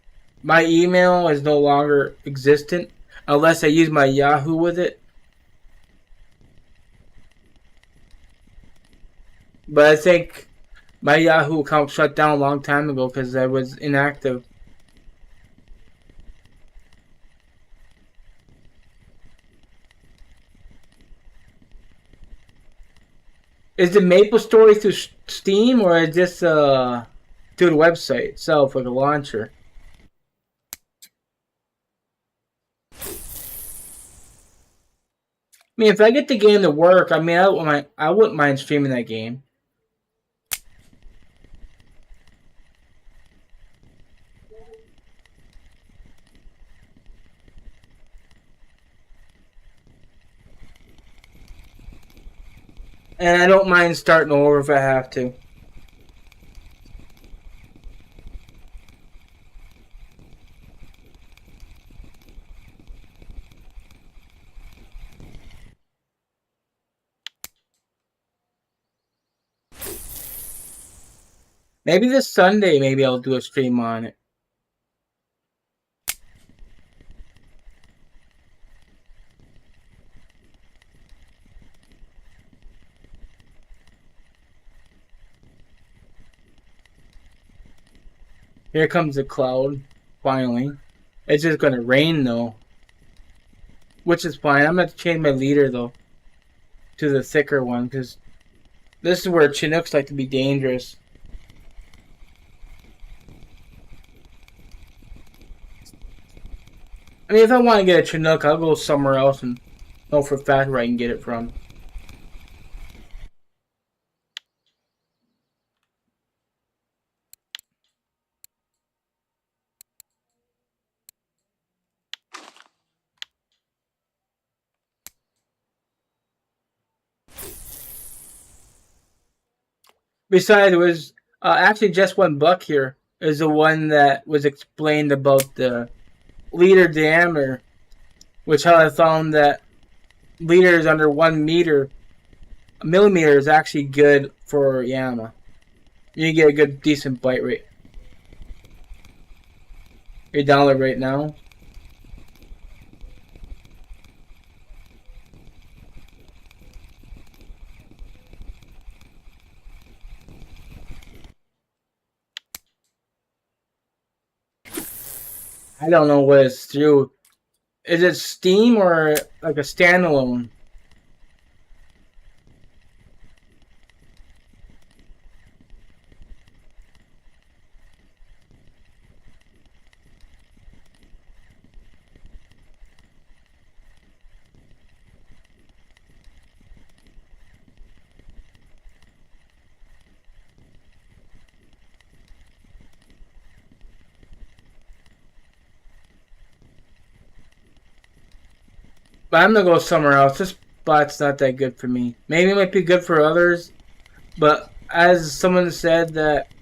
A: my email is no longer existent unless I use my Yahoo with it. But I think my Yahoo account shut down a long time ago because I was inactive. Is the Maple Story through Steam, or is this through the website itself, like a launcher? I mean, if I get the game to work, I mean, I wouldn't mind streaming that game. And I don't mind starting over if I have to. Maybe this Sunday, maybe I'll do a stream on it. Here comes the cloud, finally. It's just gonna rain though, which is fine. I'm gonna change my leader though to the thicker one because this is where Chinooks like to be dangerous. I mean, if I want to get a Chinook, I'll go somewhere else and know for a fact where I can get it from. Besides, it was actually just one buck here is the one that was explained about the leader diameter, which how I found that liters under 1 millimeter is actually good for Yama. You get a good, decent bite rate. You're download right now. I don't know what it's through. Is it Steam or like a standalone? But I'm gonna go somewhere else. This spot's not that good for me. Maybe it might be good for others, but as someone said that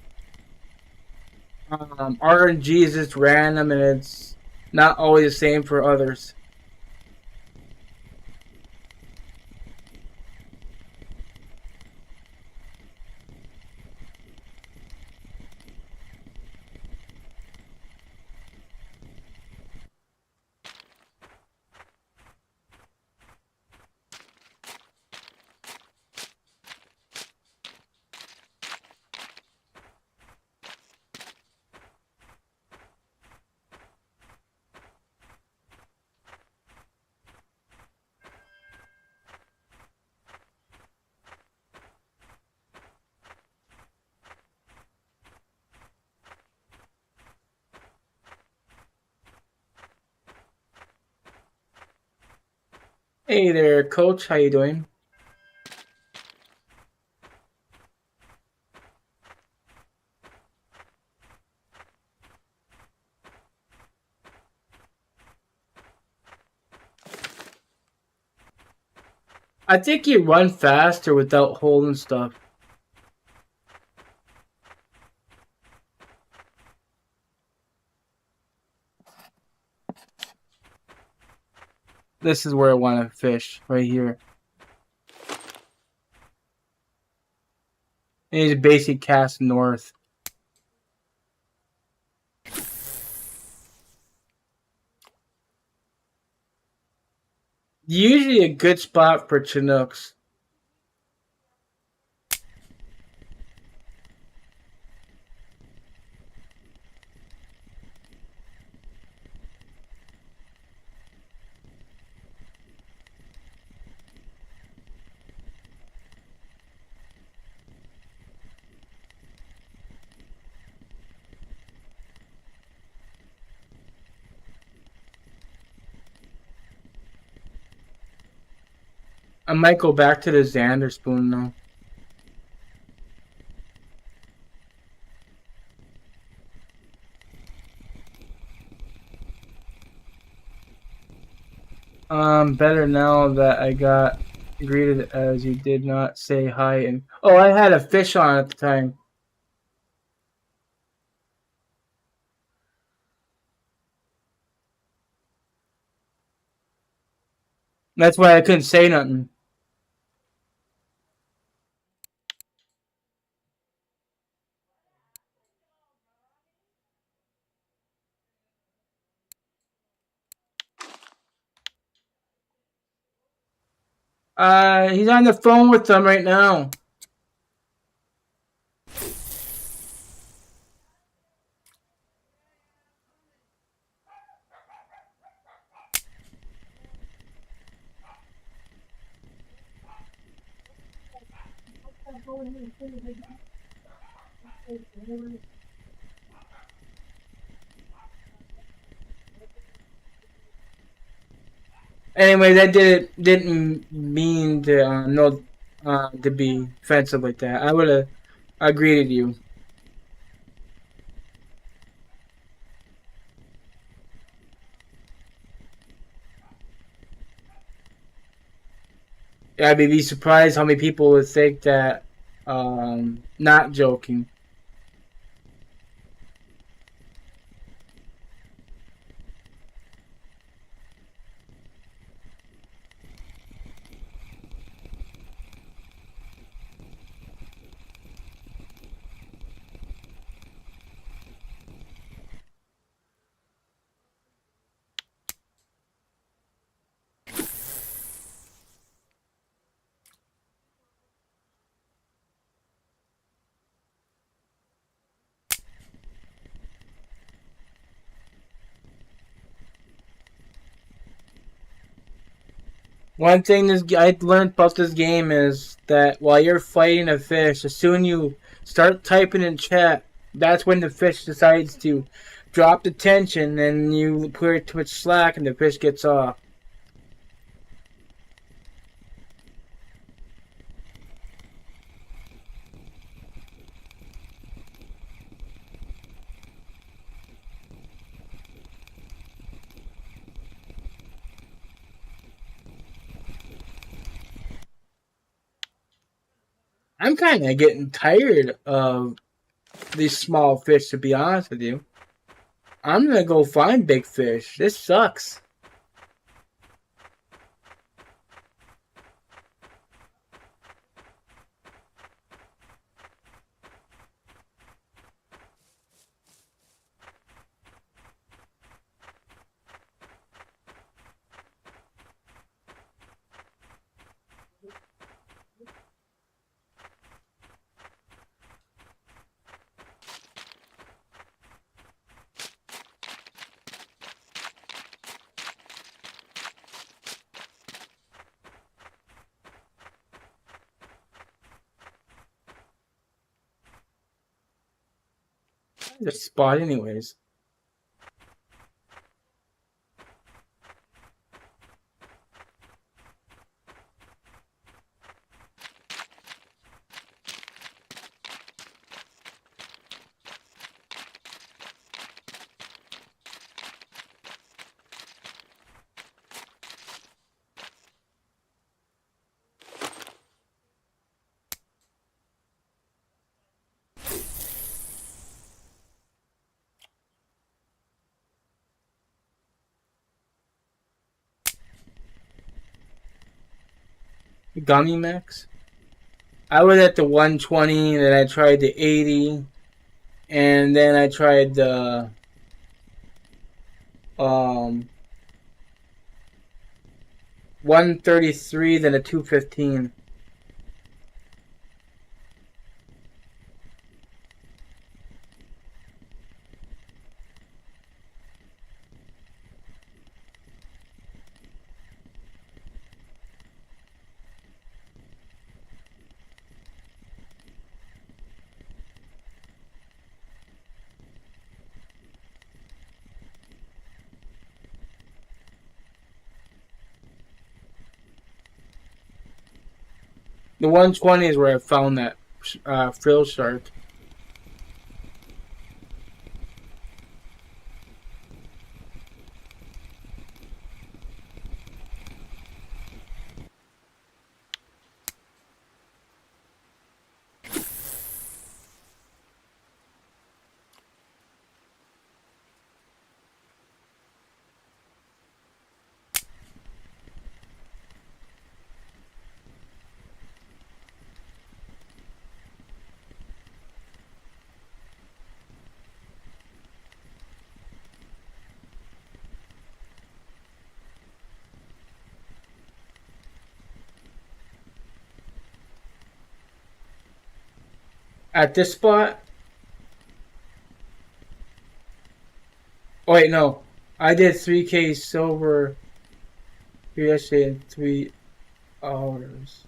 A: RNG is just random and it's not always the same for others. Hey there, Coach. How you doing? I think you run faster without holding stuff. This is where I want to fish, right here. And he's basic cast north. Usually a good spot for Chinooks. I might go back to the Xander spoon though. Better now that I got greeted as you did not say hi and oh, I had a fish on at the time. That's why I couldn't say nothing. He's on the phone with them right now. Anyway, that didn't mean to no to be offensive like that. I would have agreed with you. I'd be surprised how many people would think that not joking. One thing I learned about this game is that while you're fighting a fish, as soon you start typing in chat, that's when the fish decides to drop the tension, and you put it too much slack, and the fish gets off. I'm kind of getting tired of these small fish, to be honest with you. I'm gonna go find big fish. This sucks. The spot, anyways. Gummy Max. I was at the 120, then I tried the 80, and then I tried the 133, then a 215. The 120 is where I found that frill shark. At this spot, oh wait, no, I did 3K silver yesterday in 3 hours.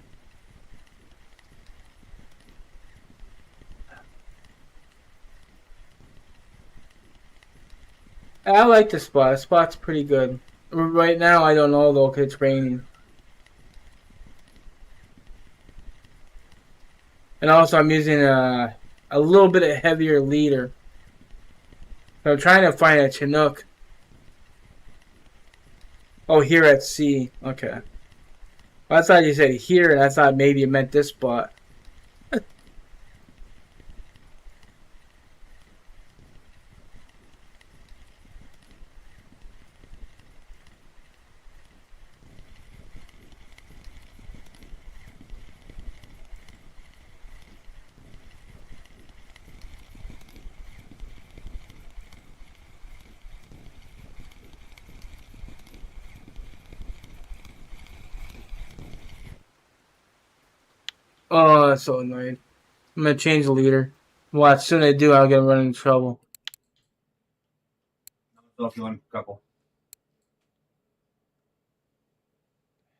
A: I like the spot. The spot's pretty good. Right now, I don't know though, 'cause it's raining. And also, I'm using a little bit of heavier leader. So I'm trying to find a Chinook. Oh, here at sea. Okay. Well, I thought you said here, and I thought maybe you meant this spot. Oh, that's so annoying. I'm gonna change the leader. Well, as soon as I do, I'll get run into trouble.
B: So if you want a couple.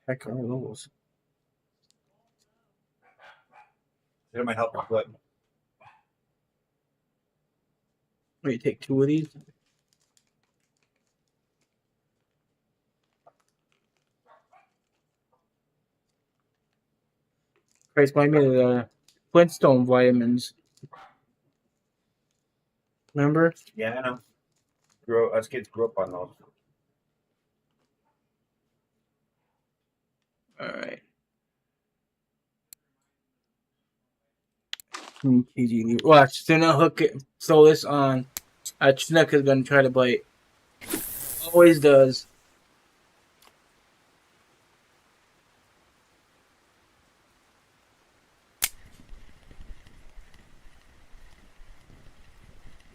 A: Heck are those?
B: It might help your foot.
A: Wait, take 2 of these. Christ, might be the Flintstone vitamins. Remember?
B: Yeah, I know. Us kids grew up on those.
A: Alright. KG. Watch, do not hook it. Throw this on. Chinook is gonna try to bite. Always does.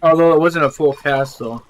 A: Although it wasn't a full cast, though.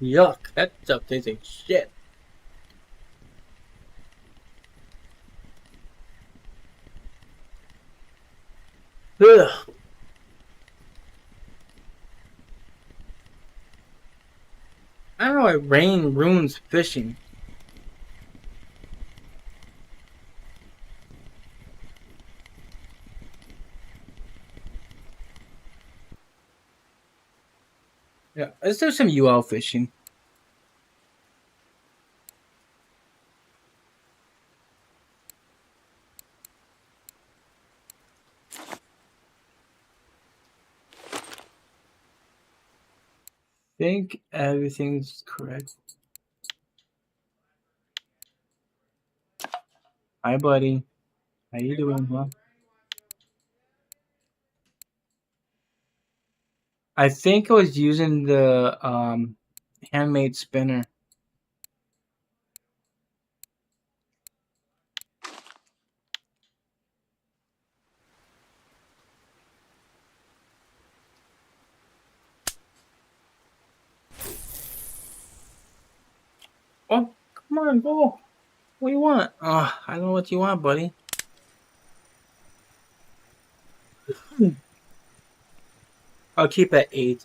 A: Yuck, that stuff tastes like shit. Ugh. I don't know why rain ruins fishing. Let's do some UL fishing. Think everything's correct. Hi, buddy. How you doing, huh? I think I was using the handmade spinner. Oh, come on, go. What do you want? Oh, I don't know what you want, buddy. I'll keep at 8.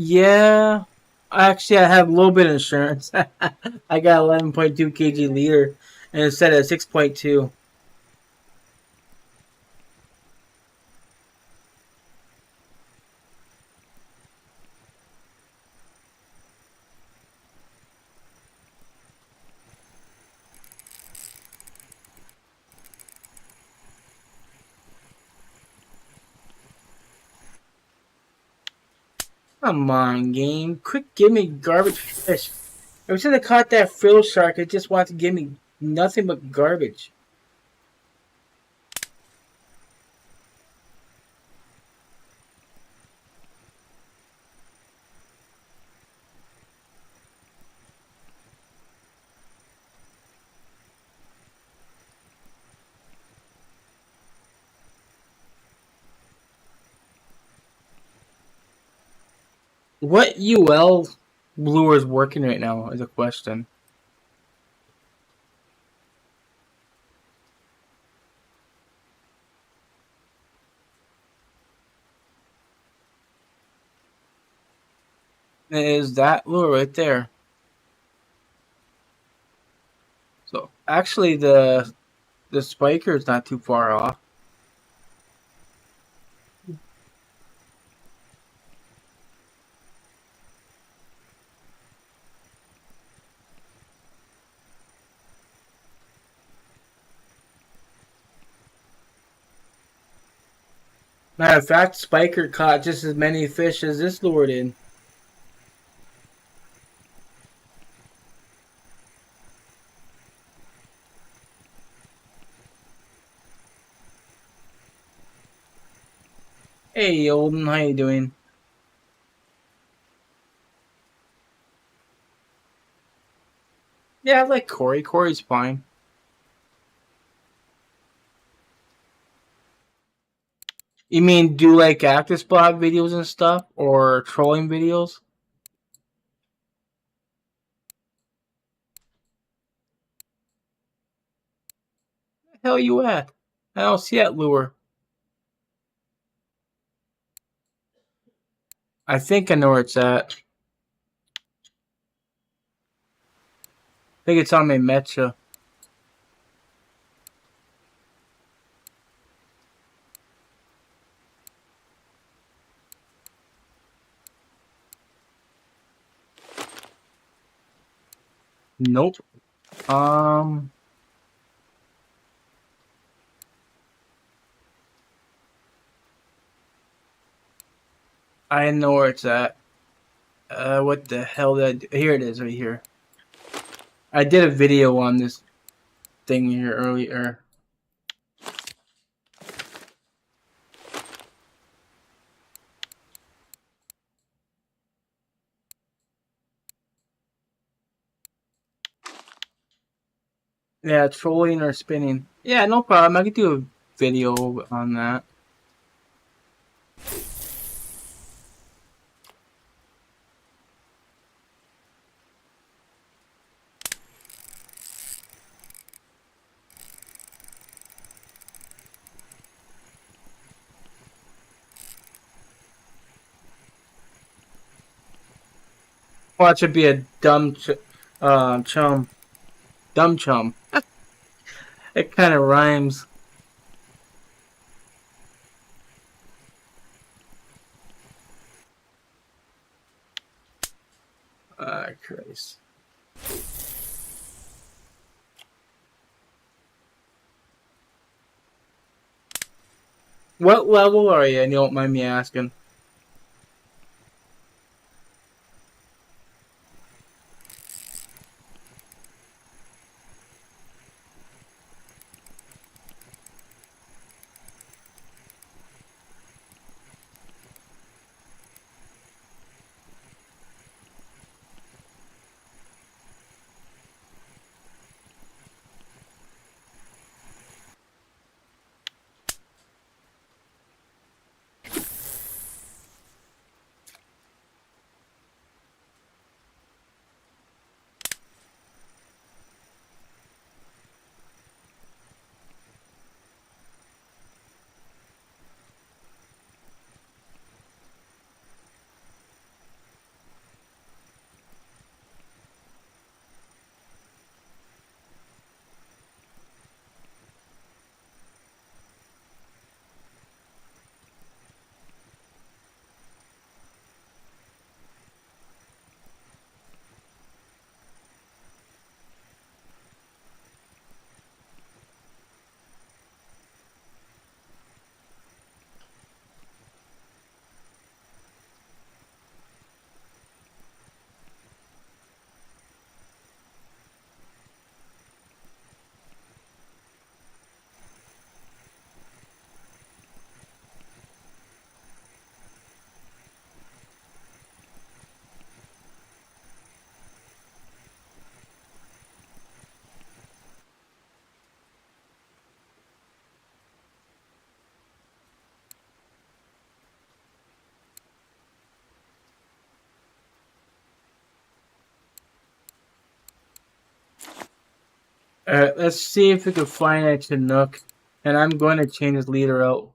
A: Yeah. Actually, I have a little bit of insurance. I got 11.2 kg leader and it's set at 6.2. Come on, game. Quick, give me garbage fish. Ever since I caught that frill shark, it just wants to give me nothing but garbage. What UL lure is working right now is a question. Is that lure right there? So actually, the spiker is not too far off. Matter of fact, spiker caught just as many fish as this lure did. Hey, Olden, how you doing? Yeah, I like Corey. Corey's fine. You mean do like active spot videos and stuff, or trolling videos? Where the hell you at? I don't see that lure. I think I know where it's at. I think it's on my Metcha. Nope. Um, I know where it's at. What the hell did I do? Here it is, right here. I did a video on this thing here earlier. Yeah, trolling or spinning. Yeah, no problem. I could do a video on that. Watch it be a chum. Dumb chum. It kind of rhymes. Ah, Christ. What level are you? And you don't mind me asking. Alright, let's see if we can find a Chinook. And I'm going to change his leader out.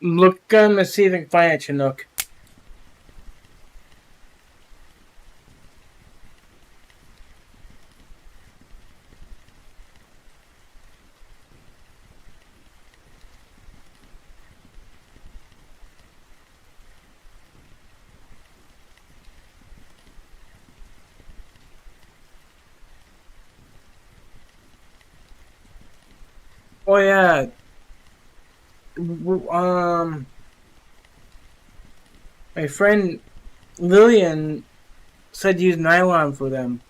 A: Look, let's see if we can find a Chinook. Oh yeah. My friend Lillian said use nylon for them.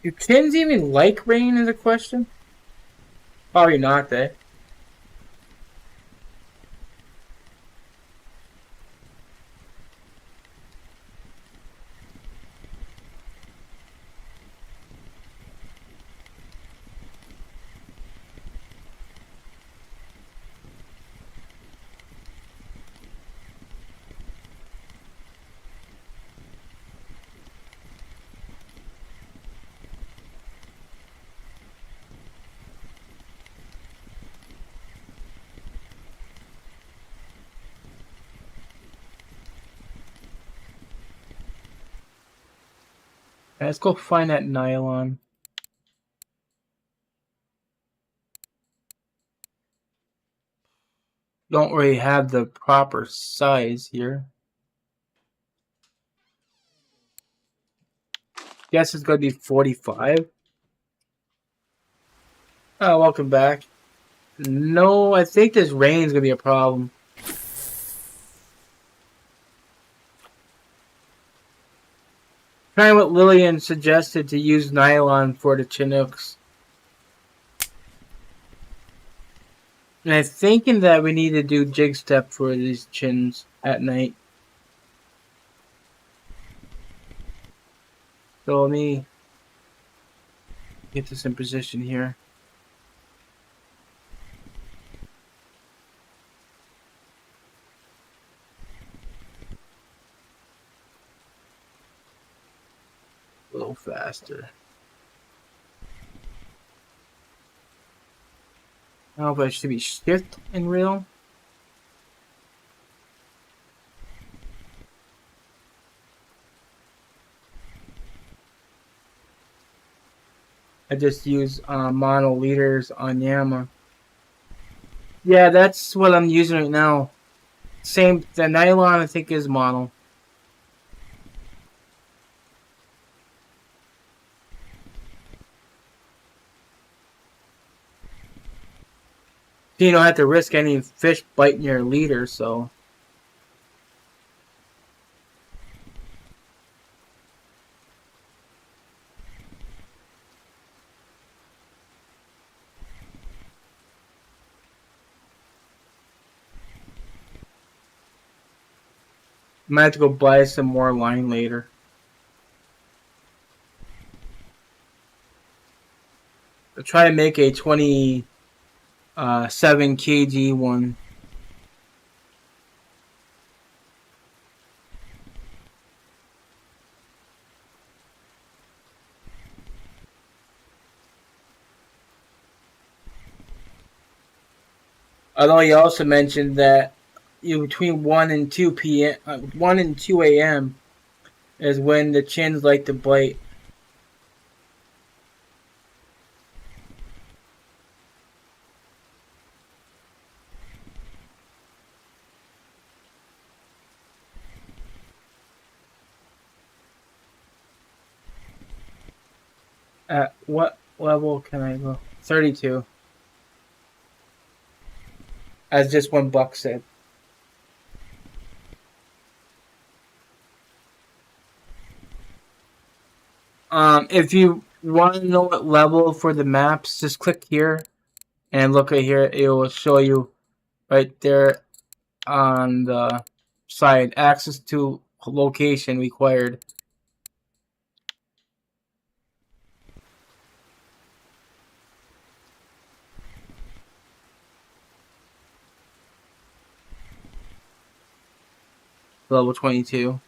A: Do kids even like rain is a question? Probably not, eh? Let's go find that nylon. Don't really have the proper size here. Guess it's gonna be 45. Oh, welcome back. No, I think this rain's gonna be a problem. Kind of what Lillian suggested, to use nylon for the Chinooks. And I'm thinking that we need to do jig step for these chins at night. So let me get this in position here. A little faster. I don't know if I should be shift and reel. I just use mono leaders on Yama. Yeah, that's what I'm using right now. Same, the nylon I think is mono. You don't have to risk any fish biting your leader, so. Might have to go buy some more line later. I'll try to make a 27 kg one. Although he also mentioned that between 1 and 2 p.m. 1 and 2 a.m. is when the chins like to bite. At what level can I go? 32. As just one buck said. If you want to know what level for the maps, just click here and look right here. It will show you right there on the side, access to location required. Level 22.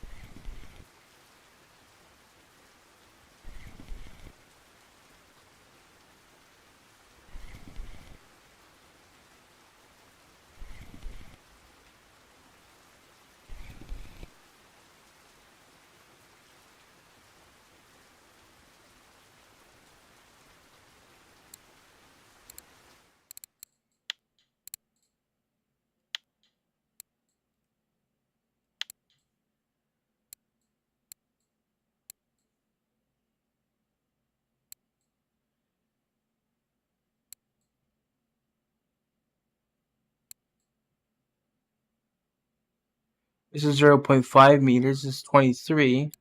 A: This is 0.5 meters. This is 23.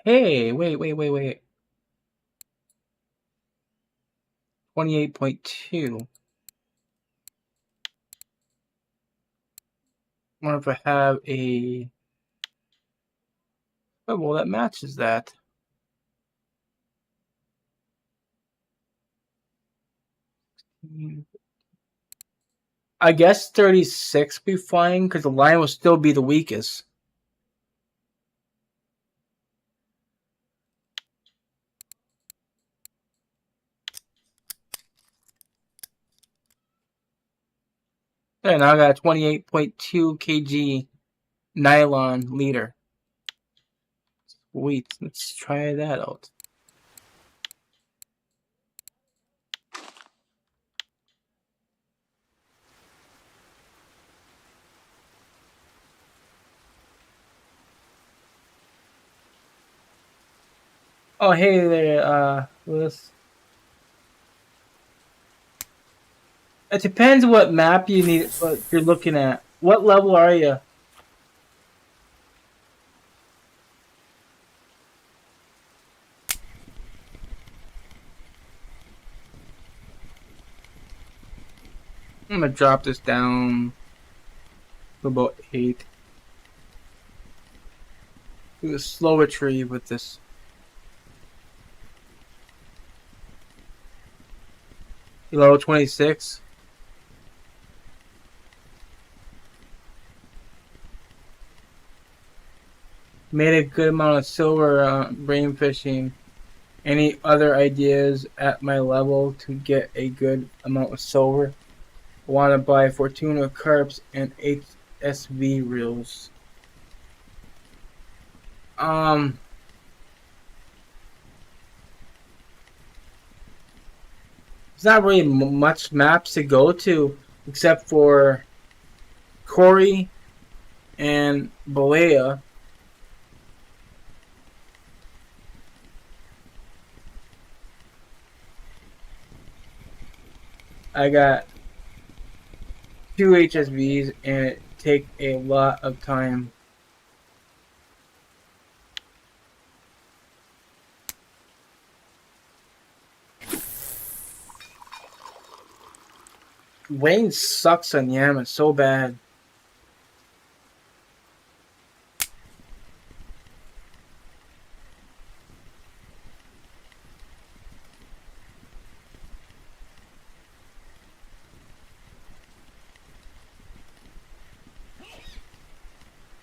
A: Hey, wait. 28.2. I wonder if I have a... Oh, well, that matches that. I guess 36 be fine, because the line will still be the weakest. There, now I got a 28.2 kg nylon leader. Sweet. Let's try that out. Oh, hey there, Lewis. It depends what map you need, what you're looking at. What level are you? I'm gonna drop this down to about 8. Do a slow retrieve with this. Level 26. Made a good amount of silver brain fishing. Any other ideas at my level to get a good amount of silver? I want to buy Fortuna carps and HSV reels. There's not really much maps to go to except for Corey and Balea. I got 2 HSVs and it take a lot of time. Wayne sucks on Yam. It's so bad.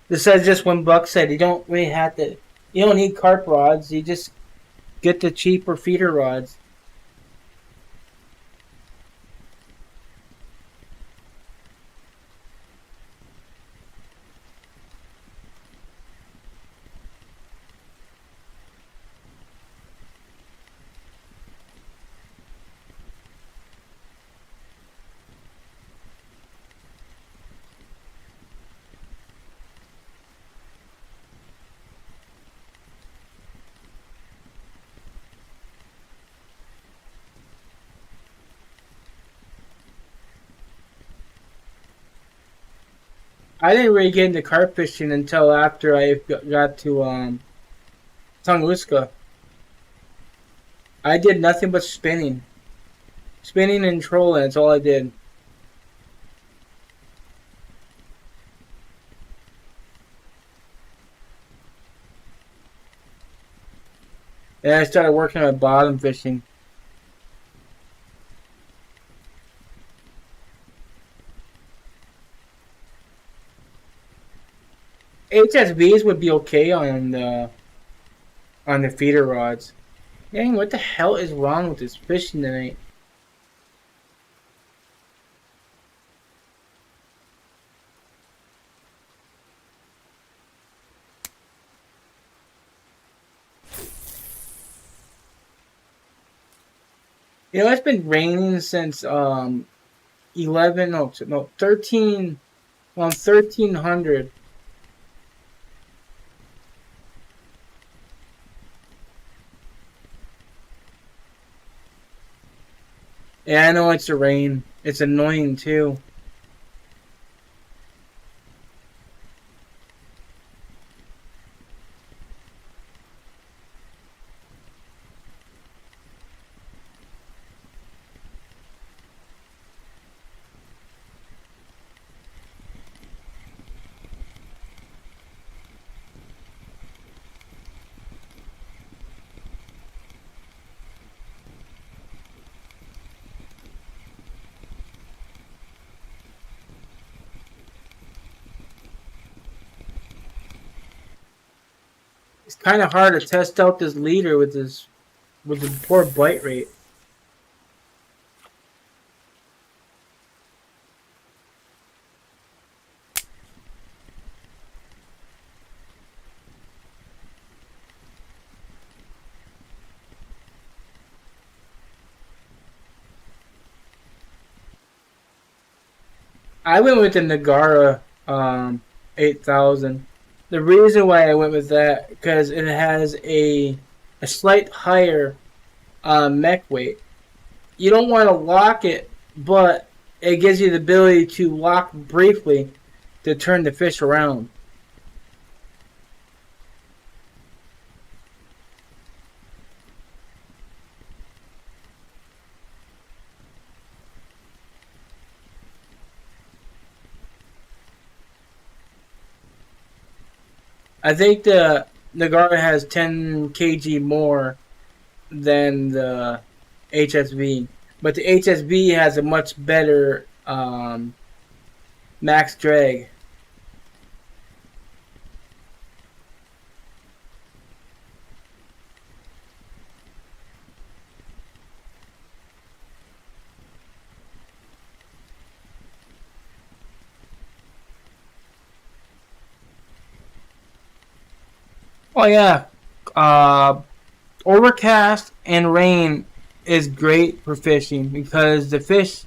A: This says just when Buck said you don't really have to. You don't need carp rods. You just get the cheaper feeder rods. I didn't really get into carp fishing until after I got to Tunguska. I did nothing but spinning. Spinning and trolling, that's all I did. And I started working on bottom fishing. HSVs would be okay on the feeder rods. Dang, what the hell is wrong with this fishing tonight? You know, it's been raining since 11 no 13 on 1300. Yeah, I know it's the rain. It's annoying too. It's kind of hard to test out this leader with the poor bite rate. I went with the Nagara 8000. The reason why I went with that because it has a slight higher mech weight. You don't want to lock it, but it gives you the ability to lock briefly to turn the fish around. I think the Nagara has 10 kg more than the HSV, but the HSV has a much better max drag. Oh yeah, uh, overcast and rain is great for fishing because the fish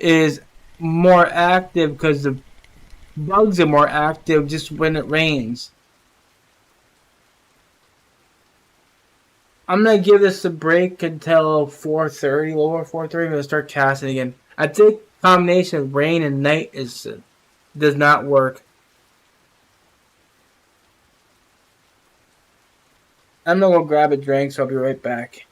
A: is more active because the bugs are more active just when it rains. I'm gonna give this a break until 4:30, lower 4:30. I'm gonna start casting again. I think combination of rain and night is does not work. I'm gonna go grab a drink, so I'll be right back.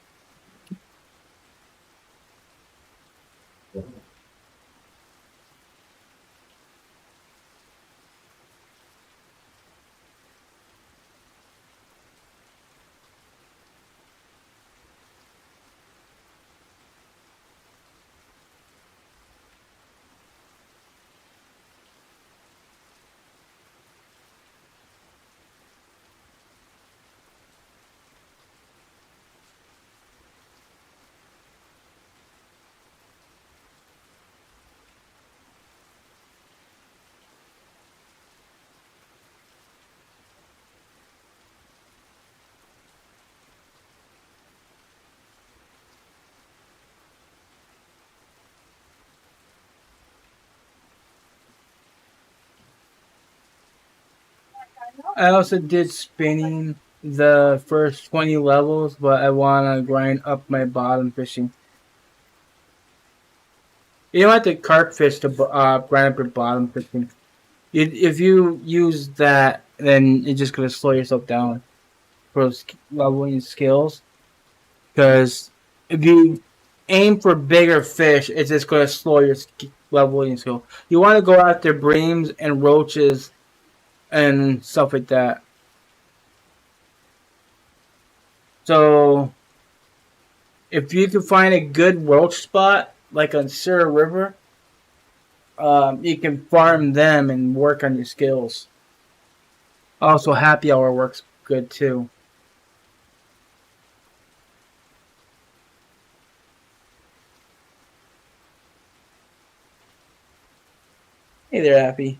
A: I also did spinning the first 20 levels, but I wanna grind up my bottom fishing. You don't have to carp fish to grind up your bottom fishing. If you use that, then you're just gonna slow yourself down for leveling skills. Because if you aim for bigger fish, it's just gonna slow your leveling skill. You want to go after breams and roaches and stuff like that. So if you can find a good roach spot, like on Sierra River, you can farm them and work on your skills. Also, happy hour works good too. Hey there, Happy.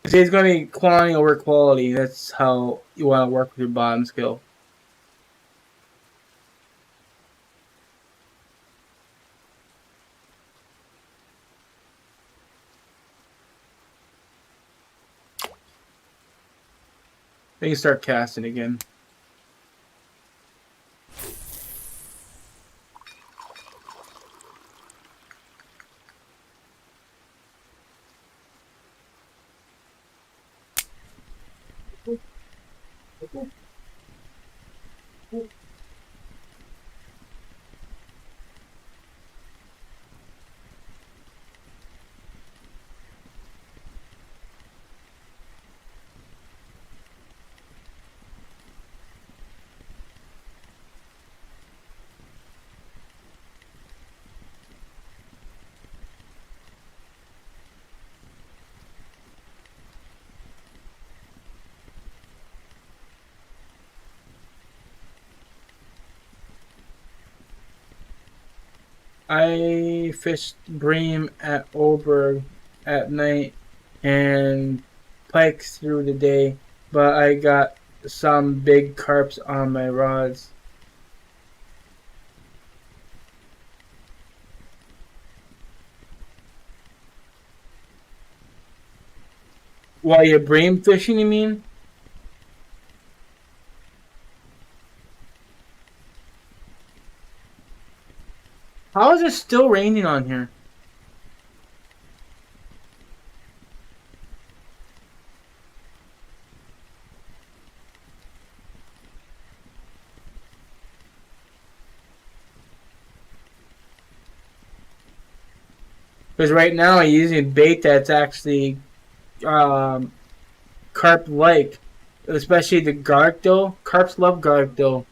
A: See, it's going to be quantity over quality. That's how you want to work with your bottom skill. Then you start casting again. I fished bream at Oberg at night and pike through the day, but I got some big carps on my rods. While you're bream fishing, you mean? How is it still raining on here? Because right now I'm using bait that's actually um, carp like, especially the garlic dough. Carps love garlic dough.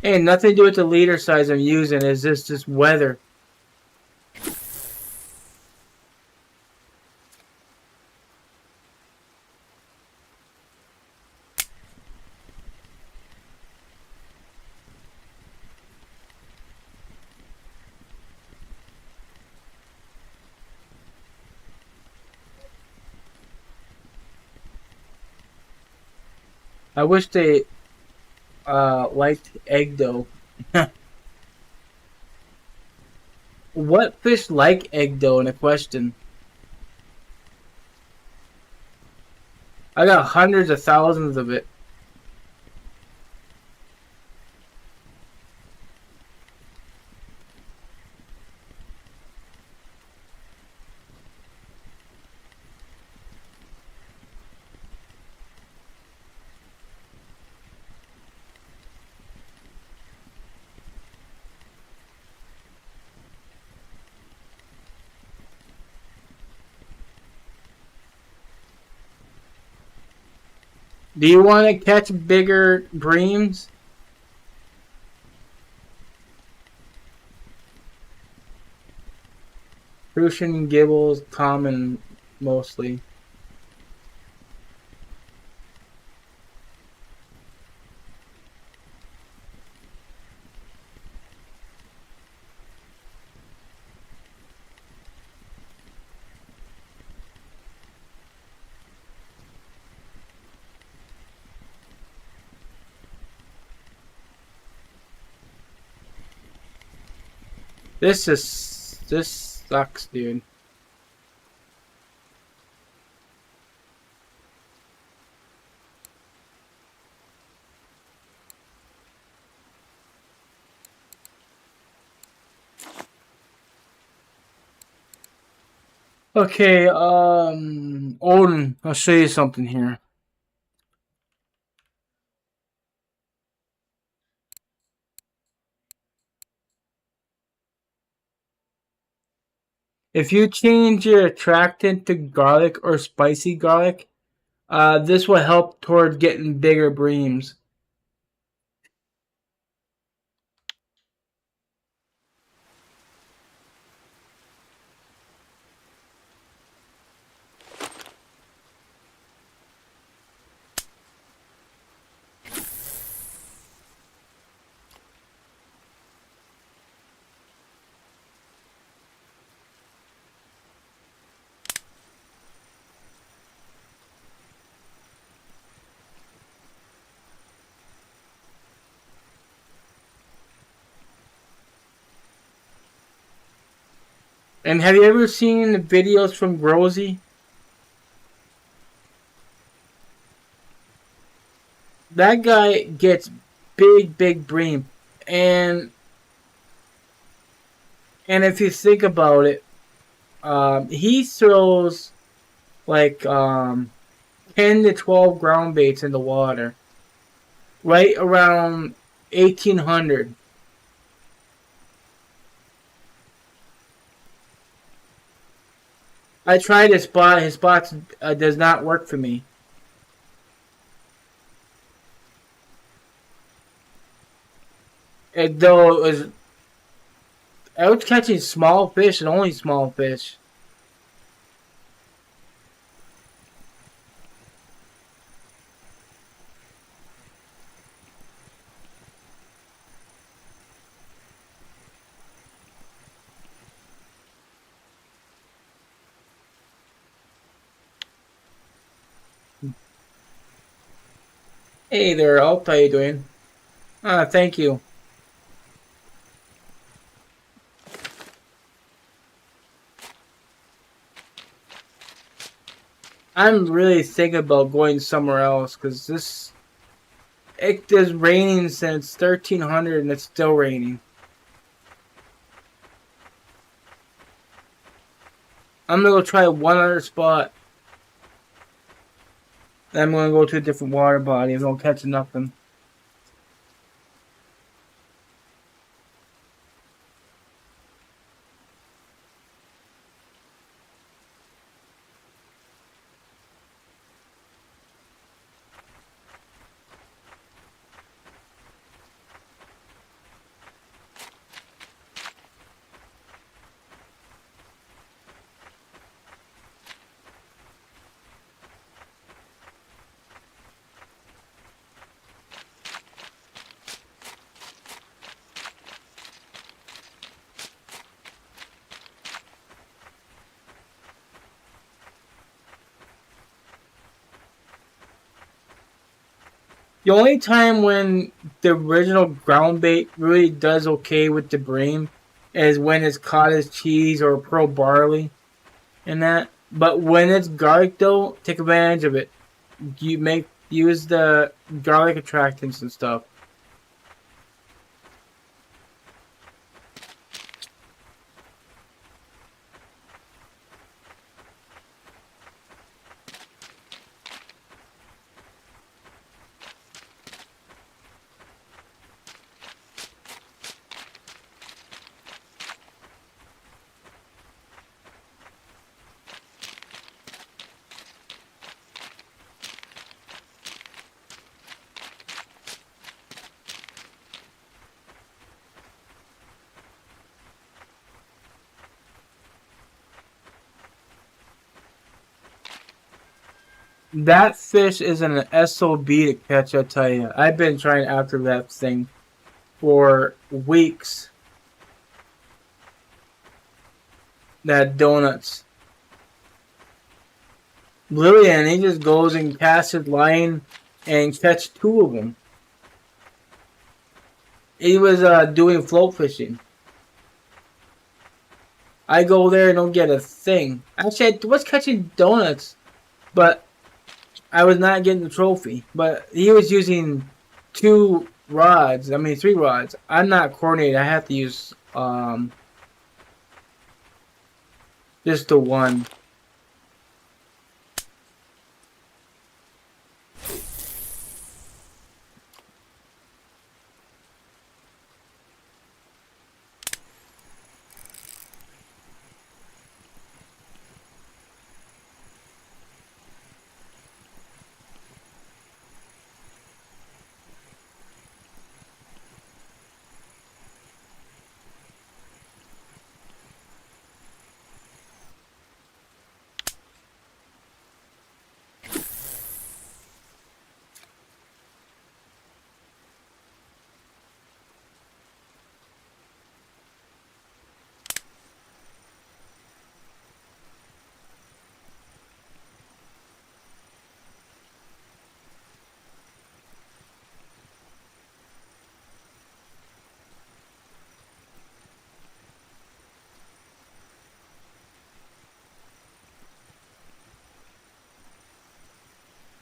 A: Hey, nothing to do with the leader size I'm using. It's just weather. I wish they liked egg dough. What fish like egg dough in a question? I got hundreds of thousands of it. Do you want to catch bigger breams? Crucian gibbles, common mostly. This sucks, dude. Okay, Odin, I'll show you something here. If you change your attractant to garlic or spicy garlic, this will help toward getting bigger breams. And have you ever seen the videos from Rosie? That guy gets big bream, and if you think about it, he throws like 10 to 12 ground baits in the water, right around 1800. I tried his spot. His spot does not work for me. Though I was catching small fish and only small fish. Hey there, Alt. How you doing? Thank you. I'm really thinking about going somewhere else because it is raining since 1300 and it's still raining. I'm gonna go try one other spot. Then I'm gonna go to a different water body and don't catch nothing. The only time when the original ground bait really does okay with the bream is when it's caught as cheese or pearl barley and that. But when it's garlic though, take advantage of it. Use the garlic attractants and stuff. That fish is an SOB to catch, I tell you. I've been trying after that thing for weeks. That donuts. Literally, and he just goes and casts his line and catch two of them. He was doing float fishing. I go there and don't get a thing. Actually, I was catching donuts, but I was not getting the trophy. But he was using two rods. I mean, three rods. I'm not coordinated. I have to use just the one.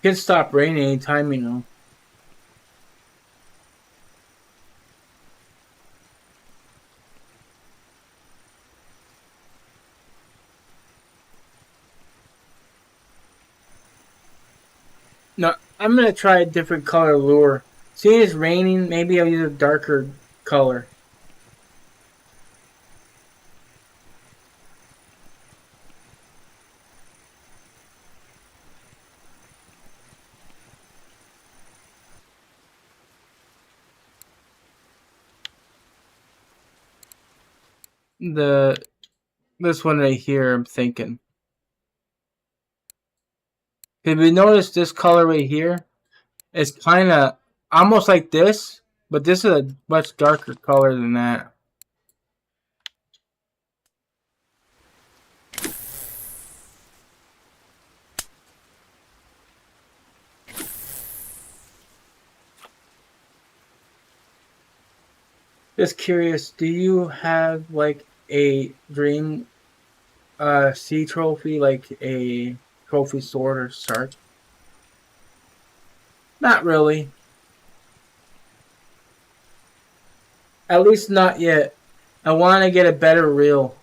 A: It can stop raining anytime, you know. No, I'm gonna try a different color lure. Seeing it's raining, maybe I'll use a darker color. The This one right here, I'm thinking. If you notice this color right here, it's kind of almost like this, but this is a much darker color than that. Just curious, do you have like a dream sea trophy, like a trophy sword or shark? Not really. At least not yet. I want to get a better reel.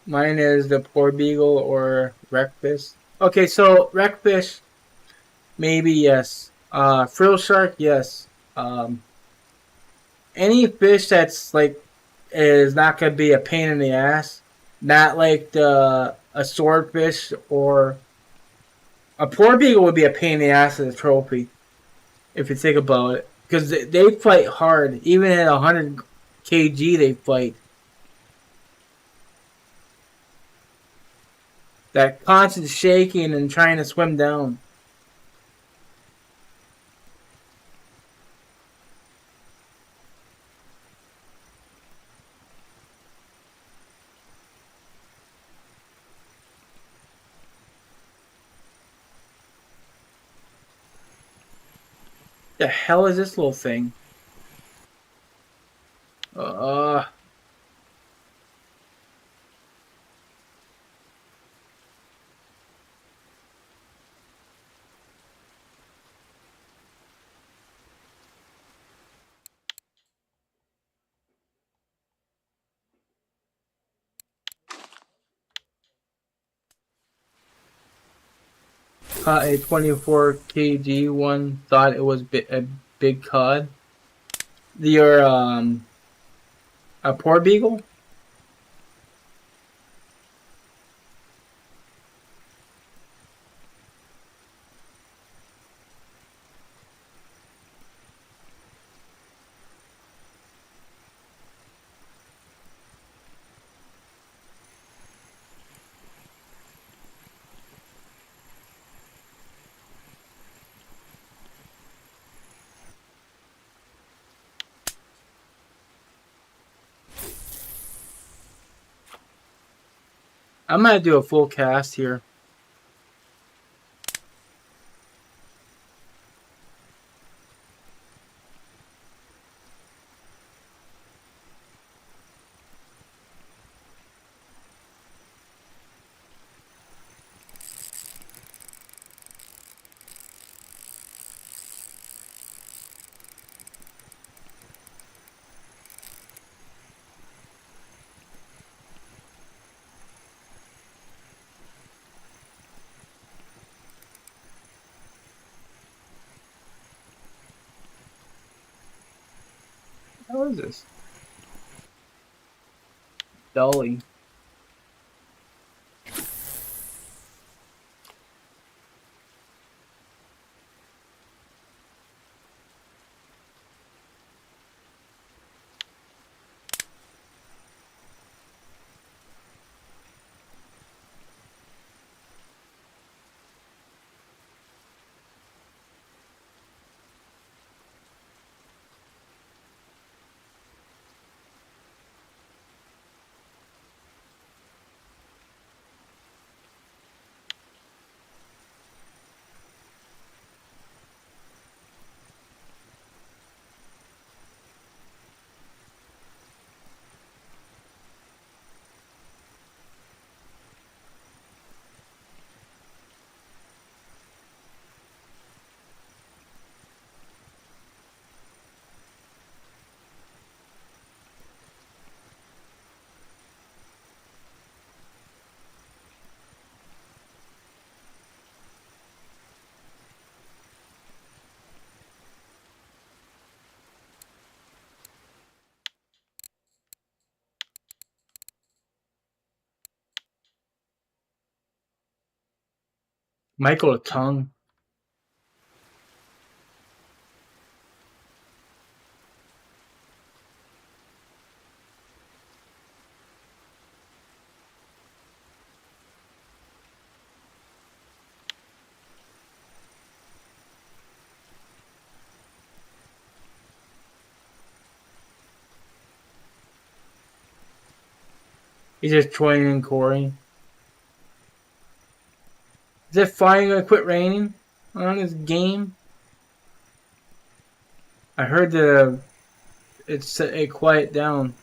A: Mine is the poor beagle or wreckfish. Okay, so wreckfish, maybe yes. Frill shark, yes. Any fish that's like is not gonna be a pain in the ass. Not like a swordfish or a poor beagle would be a pain in the ass as a trophy if you think about it, because they fight hard. Even at 100 kg, they fight. That constant shaking and trying to swim down. The hell is this little thing? Uh, Caught a 24 kg one. Thought it was a big cod. Your a poor beagle. I'm gonna do a full cast here. How is this? Dolly. Michael a tongue. He's just joining Corey. Is it finally gonna quit raining on this game? I heard it quiet down.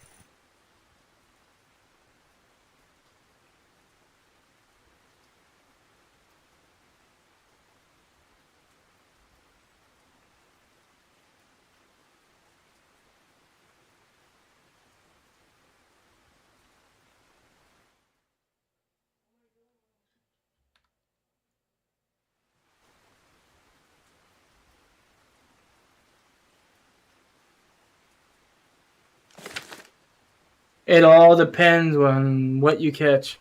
A: It all depends on what you catch.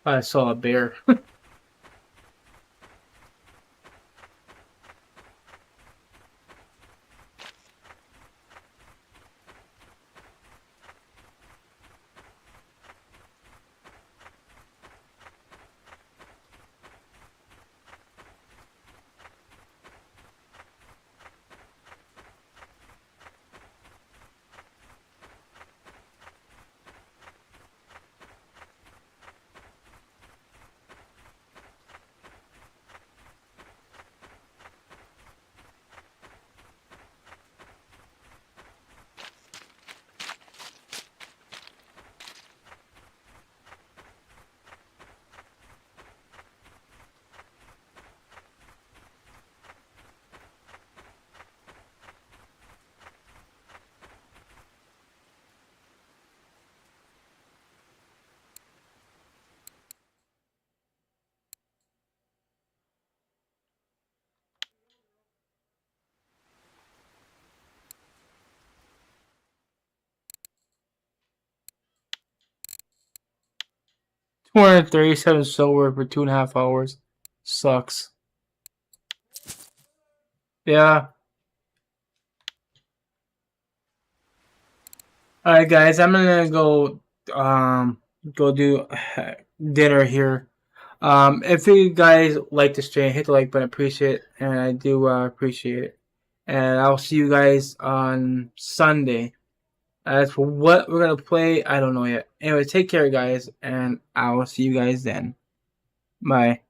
A: I saw a bear. $237 silver for 2.5 hours. Sucks. Yeah. Alright guys, I'm gonna go do dinner here. If you guys like the stream, hit the like button, appreciate it, and I do appreciate it. And I'll see you guys on Sunday. As for what we're gonna play, I don't know yet. Anyway, take care guys, and I will see you guys then. Bye.